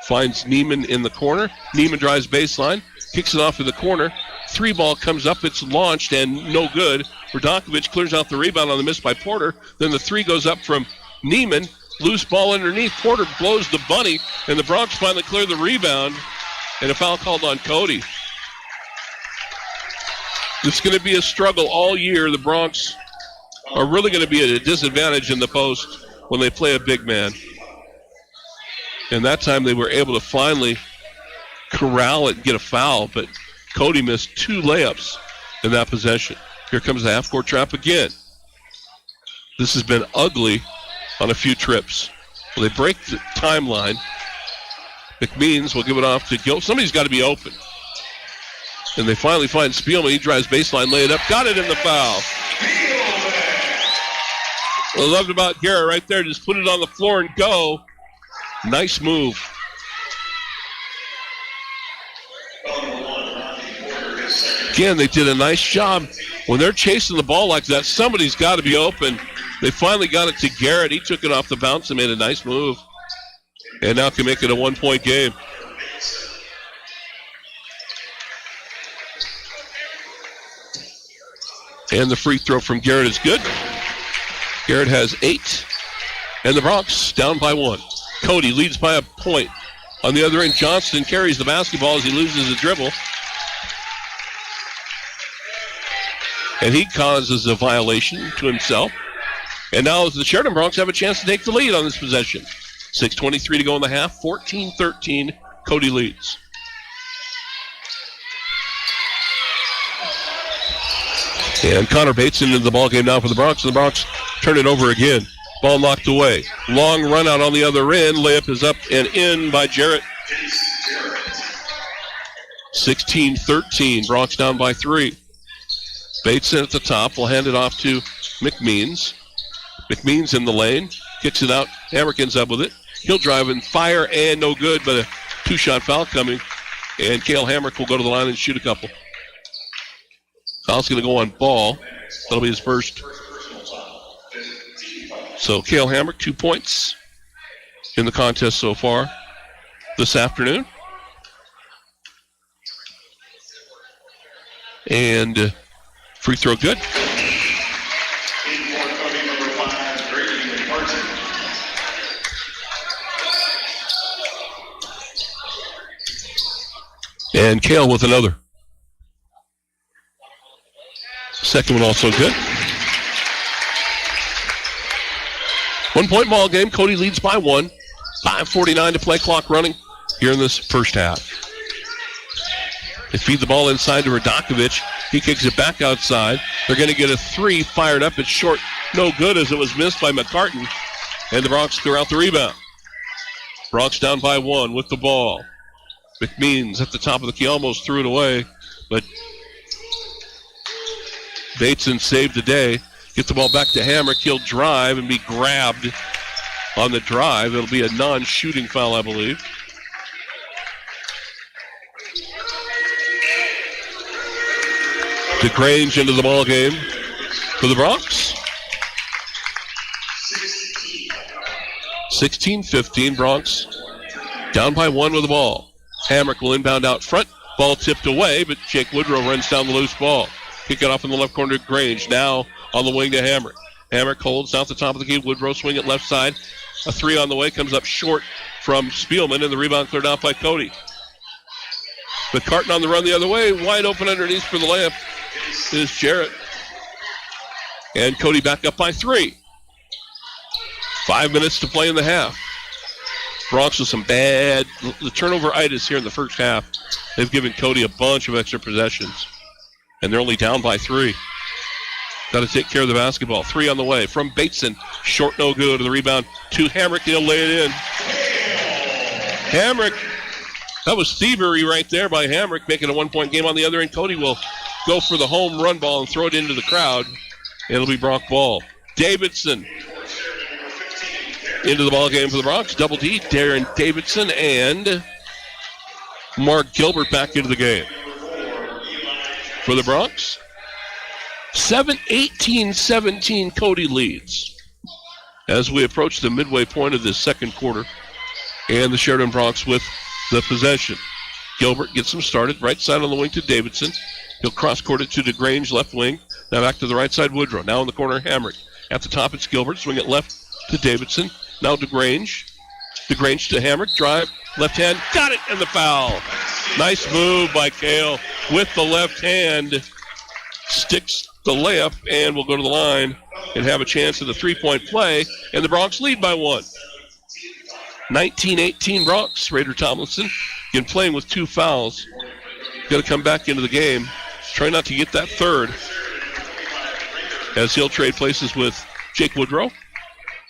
Finds Neiman in the corner. Neiman drives baseline. Kicks it off in the corner. 3-ball comes up. It's launched and no good. Radakovich clears out the rebound on the miss by Porter. Then the 3 goes up from Neiman. Loose ball underneath. Porter blows the bunny. And the Bronx finally clear the rebound. And a foul called on Cody. It's going to be a struggle all year. The Bronx are really going to be at a disadvantage in the post when they play a big man. And that time they were able to finally corral it and get a foul, but Cody missed 2 layups in that possession. Here comes the half-court trap again. This has been ugly on a few trips. Well, they break the timeline. McMeans will give it off to Gil. Somebody's got to be open. And they finally find Spielman. He drives baseline, lay it up, got it in the foul. What I loved about Garrett right there, just put it on the floor and go. Nice move. Again, they did a nice job. When they're chasing the ball like that, somebody's got to be open. They finally got it to Garrett. He took it off the bounce and made a nice move. And now can make it a 1-point game. And the free throw from Garrett is good. Garrett has 8. And the Bronx down by 1. Cody leads by a point. On the other end, Johnston carries the basketball as he loses the dribble. And he causes a violation to himself. And now the Sheridan Bronx have a chance to take the lead on this possession. 6:23 to go in the half. 14-13. Cody leads. And Connor Bates into the ball game now for the Bronx. And the Bronx turn it over again. Ball knocked away. Long run out on the other end. Layup is up and in by Jarrett. 16-13. Bronx down by 3. Bates in at the top. We'll hand it off to McMeans. McMeans in the lane. Kicks it out. Hammerkin's up with it. He'll drive and fire and no good, but a 2-shot foul coming. And Cale Hamrick will go to the line and shoot a couple. Foul's going to go on Ball. That'll be his first. So Cale Hamrick, 2 points in the contest so far this afternoon. And free throw good. And Cale with another. Second one also good. 1-point ball game. Cody leads by 1. 5:49 to play, clock running here in this first half. They feed the ball inside to Radakovich. He kicks it back outside. They're going to get a 3 fired up. It's short. No good as it was missed by McCartan. And the Bronx clear out the rebound. Bronx down by 1 with the ball. McMeans at the top of the key almost threw it away, but Bateson saved the day. Get the ball back to Hamrick. He'll drive and be grabbed on the drive. It'll be a non-shooting foul, I believe. DeGrange into the ball game for the Bronx. 16-15, Bronx down by 1 with the ball. Hamrick will inbound out front. Ball tipped away, but Jake Woodrow runs down the loose ball. Kick it off in the left corner to Grange. Now on the wing to Hamrick. Hamrick holds out the top of the key. Woodrow swing it left side. A 3 on the way. Comes up short from Spielman, and the rebound cleared out by Cody. McCartan on the run the other way. Wide open underneath for the layup is Jarrett. And Cody back up by 3. 5 minutes to play in the half. Bronx with some bad the turnover-itis here in the first half. They've given Cody a bunch of extra possessions. And they're only down by 3. Got to take care of the basketball. 3 on the way from Bateson. Short, no good. The rebound to Hamrick. He'll lay it in. Hamrick. That was thievery right there by Hamrick, making a 1-point game on the other end. Cody will go for the home run ball and throw it into the crowd. It'll be Bronc ball. Davidson into the ball game for the Broncs. Double D, Darren Davidson and Mark Gilbert back into the game. For the Broncs, 18-17 Cody leads as we approach the midway point of this second quarter. And the Sheridan Broncs with the possession. Gilbert gets them started. Right side on the wing to Davidson. He'll cross-court it to DeGrange, left wing. Now back to the right side, Woodrow. Now in the corner, Hamrick. At the top, it's Gilbert. Swing it left to Davidson. Now DeGrange. DeGrange to Hamrick. Drive. Left hand. Got it. And the foul. Nice move by Cale with the left hand. Sticks the layup and will go to the line and have a chance at the three-point play. And the Broncs lead by 1. 19-18 Broncs. Raider Tomlinson again playing with 2 fouls. Got to come back into the game. Try not to get that third as he'll trade places with Jake Woodrow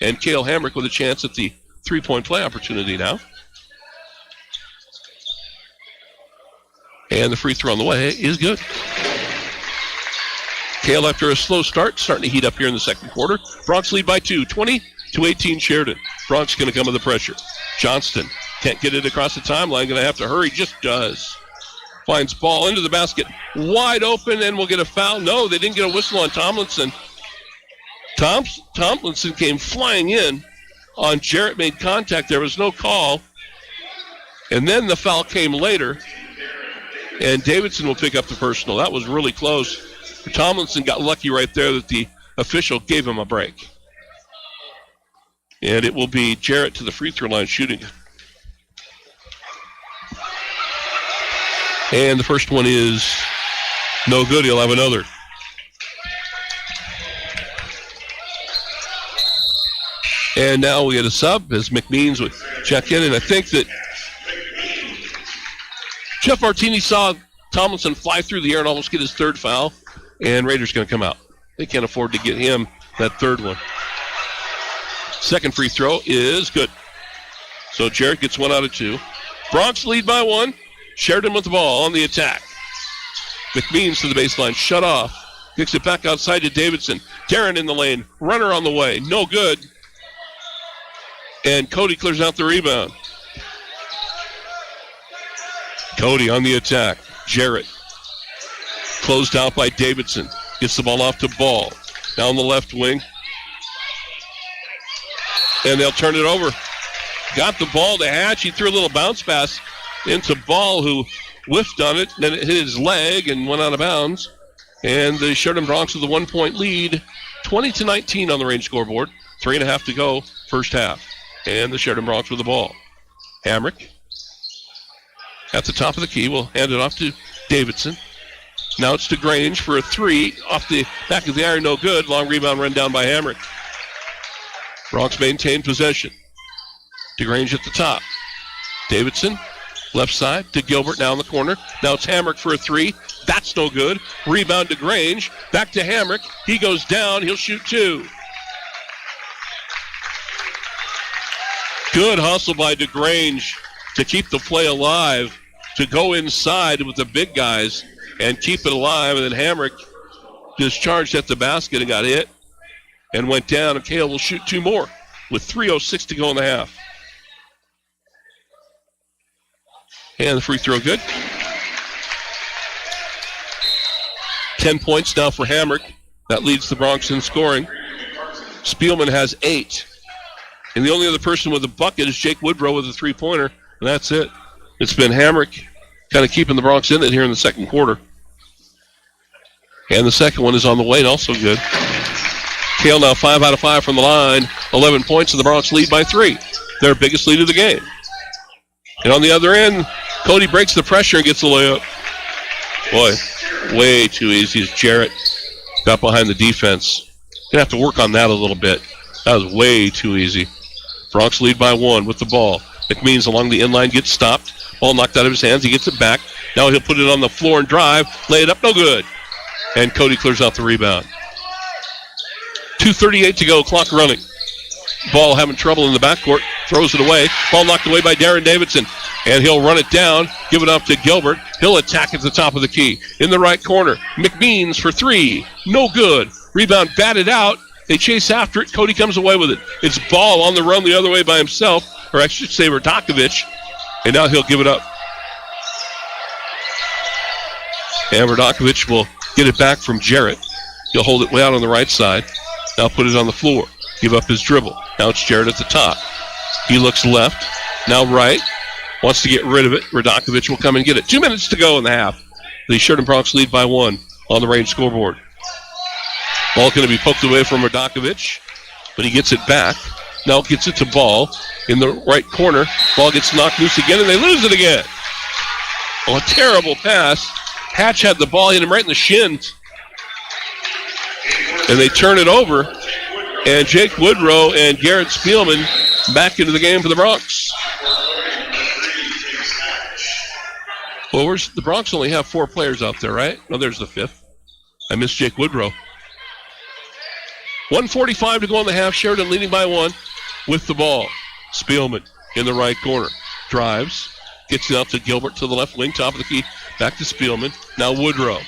and Cale Hamrick with a chance at the three-point play opportunity now. And the free throw on the way is good. Cale, after a slow start, starting to heat up here in the second quarter. Broncs lead by 2, 20-18 Sheridan. Broncs going to come with the pressure. Johnston can't get it across the timeline. Going to have to hurry. Just does. Finds ball into the basket. Wide open and will get a foul. No, they didn't get a whistle on Tomlinson. Tomlinson came flying in on Jarrett, made contact. There was no call. And then the foul came later. And Davidson will pick up the personal. That was really close. Tomlinson got lucky right there that the official gave him a break. And it will be Jarrett to the free throw line shooting. And the first one is no good. He'll have another. And now we get a sub as McMeans would check in. And I think that Jeff Martini saw Tomlinson fly through the air and almost get his third foul. And Raiders going to come out. They can't afford to get him that third one. Second free throw is good. So Jarrett gets 1 out of 2. Broncs lead by 1. Sheridan with the ball on the attack. McMeans to the baseline. Shut off. Kicks it back outside to Davidson. Darren in the lane. Runner on the way. No good. And Cody clears out the rebound. Cody on the attack. Jarrett. Closed out by Davidson. Gets the ball off to Ball. Down the left wing. And they'll turn it over. Got the ball to Hatch. He threw a little bounce pass into Ball, who whiffed on it. Then it hit his leg and went out of bounds. And the Sheridan Broncs with a 1-point lead. 20-19 on the range scoreboard. 3.5 to go first half. And the Sheridan Broncs with the ball. Hamrick at the top of the key. Will hand it off to Davidson. Now it's to Grange for a 3. Off the back of the iron, no good. Long rebound run down by Hamrick. Broncs maintain possession. DeGrange at the top. Davidson, left side to Gilbert, now in the corner. Now it's Hamrick for a 3. That's no good. Rebound to DeGrange. Back to Hamrick. He goes down. He'll shoot 2. Good hustle by DeGrange to keep the play alive, to go inside with the big guys and keep it alive. And then Hamrick discharged at the basket and got hit and went down, and Cale will shoot 2 more with 3:06 to go in the half. And the free throw good. 10 points now for Hamrick. That leads the Broncs in scoring. Spielman has 8. And the only other person with a bucket is Jake Woodrow with a 3-pointer, and that's it. It's been Hamrick kind of keeping the Broncs in it here in the second quarter. And the second one is on the way and also good. Cale now 5 out of 5 from the line. 11 points, and the Broncs lead by 3. Their biggest lead of the game. And on the other end, Cody breaks the pressure and gets the layup. Boy, way too easy as Jarrett got behind the defense. Gonna have to work on that a little bit. That was way too easy. Broncs lead by 1 with the ball. McMeans along the inline gets stopped. Ball knocked out of his hands. He gets it back. Now he'll put it on the floor and drive. Lay it up, no good. And Cody clears out the rebound. 2:38 to go, clock running. Ball having trouble in the backcourt, throws it away. Ball knocked away by Darren Davidson, and he'll run it down, give it off to Gilbert. He'll attack at the top of the key. In the right corner, McMeans for three. No good. Rebound batted out. They chase after it. Cody comes away with it. It's Ball on the run the other way by himself, or I should say Radakovich, and now he'll give it up. And Radakovich will get it back from Jarrett. He'll hold it way out on the right side. Now put it on the floor. Give up his dribble. Now it's Jarrett at the top. He looks left. Now right. Wants to get rid of it. Radakovich will come and get it. 2 minutes to go in the half. The Sheridan Broncs lead by 1 on the range scoreboard. Ball going to be poked away from Radakovich, but he gets it back. Now gets it to Ball in the right corner. Ball gets knocked loose again, and they lose it again. Oh, a terrible pass. Hatch had the ball, hit him right in the shins. And they turn it over. And Jake Woodrow and Garrett Spielman back into the game for the Broncs. Well, the Broncs only have 4 players out there, right? No, there's the 5th. I missed Jake Woodrow. 1:45 to go in the half. Sheridan leading by 1 with the ball. Spielman in the right corner. Drives. Gets it out to Gilbert to the left wing, top of the key. Back to Spielman. Now Woodrow.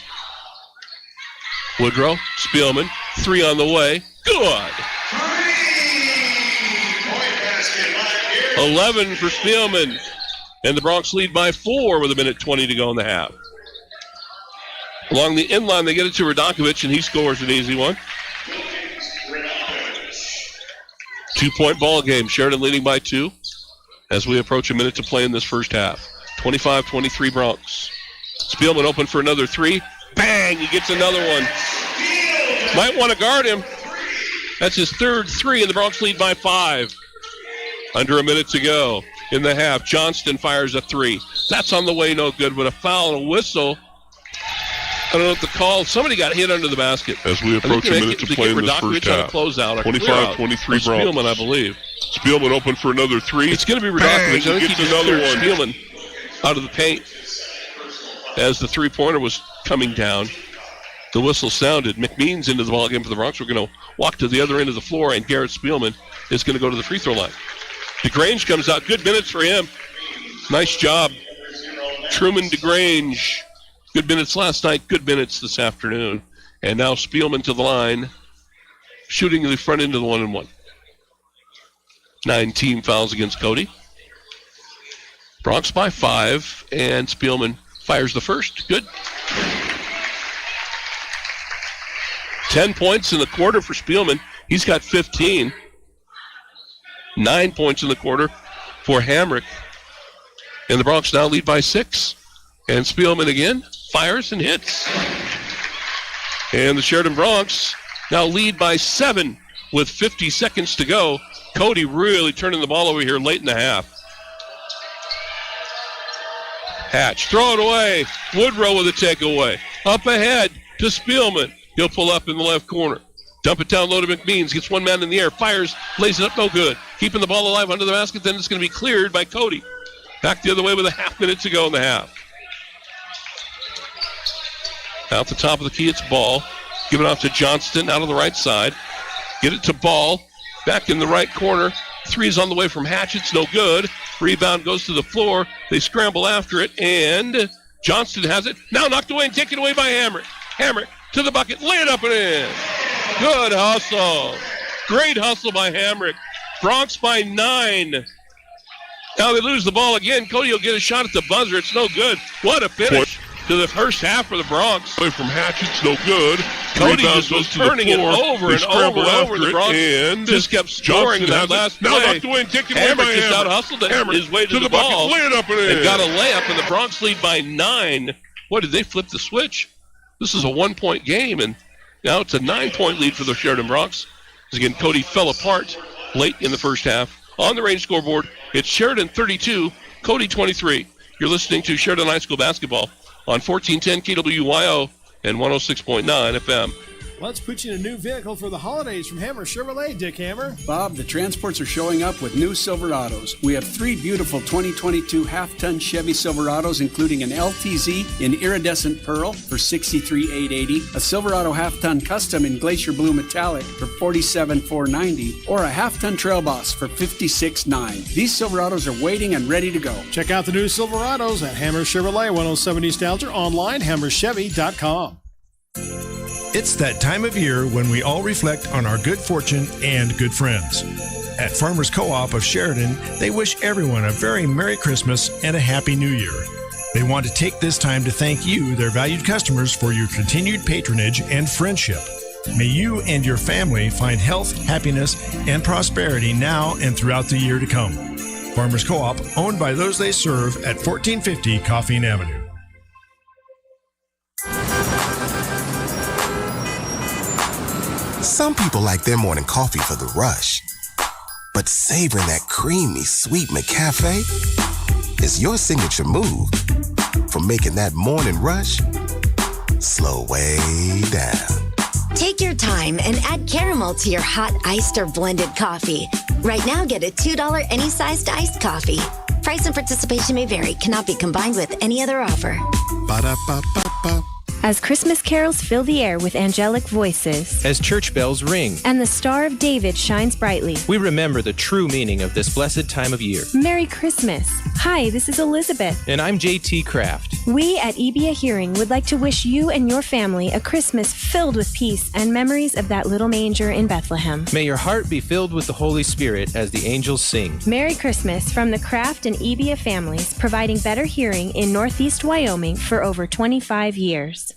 Woodrow, Spielman, 3 on the way. Good. 11 for Spielman. And the Broncs lead by 4 with 1:20 to go in the half. Along the end line, they get it to Radakovich, and he scores an easy one. 2-point ball game. Sheridan leading by 2 as we approach a minute to play in this first half. 25-23 Broncs. Spielman open for another 3. Bang! He gets another one. Might want to guard him. That's his 3rd 3, and the Broncs lead by 5. Under a minute to go in the half. Johnston fires a 3. That's on the way, no good, but a foul and a whistle. I don't know what the call. Somebody got hit under the basket. As we approach a minute to play in this first half. 25-23 Broncs. Spielman, I believe. Spielman open for another 3. It's going to be Radakovich. I think he gets another one. Spielman out of the paint as the three-pointer was coming down. The whistle sounded. McMeans into the ball game for the Broncs. We're going to walk to the other end of the floor, and Garrett Spielman is going to go to the free throw line. DeGrange comes out. Good minutes for him. Nice job. Truman DeGrange. Good minutes last night. Good minutes this afternoon. And now Spielman to the line, shooting the front end of the 1-and-1. 9 team fouls against Cody. Broncs by 5, and Spielman fires the first. Good. 10 points in the quarter for Spielman. He's got 15. 9 points in the quarter for Hamrick. And the Broncs now lead by 6. And Spielman again fires and hits. And the Sheridan Broncs now lead by 7 with 50 seconds to go. Cody really turning the ball over here late in the half. Hatch, throw it away. Woodrow with a takeaway. Up ahead to Spielman. He'll pull up in the left corner. Dump it down low to McMeans. Gets one man in the air. Fires. Lays it up. No good. Keeping the ball alive under the basket. Then it's going to be cleared by Cody. Back the other way with a half minute to go in the half. Out the top of the key, it's Ball. Give it off to Johnston out on the right side. Get it to Ball. Back in the right corner. 3 is on the way from Hatch. It's no good. Rebound goes to the floor. They scramble after it, and Johnston has it. Now knocked away and taken away by Hamrick. Hamrick to the bucket. Lay it up and in. Good hustle. Great hustle by Hamrick. Broncs by 9. Now they lose the ball again. Cody will get a shot at the buzzer. It's no good. What a finish to the first half for the Broncs. Play from Hatch. It's no good. Cody just was turning it over and over and over. The Broncs and just kept scoring in that last play. Now knocked away and taken away by Hamrick just Hamrick. out-hustled his way to the ball. Bucket. Lay it up and in. And got a layup, and the Broncs lead by 9. What, did they flip the switch? This is a 1-point game, and now it's a 9-point lead for the Sheridan Broncs. As again, Cody fell apart late in the first half. On the range scoreboard, it's Sheridan 32, Cody 23. You're listening to Sheridan High School basketball on 1410 KWYO and 106.9 FM. Let's put you in a new vehicle for the holidays from Hammer Chevrolet, Dick Hammer. Bob, the transports are showing up with new Silverados. We have 3 beautiful 2022 half-ton Chevy Silverados, including an LTZ in iridescent pearl for $63,880, a Silverado half-ton custom in glacier blue metallic for $47,490, or a half-ton Trail Boss for $56,900. These Silverados are waiting and ready to go. Check out the new Silverados at Hammer Chevrolet, 107 East Alger, online, hammerchevy.com. It's that time of year when we all reflect on our good fortune and good friends. At Farmers Co-op of Sheridan, they wish everyone a very Merry Christmas and a Happy New Year. They want to take this time to thank you, their valued customers, for your continued patronage and friendship. May you and your family find health, happiness, and prosperity now and throughout the year to come. Farmers Co-op, owned by those they serve at 1450 Coffeen Avenue. Some people like their morning coffee for the rush. But savoring that creamy, sweet McCafe is your signature move for making that morning rush slow way down. Take your time and add caramel to your hot iced or blended coffee. Right now, get a $2 any sized iced coffee. Price and participation may vary. Cannot be combined with any other offer. Ba-da-ba-ba-ba. As Christmas carols fill the air with angelic voices, as church bells ring, and the Star of David shines brightly, we remember the true meaning of this blessed time of year. Merry Christmas. Hi, this is Elizabeth. And I'm JT Kraft. We at EBA Hearing would like to wish you and your family a Christmas filled with peace and memories of that little manger in Bethlehem. May your heart be filled with the Holy Spirit as the angels sing. Merry Christmas from the Kraft and EBA families, providing better hearing in Northeast Wyoming for over 25 years.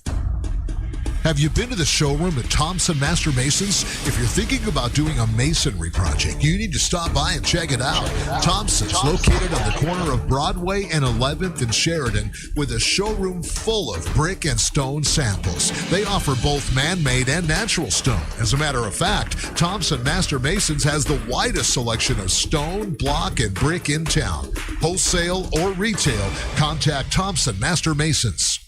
Have you been to the showroom at Thompson Master Masons? If you're thinking about doing a masonry project, you need to stop by and check it out. Thompson's located on the corner of Broadway and 11th in Sheridan with a showroom full of brick and stone samples. They offer both man-made and natural stone. As a matter of fact, Thompson Master Masons has the widest selection of stone, block, and brick in town. Wholesale or retail, contact Thompson Master Masons.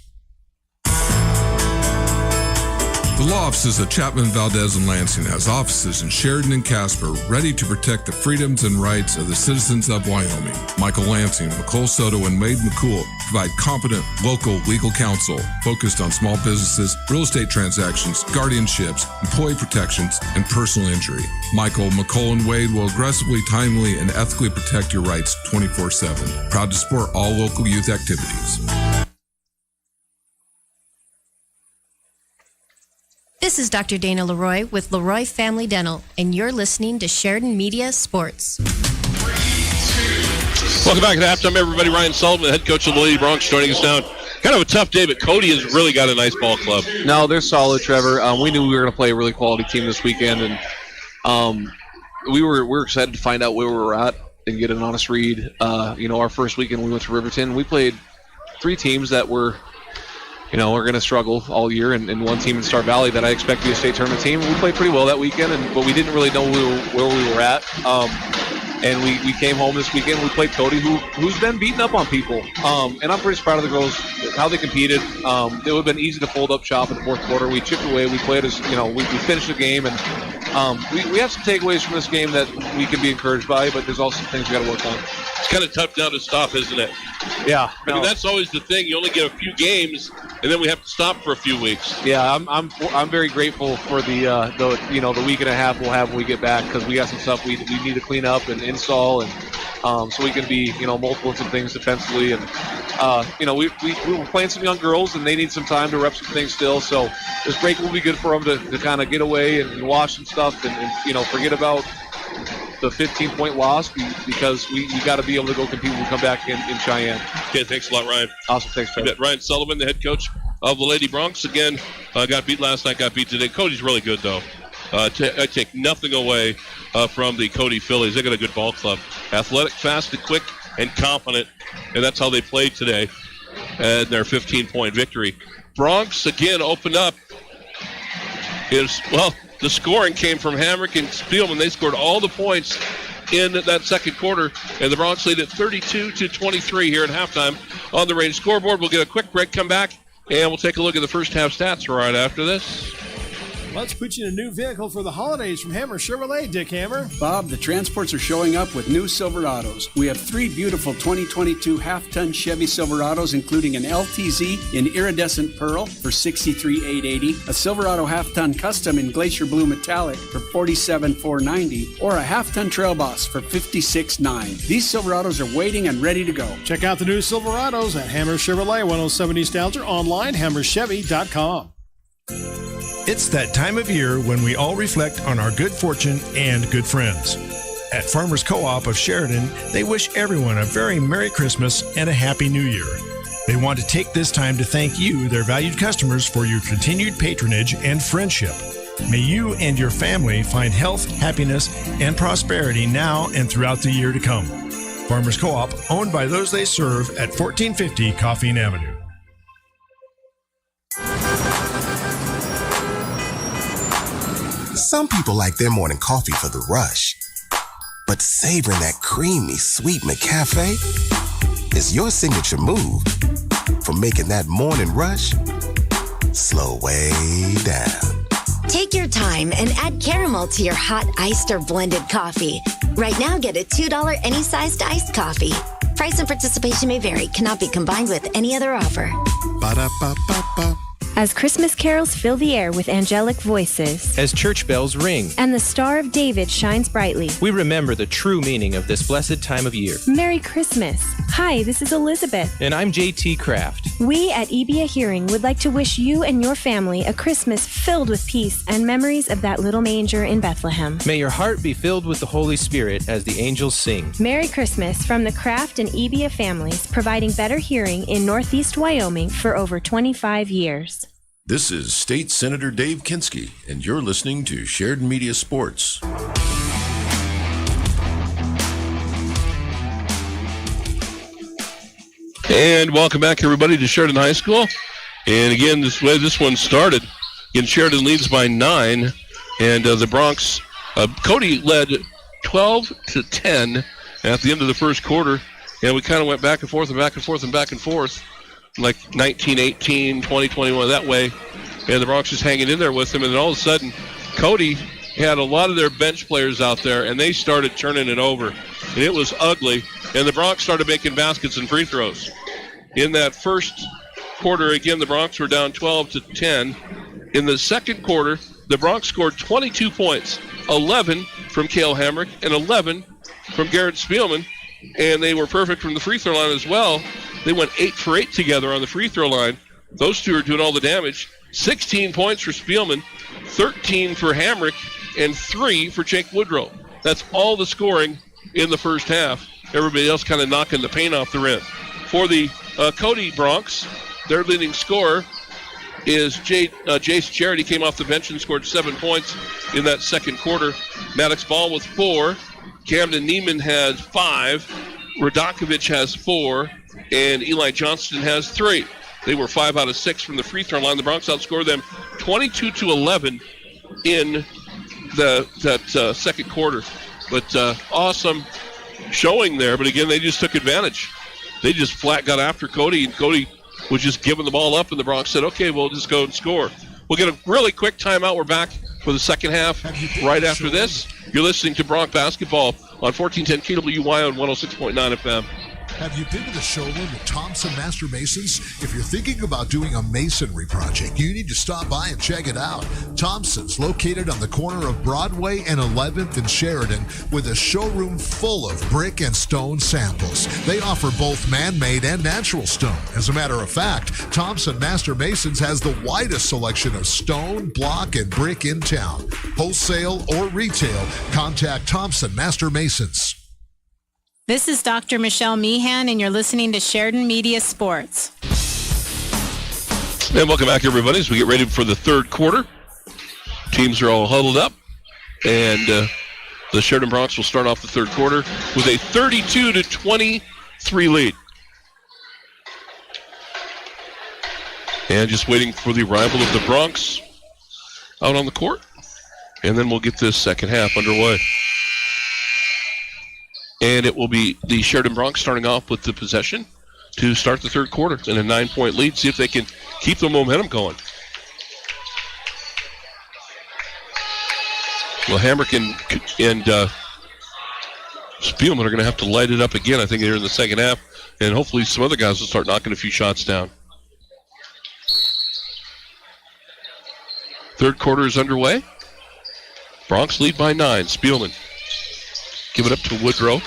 The law offices of Chapman, Valdez, and Lansing has offices in Sheridan and Casper ready to protect the freedoms and rights of the citizens of Wyoming. Michael Lansing, McCole Soto, and Wade McCool provide competent local legal counsel focused on small businesses, real estate transactions, guardianships, employee protections, and personal injury. Michael, McCole, and Wade will aggressively, timely, and ethically protect your rights 24/7. Proud to support all local youth activities. This is Dr. Dana Leroy with Leroy Family Dental, and you're listening to Sheridan Media Sports. Welcome back to halftime, everybody. Ryan Sullivan, the head coach of the Lady Broncs, joining us now. Kind of a tough day, but Cody has really got a nice ball club. No, they're solid, Trevor. We knew we were going to play a really quality team this weekend, and we were excited to find out where we were at and get an honest read. Our first weekend we went to Riverton. We played 3 teams that were we're going to struggle all year, and one team in Star Valley that I expect to be a state tournament team. We played pretty well that weekend, but we didn't really know where we were at. And we came home this weekend. We played Cody, who's been beating up on people. And I'm pretty proud of the girls, how they competed. It would have been easy to fold up shop in the fourth quarter. We chipped away. We played as, we finished the game. And we have some takeaways from this game that we can be encouraged by, but there's also some things we got to work on. It's kind of tough now to stop, isn't it? Yeah. I mean, that's always the thing. You only get a few games, and then we have to stop for a few weeks. Yeah, I'm very grateful for the week and a half we'll have when we get back, because we got some stuff we need to clean up and install, and so we can be multiple some things defensively, and we were playing some young girls, and they need some time to rep some things still. So this break will be good for them to kind of get away and wash some stuff, and forget about the 15-point loss, because we got to be able to go compete when we come back in Cheyenne. Okay, thanks a lot, Ryan. Awesome, thanks, Trevor. Ryan Sullivan, the head coach of the Lady Broncs, again, got beat last night, got beat today. Cody's really good, though. I take nothing away from the Cody Phillies. They got a good ball club. Athletic, fast, and quick, and confident, and that's how they played today and their 15-point victory. Broncs, again, opened up. The scoring came from Hamrick and Spielman. They scored all the points in that second quarter, and the Broncs lead at 32-23 here at halftime on the Range scoreboard. We'll get a quick break, come back, and we'll take a look at the first half stats right after this. Let's put you in a new vehicle for the holidays from Hammer Chevrolet, Dick Hammer. Bob, the transports are showing up with new Silverados. We have 3 beautiful 2022 half-ton Chevy Silverados, including an LTZ in iridescent pearl for $63,880, a Silverado half-ton custom in glacier blue metallic for $47,490, or a half-ton Trail Boss for $56,900. These Silverados are waiting and ready to go. Check out the new Silverados at Hammer Chevrolet, 107 East Alger, online, hammerchevy.com. It's that time of year when we all reflect on our good fortune and good friends. At Farmers Co-op of Sheridan, they wish everyone a very Merry Christmas and a Happy New Year. They want to take this time to thank you, their valued customers, for your continued patronage and friendship. May you and your family find health, happiness, and prosperity now and throughout the year to come. Farmers Co-op, owned by those they serve at 1450 Coffeen Avenue. Some people like their morning coffee for the rush, but savoring that creamy, sweet McCafe is your signature move for making that morning rush slow way down. Take your time and add caramel to your hot iced or blended coffee. Right now, get a $2 any sized iced coffee. Price and participation may vary. Cannot be combined with any other offer. Ba-da-ba-ba-ba. As Christmas carols fill the air with angelic voices, As church bells ring, and the Star of David shines brightly, we remember the true meaning of this blessed time of year. Merry Christmas! Hi, this is Elizabeth. And I'm JT Kraft. We at EBA Hearing would like to wish you and your family a Christmas filled with peace and memories of that little manger in Bethlehem. May your heart be filled with the Holy Spirit as the angels sing. Merry Christmas from the Kraft and EBA families, providing better hearing in Northeast Wyoming for over 25 years. This is State Senator Dave Kinski, and you're listening to Sheridan Media Sports. And welcome back, everybody, to Sheridan High School. And again, this way this one started. Again, Sheridan leads by 9, and the Broncs, Cody led 12-10 at the end of the first quarter, and we kind of went back and forth and back and forth and back and forth, like 19-18, 20-21 that way, and the Broncs just hanging in there with them, and then all of a sudden, Cody had a lot of their bench players out there, and they started turning it over, and it was ugly, and the Broncs started making baskets and free throws. In that first quarter, again, the Broncs were down 12-10. In the second quarter, the Broncs scored 22 points, 11 from Cale Hamrick and 11 from Garrett Spielman, and they were perfect from the free throw line as well. They went 8 for 8 together on the free throw line. Those two are doing all the damage. 16 points for Spielman, 13 for Hamrick, and 3 for Jake Woodrow. That's all the scoring in the first half. Everybody else kind of knocking the paint off the rim. For the Cody Broncs, their leading scorer is Jace Charity. Came off the bench and scored 7 points in that second quarter. Maddox Ball with 4. Camden Neiman has 5. Radakovich has 4. And Eli Johnston has 3. They were 5 out of 6 from the free throw line. The Broncs outscored them 22-11 in that second quarter. But awesome showing there. But again, they just took advantage. They just flat got after Cody, and Cody was just giving the ball up, and the Broncs said, okay, we'll just go and score. We'll get a really quick timeout. We're back for the second half right after this. You're listening to Bronc Basketball on 1410 KWY on 106.9 FM. Have you been to the showroom at Thompson Master Masons? If you're thinking about doing a masonry project, you need to stop by and check it out. Thompson's located on the corner of Broadway and 11th in Sheridan with a showroom full of brick and stone samples. They offer both man-made and natural stone. As a matter of fact, Thompson Master Masons has the widest selection of stone, block, and brick in town. Wholesale or retail, contact Thompson Master Masons. This is Dr. Michelle Meehan, and you're listening to Sheridan Media Sports. And welcome back, everybody, as we get ready for the third quarter. Teams are all huddled up, and the Sheridan Broncs will start off the third quarter with a 32-23 lead. And just waiting for the arrival of the Broncs out on the court, and then we'll get this second half underway. And it will be the Sheridan Broncs starting off with the possession to start the third quarter in a 9-point lead, see if they can keep the momentum going. Well, Hamrick and Spielman are going to have to light it up again, I think, here in the second half. And hopefully some other guys will start knocking a few shots down. Third quarter is underway. Bronx lead by 9. Spielman. Give it up to Woodrow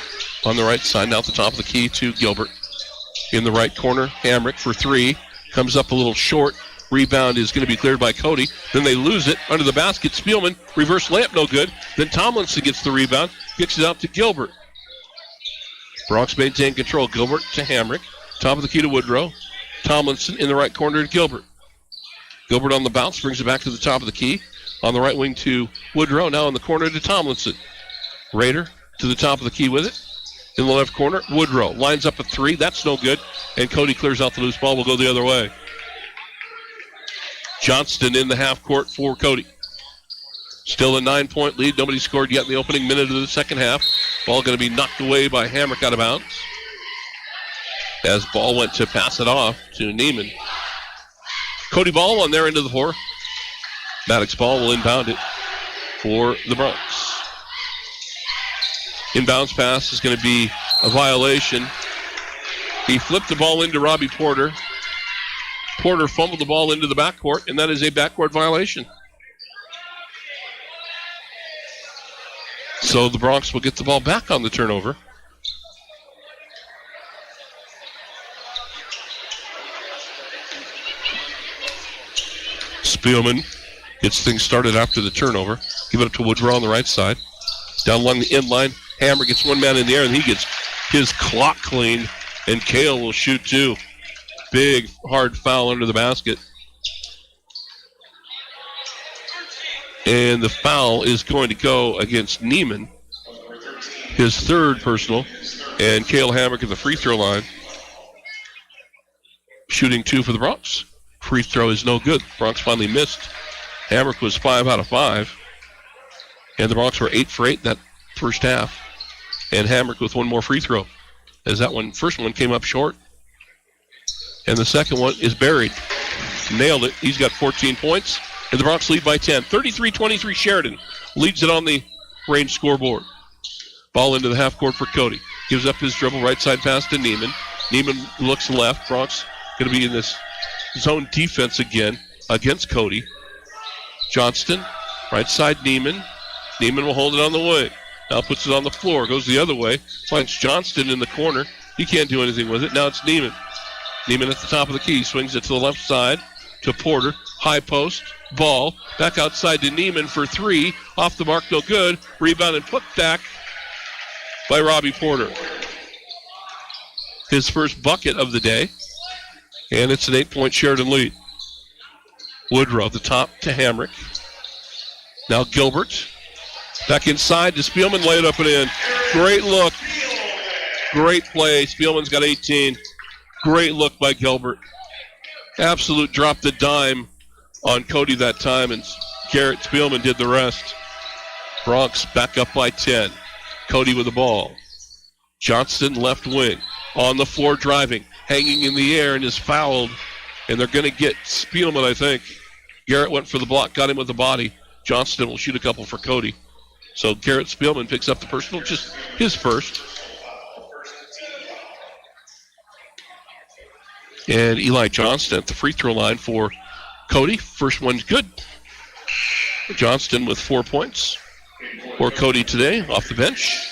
on the right side. Now at the top of the key to Gilbert. In the right corner, Hamrick for 3. Comes up a little short. Rebound is going to be cleared by Cody. Then they lose it under the basket. Spielman, reverse layup, no good. Then Tomlinson gets the rebound. Kicks it out to Gilbert. Bronx maintain control. Gilbert to Hamrick. Top of the key to Woodrow. Tomlinson in the right corner to Gilbert. Gilbert on the bounce, brings it back to the top of the key. On the right wing to Woodrow. Now in the corner to Tomlinson. Rader to the top of the key with it. In the left corner, Woodrow lines up a 3. That's no good. And Cody clears out the loose ball. Will go the other way. Johnston in the half court for Cody. Still a 9-point lead. Nobody scored yet in the opening minute of the second half. Ball going to be knocked away by Hamrick out of bounds. As ball went to pass it off to Neiman. Cody ball on their end of the floor. Maddox ball will inbound it for the Bronx. Inbounds pass is going to be a violation. He flipped the ball into Robbie Porter. Porter fumbled the ball into the backcourt, and that is a backcourt violation. So the Bronx will get the ball back on the turnover. Spielman gets things started after the turnover. Give it up to Woodrow on the right side. Down along the end line, Hammer gets one man in the air, and he gets his clock cleaned, and Kale will shoot 2. Big, hard foul under the basket. And the foul is going to go against Neiman, his 3rd personal, and Kale Hamrick at the free throw line. Shooting 2 for the Bronx. Free throw is no good. Bronx finally missed. Hamrick was 5 out of 5. And the Bronx were 8 for 8 that first half. And Hamrick with one more free throw, as that first one came up short. And the second one is buried. Nailed it. He's got 14 points. And the Bronx lead by 10. 33-23 Sheridan leads it on the range scoreboard. Ball into the half court for Cody. Gives up his dribble, right side pass to Neiman. Neiman looks left. Bronx going to be in this zone defense again against Cody. Johnston, right side Neiman. Neiman will hold it on the wing. Now puts it on the floor. Goes the other way. Finds Johnston in the corner. He can't do anything with it. Now it's Neiman. Neiman at the top of the key. Swings it to the left side to Porter. High post. Ball. Back outside to Neiman for 3. Off the mark. No good. Rebound and put back by Robbie Porter. His first bucket of the day. And it's an 8-point Sheridan lead. Woodrow, the top to Hamrick. Now Gilbert. Back inside to Spielman, lay it up and in. Great look. Great play. Spielman's got 18. Great look by Gilbert. Absolute drop the dime on Cody that time, and Garrett Spielman did the rest. Bronx back up by 10. Cody with the ball. Johnston left wing. On the floor driving. Hanging in the air and is fouled. And they're going to get Spielman, I think. Garrett went for the block, got him with the body. Johnston will shoot a couple for Cody. So Garrett Spielman picks up the personal, just his first. And Eli Johnston at the free throw line for Cody. First one's good. Johnston with 4 points for Cody today off the bench.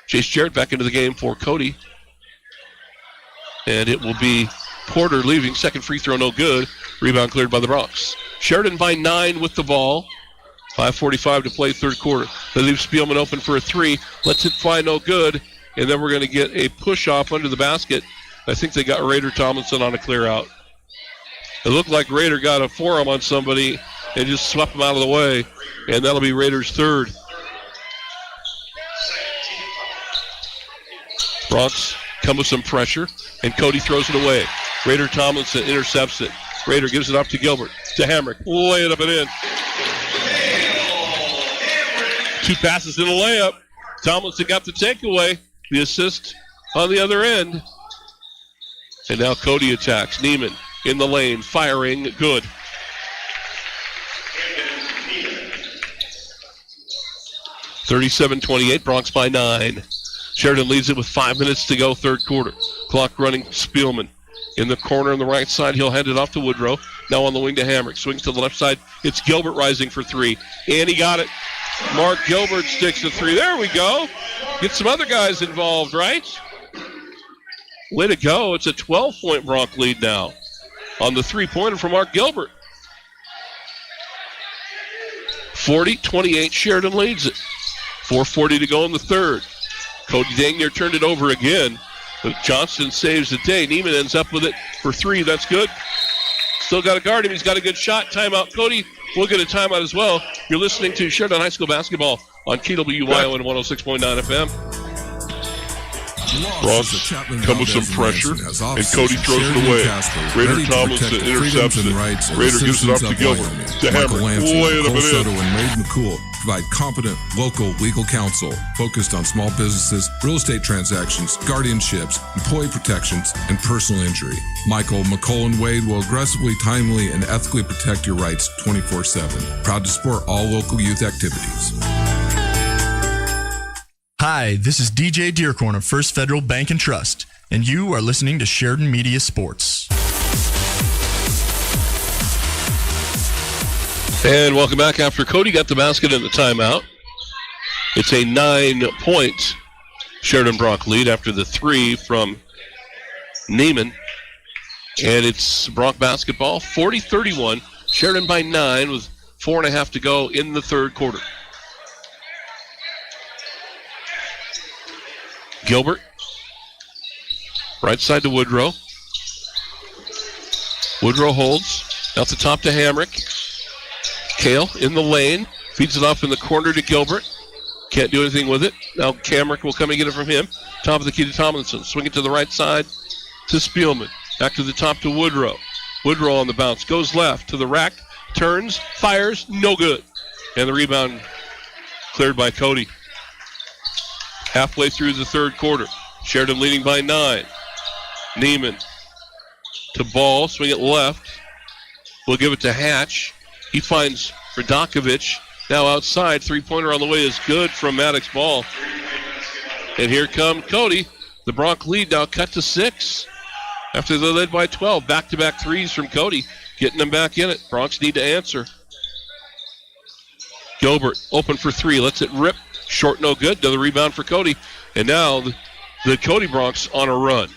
Chase Jarrett back into the game for Cody. And it will be Porter leaving. Second free throw, no good. Rebound cleared by the Bronx. Sheridan by 9 with the ball. 5:45 to play third quarter. They leave Spielman open for a 3. Lets it fly, no good. And then we're going to get a push-off under the basket. I think they got Rader Tomlinson on a clear out. It looked like Rader got a forearm on somebody and just swept him out of the way. And that'll be Rader's 3rd. Bronx come with some pressure, and Cody throws it away. Rader Tomlinson intercepts it. Rader gives it up to Gilbert, to Hamrick. Lay it up and in. 2 passes in a layup. Tomlinson got the takeaway. The assist on the other end. And now Cody attacks. Neiman in the lane, firing, good. 37-28, Bronx by 9. Sheridan leads it with 5 minutes to go, third quarter. Clock running, Spielman. In the corner on the right side, he'll hand it off to Woodrow. Now on the wing to Hamrick. Swings to the left side. It's Gilbert rising for three. And he got it. Mark Gilbert sticks to three. There we go. Get some other guys involved, right? Way to go. It's a 12-point Bronc lead now on the three-pointer from Mark Gilbert. 40-28, Sheridan leads it. 4:40 to go in the third. Cody dang near turned it over again, but Johnston saves the day. Neiman ends up with it for three. That's good. Still got to guard him. He's got a good shot. Timeout, Cody. We'll get a timeout as well. You're listening to Sheridan High School basketball on KWYO and 106.9 FM. Bronx come with some pressure, and Cody throws it away. Raider Tomlinson intercepts it. Raider gives it up to Gilbert. To Hammer. Wait a minute. And Maid McCool provide competent local legal counsel focused on small businesses, real estate transactions, guardianships, employee protections, and personal injury. Michael, McColl, and Wade will aggressively, timely, and ethically protect your rights 24/7. Proud to support all local youth activities. Hi, this is DJ Dearcorn of First Federal Bank and Trust, and you are listening to Sheridan Media Sports. And welcome back after Cody got the basket in the timeout. It's a 9-point Sheridan Bronc lead after the three from Neiman. And it's Bronc basketball, 40-31. Sheridan by 9 with 4.5 to go in the third quarter. Gilbert, right side to Woodrow. Woodrow holds, out the top to Hamrick. Kale in the lane, feeds it off in the corner to Gilbert. Can't do anything with it. Now Hamrick will come and get it from him. Top of the key to Tomlinson. Swing it to the right side to Spielman. Back to the top to Woodrow. Woodrow on the bounce, goes left to the rack, turns, fires, no good. And the rebound cleared by Cody. Halfway through the third quarter. Sheridan leading by 9. Neiman to Ball. Swing it left. We'll give it to Hatch. He finds Radakovich. Now outside. Three-pointer on the way is good from Maddox Ball. And here comes Cody. The Bronc lead now cut to 6. After they led by 12. Back-to-back threes from Cody. Getting them back in it. Broncs need to answer. Gilbert open for three. Lets it rip. Short, no good. Another rebound for Cody. And now the Cody Broncs on a run.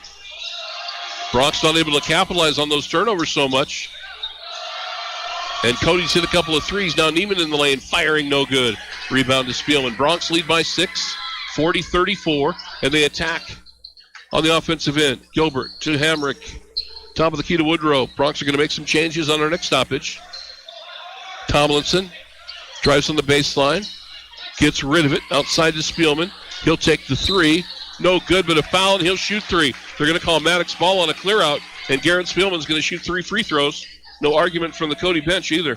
Broncs not able to capitalize on those turnovers so much. And Cody's hit a couple of threes. Now Neiman in the lane, firing no good. Rebound to Spielman. Broncs lead by 6, 40-34. And they attack on the offensive end. Gilbert to Hamrick. Top of the key to Woodrow. Broncs are going to make some changes on our next stoppage. Tomlinson drives on the baseline. Gets rid of it outside to Spielman. He'll take the three. No good, but a foul, and he'll shoot three. They're going to call Maddox Ball on a clear out, and Garrett Spielman's going to shoot 3 free throws. No argument from the Cody bench either.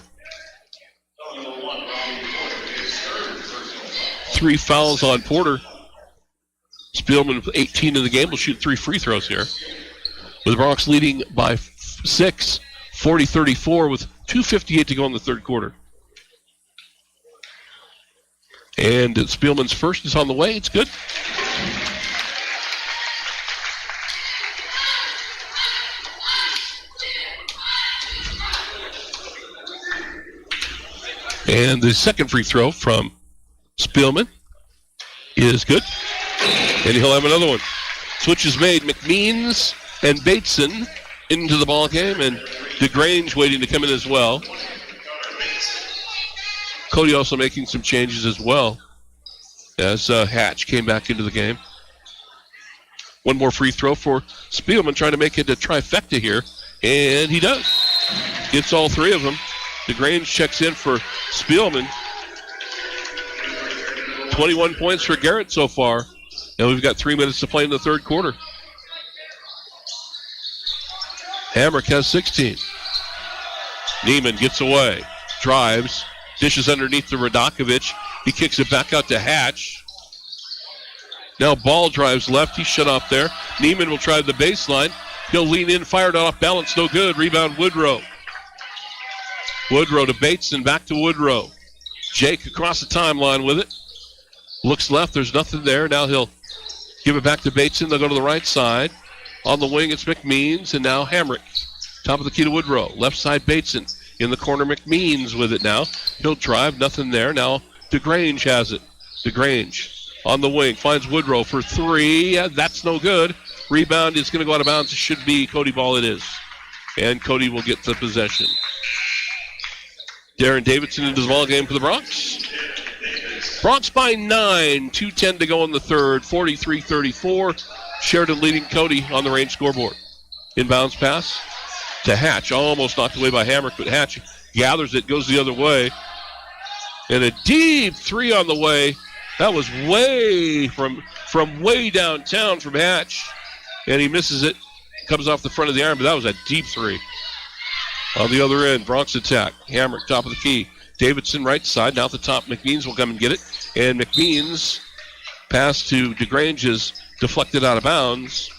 3 fouls on Porter. Spielman, with 18 in the game, will shoot 3 free throws here. With the Broncs leading by 6, 40-34, with 2:58 to go in the third quarter. And Spielman's first is on the way. It's good. And the second free throw from Spielman is good. And he'll have another one. Switch is made. McMeans and Bateson into the ball game, and DeGrange waiting to come in as well. Cody also making some changes as well as Hatch came back into the game. One more free throw for Spielman, trying to make it a trifecta here, and he does. Gets all 3 of them. DeGrange checks in for Spielman. 21 points for Garrett so far, and we've got 3 minutes to play in the third quarter. Hamrick has 16. Neiman gets away, drives, dishes underneath to Radakovich. He kicks it back out to Hatch. Now Ball drives left. He's shut off there. Neiman will try the baseline. He'll lean in, fired off balance. No good. Rebound Woodrow. Woodrow to Bateson. Back to Woodrow. Jake across the timeline with it. Looks left. There's nothing there. Now he'll give it back to Bateson. They'll go to the right side. On the wing, it's McMeans, and now Hamrick. Top of the key to Woodrow. Left side, Bateson. In the corner, McMeans with it now. He'll drive. Nothing there. Now DeGrange has it. DeGrange on the wing. Finds Woodrow for three. Yeah, that's no good. Rebound is going to go out of bounds. It should be Cody ball. It is. And Cody will get the possession. Darren Davidson into the ball game for the Broncs. Broncs by 9. 2:10 to go in the third. 43-34. Sheridan leading Cody on the range scoreboard. Inbounds pass to Hatch. Almost knocked away by Hamrick, but Hatch gathers it, goes the other way. And a deep three on the way. That was way from way downtown from Hatch. And he misses it. Comes off the front of the iron, but that was a deep three. On the other end, Bronx attack. Hamrick, top of the key. Davidson, right side. Now at the top, McMeans will come and get it. And McMeans pass to DeGrange is deflected out of bounds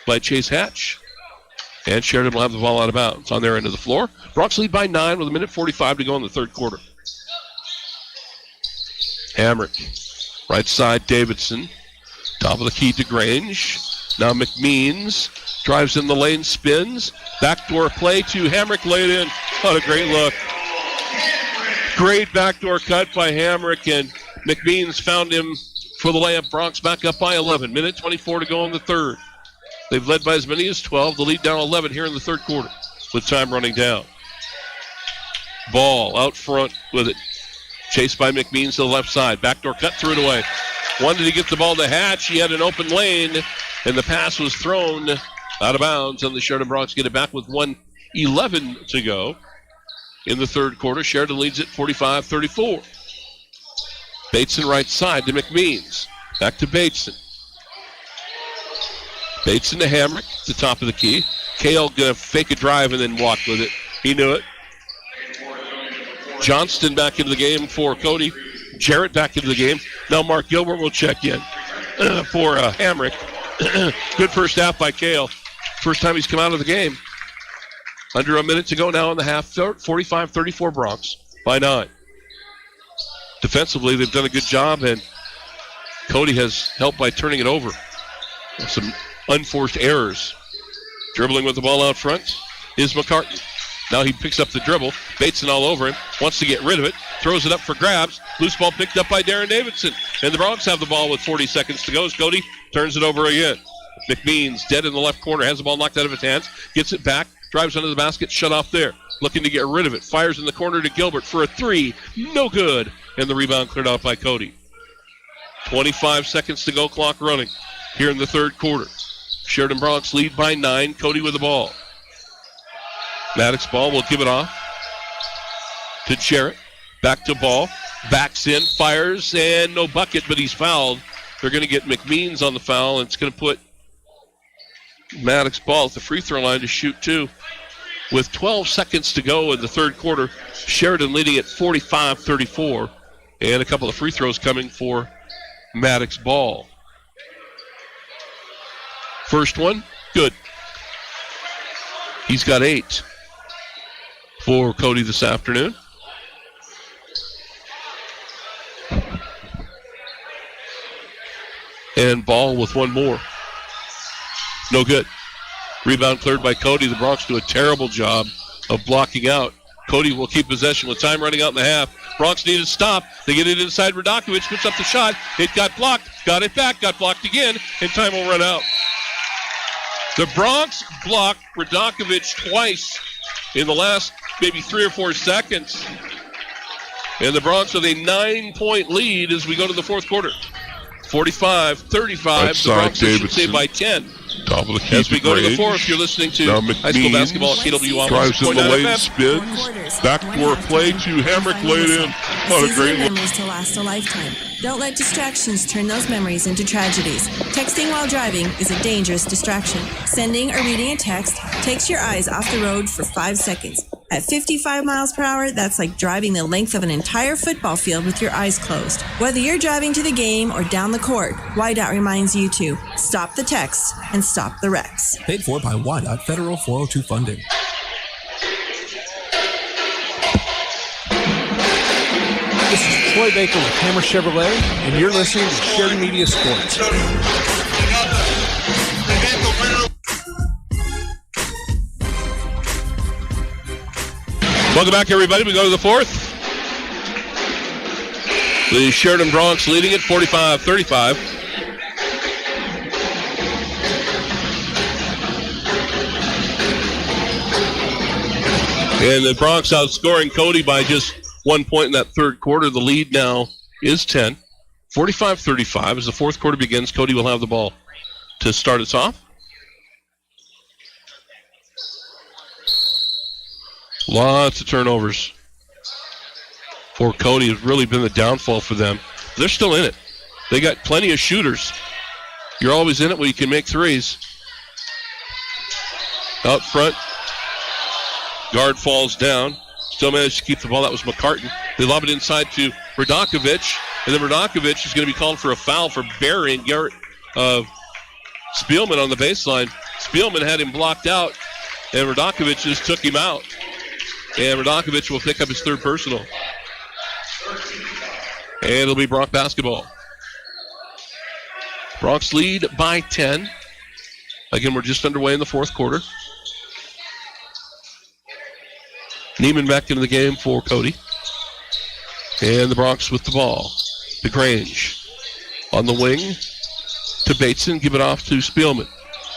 by Chase Hatch. And Sheridan will have the ball out of bounds on their end of the floor. Bronx lead by 9 with 1:45 to go in the third quarter. Hamrick, right side, Davidson. Top of the key, DeGrange. Now McMeans drives in the lane, spins. Backdoor play to Hamrick, laid in. What a great look. Great backdoor cut by Hamrick, and McMeans found him for the layup. Bronx back up by 11. 1:24 to go in the third. They've led by as many as 12. The lead down 11 here in the third quarter with time running down. Ball out front with it. Chased by McMeans to the left side. Backdoor cut, threw it away. Wanted to get the ball to Hatch. He had an open lane, and the pass was thrown out of bounds, and the Sheridan Broncs get it back with 1:11 to go in the third quarter. Sheridan leads it 45-34. Bateson right side to McMeans. Back to Bateson. Bateson to Hamrick, the top of the key. Kale going to fake a drive and then walk with it. He knew it. Johnston back into the game for Cody. Jarrett back into the game. Now Mark Gilbert will check in for Hamrick. Good first half by Kale. First time he's come out of the game. Under a minute to go now in the half. 45-34 Bronx by 9. Defensively, they've done a good job, and Cody has helped by turning it over. Some unforced errors. Dribbling with the ball out front is McCartney. Now he picks up the dribble. Bateson all over him. Wants to get rid of it. Throws it up for grabs. Loose ball picked up by Darren Davidson. And the Broncs have the ball with 40 seconds to go as Cody turns it over again. McMeans dead in the left corner. Has the ball knocked out of his hands. Gets it back. Drives under the basket. Shut off there. Looking to get rid of it. Fires in the corner to Gilbert for a three. No good. And the rebound cleared out by Cody. 25 seconds to go. Clock running here in the third quarter. Sheridan Broncs lead by 9. Cody with the ball. Maddox Ball will give it off to Jarrett. Back to Ball. Backs in, fires, and no bucket, but he's fouled. They're going to get McMeans on the foul, and it's going to put Maddox Ball at the free throw line to shoot two. With 12 seconds to go in the third quarter, Sheridan leading at 45-34, and a couple of free throws coming for Maddox Ball. First one, good. He's got 8 for Cody this afternoon. And Ball with one more. No good. Rebound cleared by Cody. The Broncs do a terrible job of blocking out. Cody will keep possession with time running out in the half. Broncs need to stop. They get it inside. Radakovich puts up the shot. It got blocked. Got it back. Got blocked again. And time will run out. The Broncs blocked Radakovich twice in the last maybe 3 or 4 seconds. And the Broncs with a 9-point lead as we go to the fourth quarter. 45-35. The Broncs should say by 10. Top of the key as we go to the fourth, you're listening to high school basketball at KWI. Drives in the lane, spins. Backdoor play to Hamrick, laid in. What a great look. Memories to last a lifetime. Don't let distractions turn those memories into tragedies. Texting while driving is a dangerous distraction. Sending or reading a text takes your eyes off the road for 5 seconds. At 55 miles per hour, that's like driving the length of an entire football field with your eyes closed. Whether you're driving to the game or down the court, YDOT reminds you to stop the texts and stop the wrecks. Paid for by YDOT Federal 402 funding. This is Troy Baker with Hammer Chevrolet, and you're listening to Sheridan Media Sports. Welcome back, everybody. We go to the fourth. The Sheridan Broncs leading it 45-35. And the Broncs outscoring Cody by just 1 point in that third quarter. The lead now is 10. 45-35. As the fourth quarter begins, Cody will have the ball to start us off. Lots of turnovers for Cody. Has really been the downfall for them. They're still in it. They got plenty of shooters. You're always in it when you can make threes. Out front, guard falls down. Still managed to keep the ball. That was McCartan. They lob it inside to Radakovic, and then Radakovic is going to be called for a foul for burying Garrett Spielman on the baseline. Spielman had him blocked out, and Radakovic just took him out. And Radakovic will pick up his third personal. And it'll be Bronc basketball. Broncs lead by 10. Again, we're just underway in the fourth quarter. Neiman back into the game for Cody. And the Broncs with the ball. DeGrange on the wing to Bateson. Give it off to Spielman.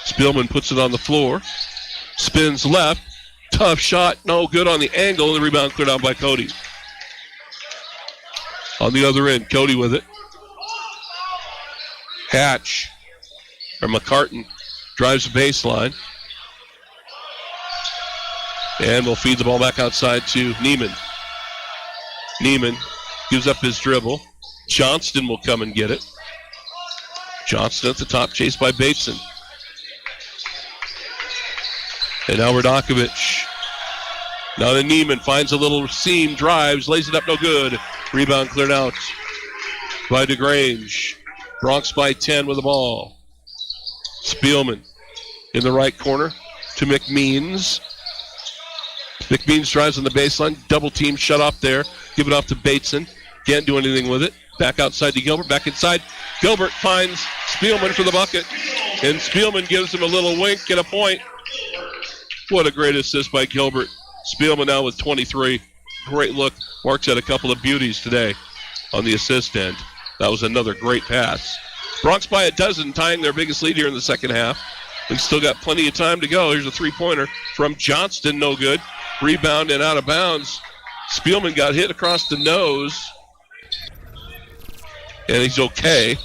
Spielman puts it on the floor. Spins left. Tough shot. No good on the angle. The rebound cleared out by Cody. On the other end, Cody with it. Hatch, or McCartan, drives the baseline. And we'll feed the ball back outside to Neiman. Neiman gives up his dribble. Johnston will come and get it. Johnston at the top, chased by Bateson. And now Radakovic. Now to Neiman, finds a little seam, drives, lays it up, no good. Rebound cleared out by DeGrange. Broncs by 10 with the ball. Spielman in the right corner to McMeans. McMeans drives on the baseline. Double team shut off there. Give it off to Bateson. Can't do anything with it. Back outside to Gilbert. Back inside. Gilbert finds Spielman for the bucket. And Spielman gives him a little wink and a point. What a great assist by Gilbert. Spielman now with 23. Great look. Mark's had a couple of beauties today on the assist end. That was another great pass. Broncs by a dozen, tying their biggest lead here in the second half. And still got plenty of time to go. Here's a three-pointer from Johnston, no good. Rebound and out of bounds. Spielman got hit across the nose. And he's okay.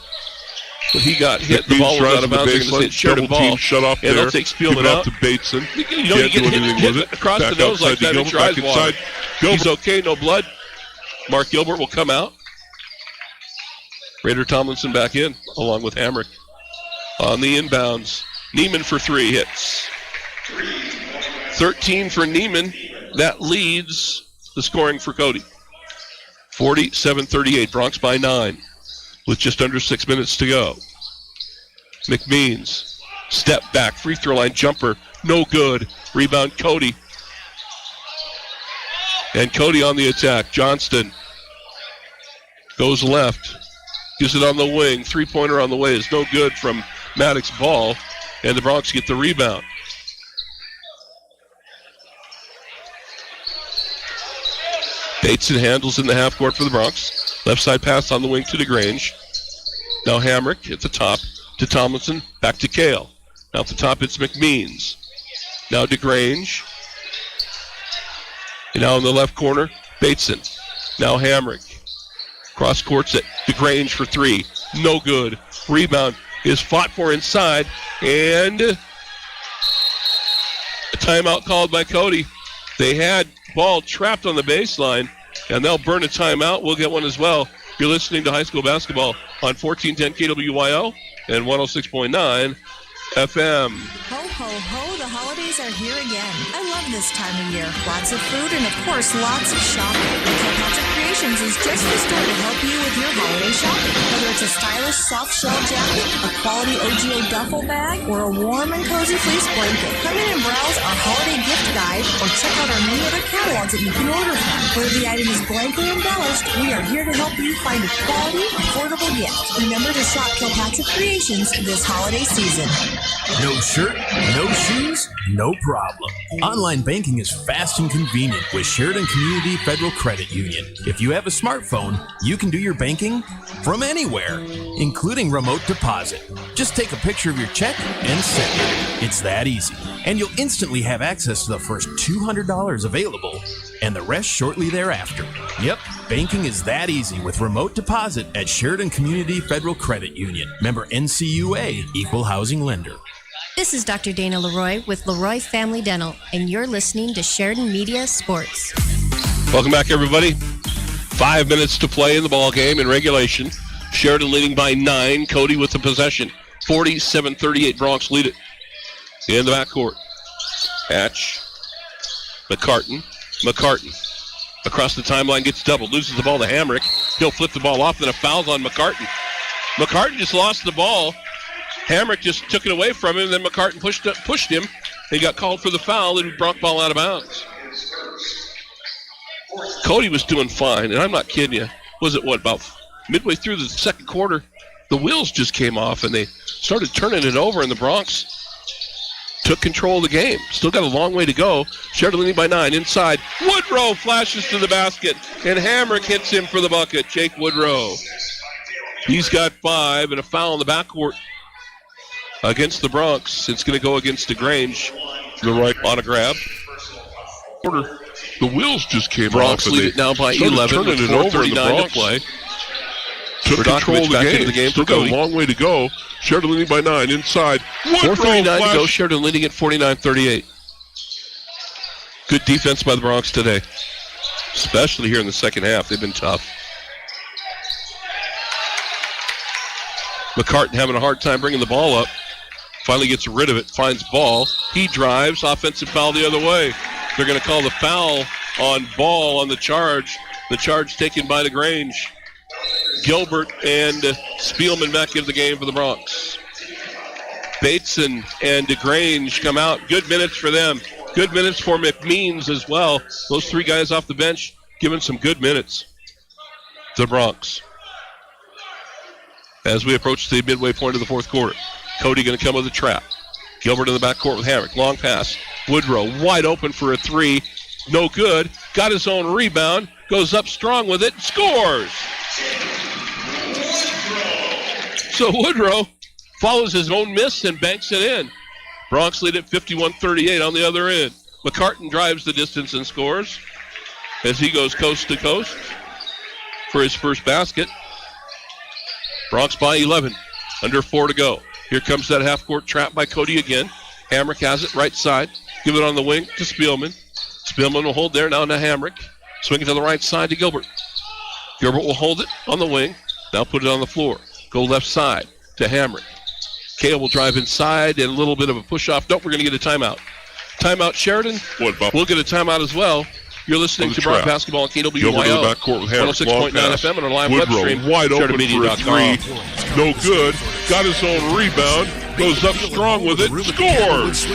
But he got hit. The ball was out of bounds. They're going to say it's Sheridan ball. Shut off and there. they'll take Spielman out. To Bateson. You know, you get hit across the nose like that. It dries water. He's okay, no blood. Mark Gilbert will come out. Raider Tomlinson back in, along with Hamrick. On the inbounds, Neiman for three hits. 13 for Neiman. That leads the scoring for Cody. 47-38. Broncs by 9 with just under 6 minutes to go. McMeans, step back, free throw line jumper, no good. Rebound Cody. And Cody on the attack. Johnston goes left. Gives it on the wing. Three-pointer on the way is no good from Maddox Ball. And the Broncs get the rebound. Bateson handles in the half court for the Broncs. Left side pass on the wing to DeGrange. Now Hamrick at the top to Tomlinson. Back to Kale. Now at the top it's McMeans. Now DeGrange. And now in the left corner, Bateson. Now Hamrick. Cross courts at DeGrange for three. No good. Rebound is fought for inside. And a timeout called by Cody. They had ball trapped on the baseline, and they'll burn a timeout. We'll get one as well. You're listening to high school basketball on 1410 KWYO and 106.9 FM. Ho, ho, ho, the holidays are here again. I love this time of year. Lots of food and, of course, lots of shopping. Lots of creation Creations is just the store to help you with your holiday shopping. Whether it's a stylish soft shell jacket, a quality OGO duffel bag, or a warm and cozy fleece blanket, come in and browse our holiday gift guide or check out our many other catalogs that you can order from. Whether the item is blankly embellished, we are here to help you find a quality, affordable gift. Remember to shop Kilpatrick Creations this holiday season. No shirt, no shoes, no problem. Online banking is fast and convenient with Sheridan Community Federal Credit Union. If you have a smartphone, you can do your banking from anywhere, including remote deposit. Just take a picture of your check and send it. It's that easy. And you'll instantly have access to the first $200 available and the rest shortly thereafter. Yep, banking is that easy with remote deposit at Sheridan Community Federal Credit Union. Member NCUA, Equal Housing Lender. This is Dr. Dana Leroy with Leroy Family Dental, and you're listening to Sheridan Media Sports. Welcome back, everybody. 5 minutes to play in the ball game in regulation. Sheridan leading by 9. Cody with the possession. 47-38. Bronx lead it in the backcourt. Hatch. McCartan. Across the timeline, gets doubled. Loses the ball to Hamrick. He'll flip the ball off, then a foul's on McCartan. McCartan just lost the ball. Hamrick just took it away from him, then McCartan pushed him. He got called for the foul, and Bronc ball out of bounds. Cody was doing fine, and I'm not kidding you. Was it, about midway through the second quarter, the wheels just came off, and they started turning it over, and the Bronx took control of the game. Still got a long way to go. Sheridan leading by 9. Inside, Woodrow flashes to the basket, and Hamrick hits him for the bucket. Jake Woodrow. He's got 5, and a foul in the backcourt against the Bronx. It's going to go against DeGrange. The right on a grab. The wheels just came Bronx off. lead it now by 11. Turning it over, and the Bronx to play. took control of the game. Still got a long way to go. Sheridan leading by 9 inside. 4:39 to go. Sheridan leading at 49-38. Good defense by the Bronx today, especially here in the second half. They've been tough. McCartan having a hard time bringing the ball up. Finally gets rid of it. Finds Ball. He drives. Offensive foul the other way. They're going to call the foul on Ball on the charge. The charge taken by DeGrange. Gilbert and Spielman back into the game for the Bronx. Bateson and DeGrange come out. Good minutes for them. Good minutes for McMeans as well. Those 3 guys off the bench giving some good minutes. The Bronx. As we approach the midway point of the fourth quarter. Cody going to come with a trap. Gilbert in the backcourt with Hamrick. Long pass. Woodrow wide open for a 3. No good. Got his own rebound. Goes up strong with it. Scores! So Woodrow follows his own miss and banks it in. Bronx lead at 51-38 on the other end. McCartan drives the distance and scores as he goes coast to coast for his first basket. Bronx by 11. Under 4 to go. Here comes that half-court trap by Cody again. Hamrick has it right side. Give it on the wing to Spielman. Spielman will hold there now to Hamrick. Swing it to the right side to Gilbert. Gilbert will hold it on the wing. Now put it on the floor. Go left side to Hamrick. Cale will drive inside and a little bit of a push-off. Nope, we're going to get a timeout. Timeout, Sheridan. What, Bob? We'll get a timeout as well. You're listening to Bronc Basketball on KWYO. Gilbert in the backcourt with Hamrick. 106.9 FM and our live web stream. Wide open for a 3. No good. Got his own rebound. Goes up strong with it. Scores!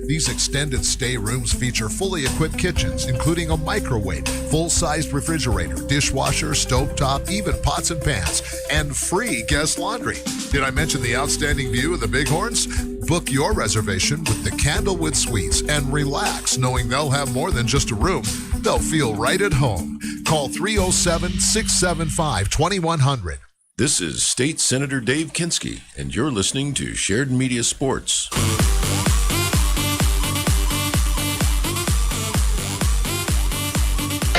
These extended stay rooms feature fully equipped kitchens, including a microwave, full-sized refrigerator, dishwasher, stovetop, even pots and pans, and free guest laundry. Did I mention the outstanding view of the Bighorns? Book your reservation with the Candlewood Suites and relax knowing they'll have more than just a room. They'll feel right at home. Call 307-675-2100. This is State Senator Dave Kinski, and you're listening to Sheridan Media Sports.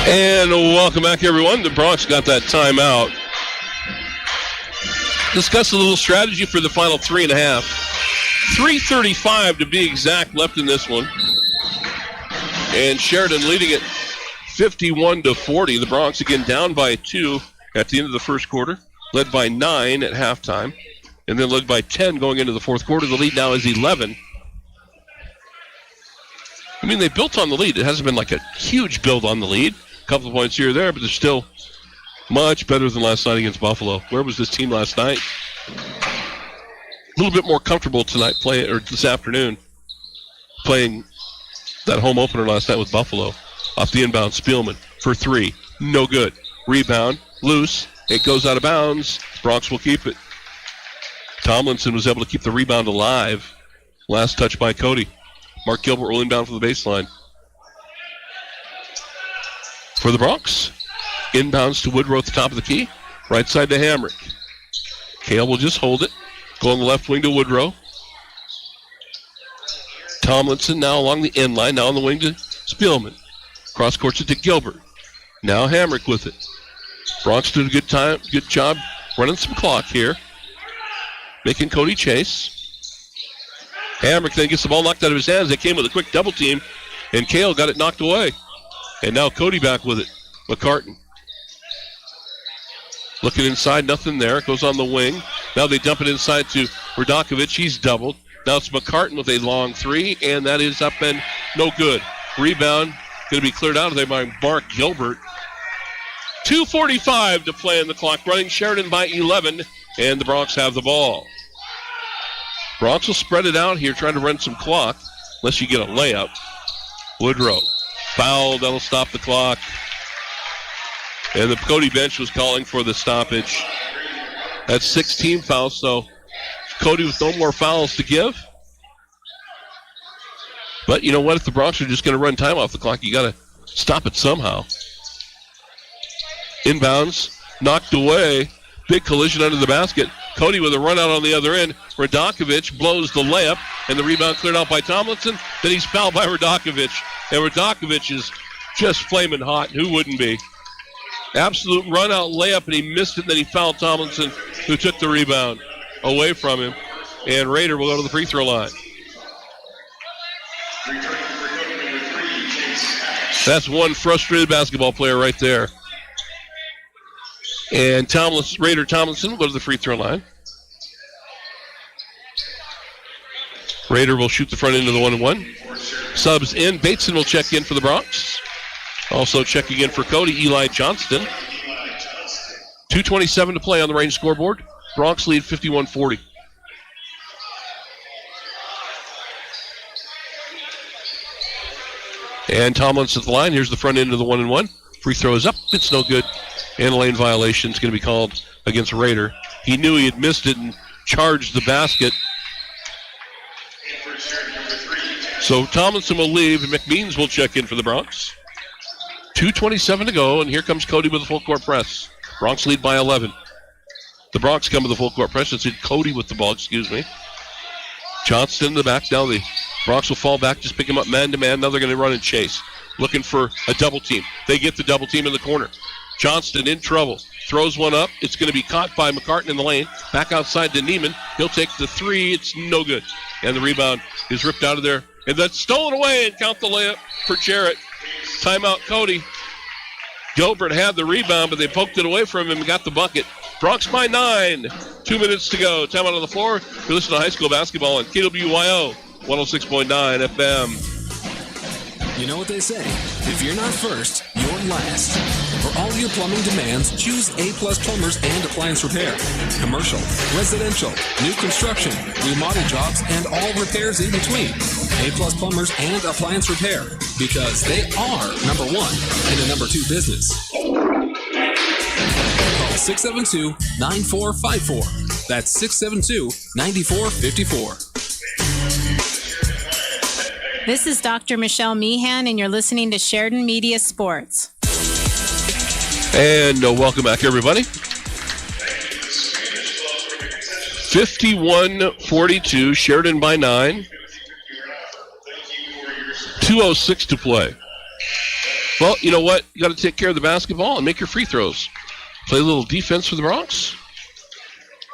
And welcome back, everyone. The Bronx got that timeout. Discuss a little strategy for the final 3.5. 3:35 to be exact left in this one. And Sheridan leading it 51-40. The Bronx again down by 2 at the end of the first quarter. Led by 9 at halftime. And then led by 10 going into the fourth quarter. The lead now is 11. I mean, they built on the lead. It hasn't been like a huge build on the lead. A couple of points here or there, but they're still Much better than last night against Buffalo. Where was this team last night? A little bit more comfortable tonight, this afternoon, playing that home opener last night with Buffalo. Off the inbound, Spielman for three. No good. Rebound, loose. It goes out of bounds. Bronx will keep it. Tomlinson was able to keep the rebound alive. Last touch by Cody. Mark Gilbert will inbound from the baseline. For the Bronx, inbounds to Woodrow at the top of the key. Right side to Hamrick. Kale will just hold it. Go on the left wing to Woodrow. Tomlinson now along the end line. Now on the wing to Spielman. Cross courts it to Gilbert. Now Hamrick with it. Bronx did a good job running some clock here. Making Cody chase. Hamrick then gets the ball knocked out of his hands. They came with a quick double team, and Kale got it knocked away. And now Cody back with it. McCartan. Looking inside, nothing there. It goes on the wing. Now they dump it inside to Radakovic. He's doubled. Now it's McCartan with a long three, and that is up and no good. Rebound going to be cleared out of there by Mark Gilbert. 2:45 to play in the clock, running Sheridan by 11, and the Bronx have the ball. Bronx will spread it out here, trying to run some clock, unless you get a layup. Woodrow, foul, that'll stop the clock. And the Cody bench was calling for the stoppage. That's 16 fouls, so Cody with no more fouls to give. But you know what? If the Bronx are just going to run time off the clock, you got to stop it somehow. Inbounds, knocked away. Big collision under the basket. Cody with a run out on the other end. Radakovic blows the layup, and the rebound cleared out by Tomlinson. Then he's fouled by Radakovic. And Radakovic is just flaming hot. Who wouldn't be? Absolute run-out layup, and he missed it, and then he fouled Tomlinson, who took the rebound away from him. And Rader will go to the free throw line. That's one frustrated basketball player right there. And Rader Tomlinson will go to the free throw line. Rader will shoot the front end of the 1-1. Subs in. Bateson will check in for the Bronx. Also checking in for Cody, Eli Johnston. 2:27 to play on the Range scoreboard. Bronx lead 51-40. And Tomlinson at the line. Here's the front end of the 1-1. Free throw is up. It's no good. And a lane violation is going to be called against Rader. He knew he had missed it and charged the basket. So Tomlinson will leave, and McMeans will check in for the Bronx. 2:27 to go, and here comes Cody with a full court press. Bronx lead by 11. The Bronx come with a full court press. It's Cody with the ball, Johnston in the back. Now the Bronx will fall back, just pick him up man-to-man. Now they're going to run and chase. Looking for a double team. They get the double team in the corner. Johnston in trouble. Throws one up. It's going to be caught by McCartan in the lane. Back outside to Neiman. He'll take the three. It's no good. And the rebound is ripped out of there. And that's stolen away, and count the layup for Jarrett. Timeout, Cody. Gilbert had the rebound, but they poked it away from him and got the bucket. Bronx by 9. 2 minutes to go. Timeout on the floor. You listen to high school basketball on KWYO 106.9 FM. You know what they say, if you're not first, you're last. For all your plumbing demands, choose A-Plus Plumbers and Appliance Repair. Commercial, residential, new construction, remodel jobs, and all repairs in between. A-Plus Plumbers and Appliance Repair, because they are number one in a number 2 business. Call 672-9454. That's 672-9454. This is Dr. Michelle Meehan, and you're listening to Sheridan Media Sports. And welcome back, everybody. 51-42, Sheridan by 9. 2:06 to play. Well, you know what? You got to take care of the basketball and make your free throws. Play a little defense for the Bronx.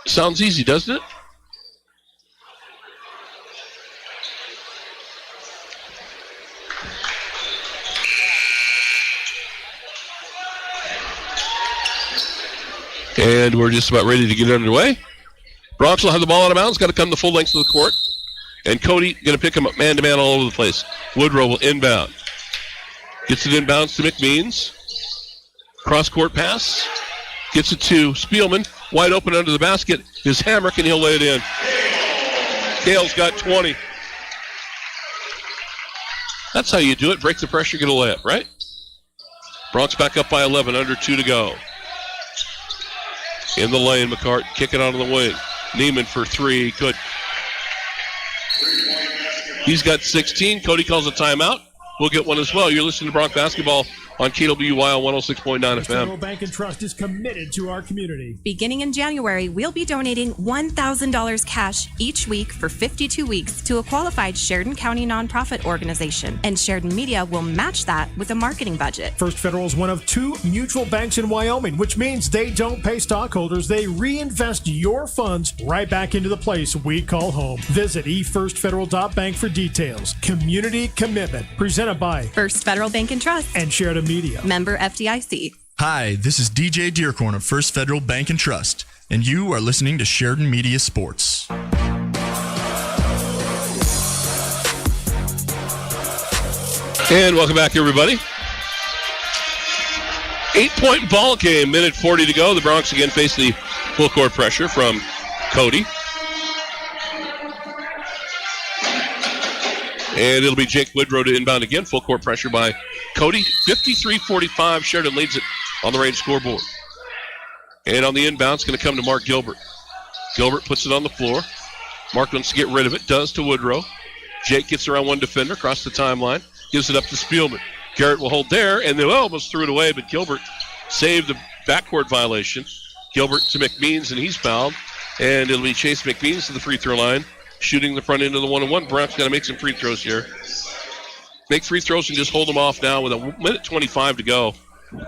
Sounds easy, doesn't it? And we're just about ready to get underway. Bronx will have the ball out of bounds. Got to come the full length of the court. And Cody going to pick him up man-to-man all over the place. Woodrow will inbound. Gets it inbounds to McMeans. Cross-court pass. Gets it to Spielman. Wide open under the basket is Hamrick, and he'll lay it in. Kale's got 20. That's how you do it. Break the pressure, get a layup, right? Bronx back up by 11, under 2 to go. In the lane, McCart kick it out of the wing. Neiman for 3, good. He's got 16. Cody calls a timeout. We'll get one as well. You're listening to Bronx Basketball on KWY on 106.9 FM. Federal Bank and Trust is committed to our community. Beginning in January, we'll be donating $1,000 cash each week for 52 weeks to a qualified Sheridan County nonprofit organization, and Sheridan Media will match that with a marketing budget. First Federal is one of 2 mutual banks in Wyoming, which means they don't pay stockholders. They reinvest your funds right back into the place we call home. Visit efirstfederal.bank for details. Community commitment. Presented by First Federal Bank and Trust and Sheridan Media. Member FDIC. Hi, this is DJ Dearcorn of First Federal Bank and Trust, and you are listening to Sheridan Media Sports. And welcome back, everybody. 8-point ball game, minute 40 to go. The Bronx again face the full court pressure from Cody. And it'll be Jake Woodrow to inbound again. Full court pressure by Cody. 53-45. Sheridan leads it on the range scoreboard. And on the inbound, it's going to come to Mark Gilbert. Gilbert puts it on the floor. Mark wants to get rid of it. Does to Woodrow. Jake gets around one defender across the timeline. Gives it up to Spielman. Garrett will hold there, and they almost threw it away, but Gilbert saved the backcourt violation. Gilbert to McMeans, and he's fouled. And it'll be Chase McMeans to the free throw line. Shooting the front end of the 1-on-1. Brown's got to make some free throws here. Make free throws and just hold them off now with a minute 25 to go.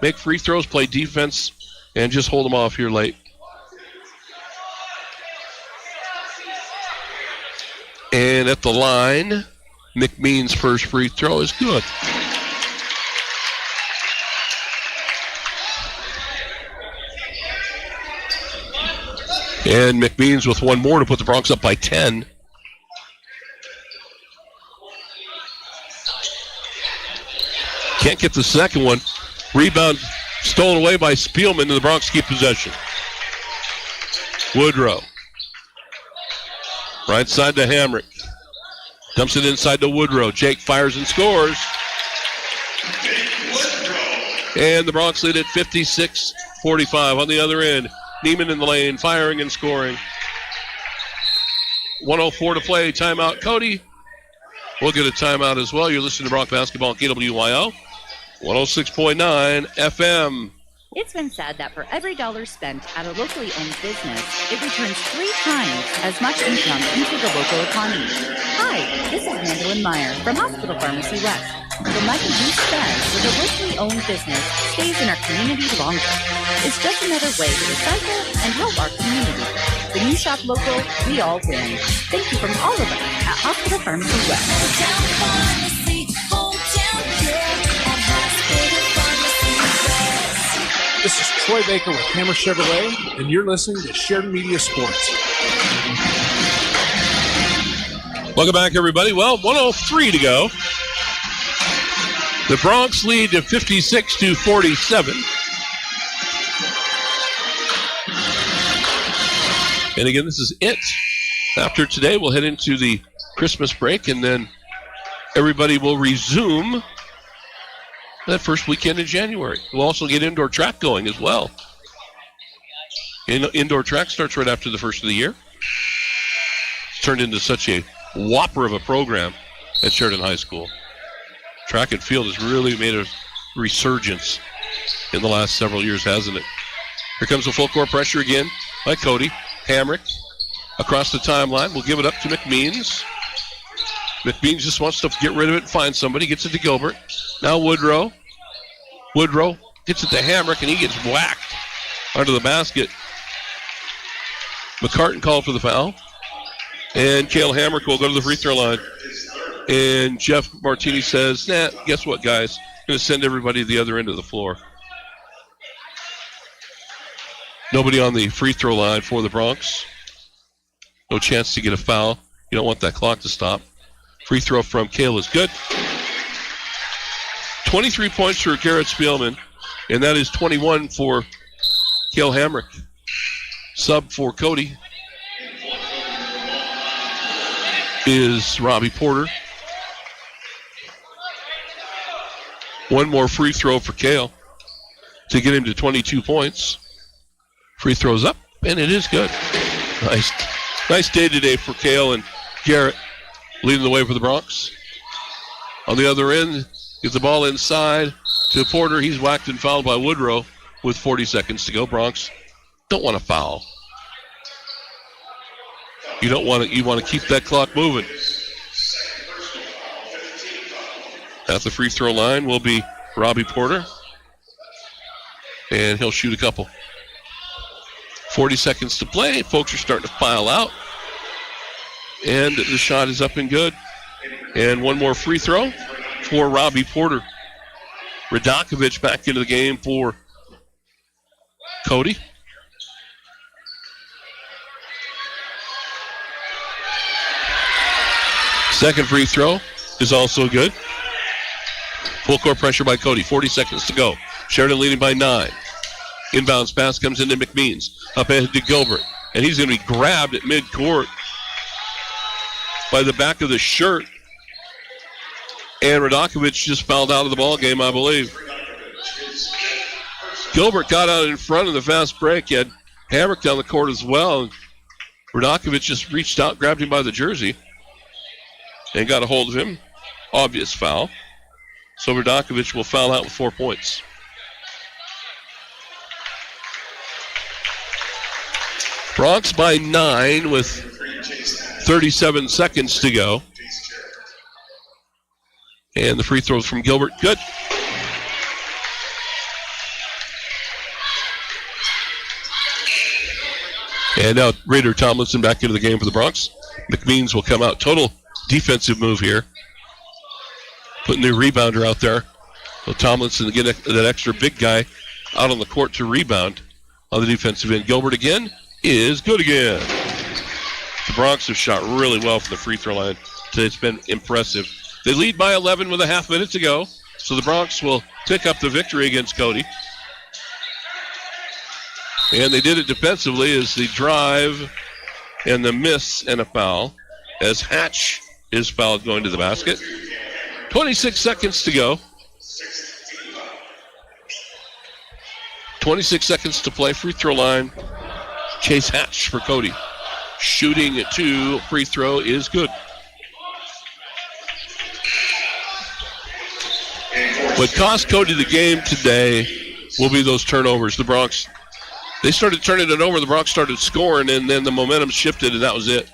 Make free throws, play defense, and just hold them off here late. And at the line, McMeans' first free throw is good. And McMeans with one more to put the Bronx up by 10. Can't get the second one. Rebound stolen away by Spielman, and the Bronx keep possession. Woodrow. Right side to Hamrick. Dumps it inside to Woodrow. Jake fires and scores. And the Bronx lead at 56-45 on the other end. Neiman in the lane, firing and scoring. 1:04 to play. Timeout, Cody. We'll get a timeout as well. You're listening to Bronx Basketball on KWYO. 106.9 FM. It's been said that for every dollar spent at a locally owned business, it returns 3 times as much income into the local economy. Hi, this is Mandolyn Meyer from Hospital Pharmacy West. The money we spend with a locally owned business stays in our community longer. It's just another way to recycle and help our community. When you shop local, we all win. Thank you from all of us at Hospital Pharmacy West. This is Troy Baker with Hammer Chevrolet, and you're listening to Sheridan Media Sports. Welcome back, everybody. Well, 1:03 to go. The Bronx lead to 56-47. And again, this is it. After today, we'll head into the Christmas break, and then everybody will resume that first weekend in January. We'll also get indoor track going as well. Indoor track starts right after the first of the year. It's turned into such a whopper of a program at Sheridan High School. Track and field has really made a resurgence in the last several years, hasn't it? Here comes the full court pressure again by Cody. Hamrick across the timeline. We'll give it up to McMeans. McMeans just wants to get rid of it and find somebody. Gets it to Gilbert. Now Woodrow. Woodrow gets it to Hamrick, and he gets whacked under the basket. McCartan called for the foul. And Cale Hamrick will go to the free throw line. And Jeff Martini says, guess what, guys? I'm going to send everybody to the other end of the floor. Nobody on the free throw line for the Bronx. No chance to get a foul. You don't want that clock to stop. Free throw from Cale is good. 23 points for Garrett Spielman, and that is 21 for Cale Hamrick. Sub for Cody is Robbie Porter. One more free throw for Cale to get him to 22 points. Free throws up, and it is good. Nice day today for Cale and Garrett, leading the way for the Broncs. On the other end, gets the ball inside to Porter. He's whacked and fouled by Woodrow with 40 seconds to go. Broncs don't want to foul. You want to keep that clock moving. At the free throw line will be Robbie Porter, and he'll shoot a couple. 40 seconds to play. Folks are starting to file out, and the shot is up and good. And one more free throw for Robbie Porter. Radakovich back into the game for Cody. Second free throw is also good. Full court pressure by Cody. 40 seconds to go. Sheridan leading by 9. Inbounds pass comes into McMeans. Up ahead to Gilbert. And he's going to be grabbed at midcourt by the back of the shirt. And Radakovich just fouled out of the ball game, I believe. Gilbert got out in front of the fast break. He had Hamrick down the court as well. Radakovich just reached out, grabbed him by the jersey, and got a hold of him. Obvious foul. So Radakovich will foul out with 4 points. Broncs by 9 with 37 seconds to go. And the free throws from Gilbert, good. And now Raider Tomlinson back into the game for the Broncs. McMeans will come out. Total defensive move here. Putting the rebounder out there. So Tomlinson to get that extra big guy out on the court to rebound on the defensive end. Gilbert again is good again. The Broncs have shot really well from the free throw line today. It's been impressive. They lead by 11 with a half minute to go. So the Broncs will pick up the victory against Cody. And they did it defensively as the drive and the miss and a foul as Hatch is fouled going to the basket. 26 seconds to go. 26 seconds to play. Free throw line. Chase Hatch for Cody. Shooting at 2. Free throw is good. What cost Cody the game today will be those turnovers. The Broncs, they started turning it over. The Broncs started scoring, and then the momentum shifted, and that was it.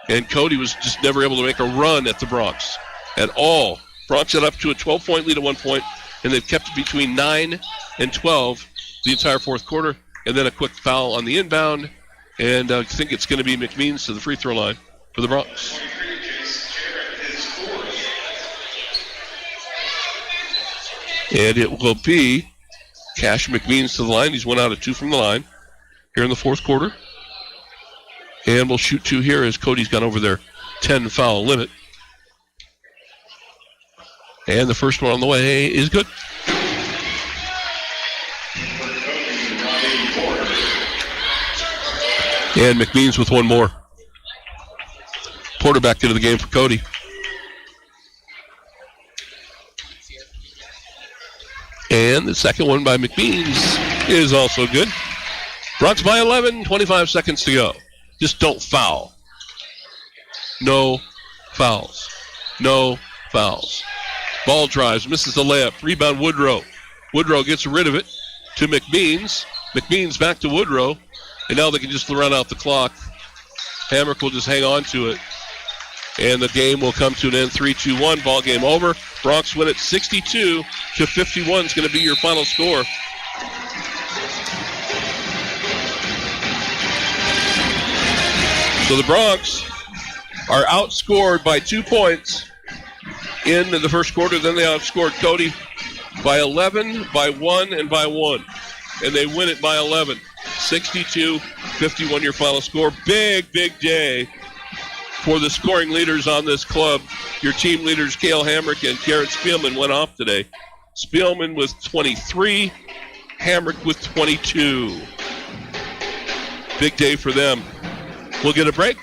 And Cody was just never able to make a run at the Broncs at all. Broncs got up to a 12-point lead at one point, and they've kept it between 9 and 12 the entire fourth quarter, and then a quick foul on the inbound, and I think it's going to be McMeans to the free throw line for the Broncs. And it will be Cash McMeans to the line. He's 1 out of 2 from the line here in the fourth quarter. And we'll shoot 2 here as Cody's gone over their 10 foul limit. And the first one on the way is good. And McMeans with one more. Porter back into the game for Cody. And the second one by McMeans is also good. Broncs by 11, 25 seconds to go. Just don't foul. No fouls. No fouls. Ball drives, misses the layup. Rebound Woodrow. Woodrow gets rid of it to McMeans. McMeans back to Woodrow. And now they can just run out the clock. Hamrick will just hang on to it. And the game will come to an end. 3-2-1. Ball game over. Broncs win it 62-51 is going to be your final score. So the Broncs are outscored by 2 points in the first quarter. Then they outscored Cody by 11, by 1, and by 1. And they win it by 11. 62-51 your final score. Big, big day for the scoring leaders on this club. Your team leaders, Cale Hamrick and Garrett Spielman, went off today. Spielman with 23, Hamrick with 22. Big day for them. We'll get a break.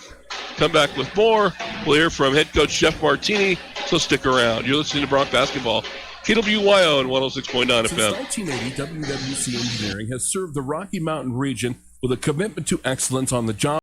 Come back with more. We'll hear from head coach Jeff Martini, so stick around. You're listening to Bronc Basketball, KWYO and 106.9 FM. Since 1980, WWC Engineering has served the Rocky Mountain region with a commitment to excellence on the job.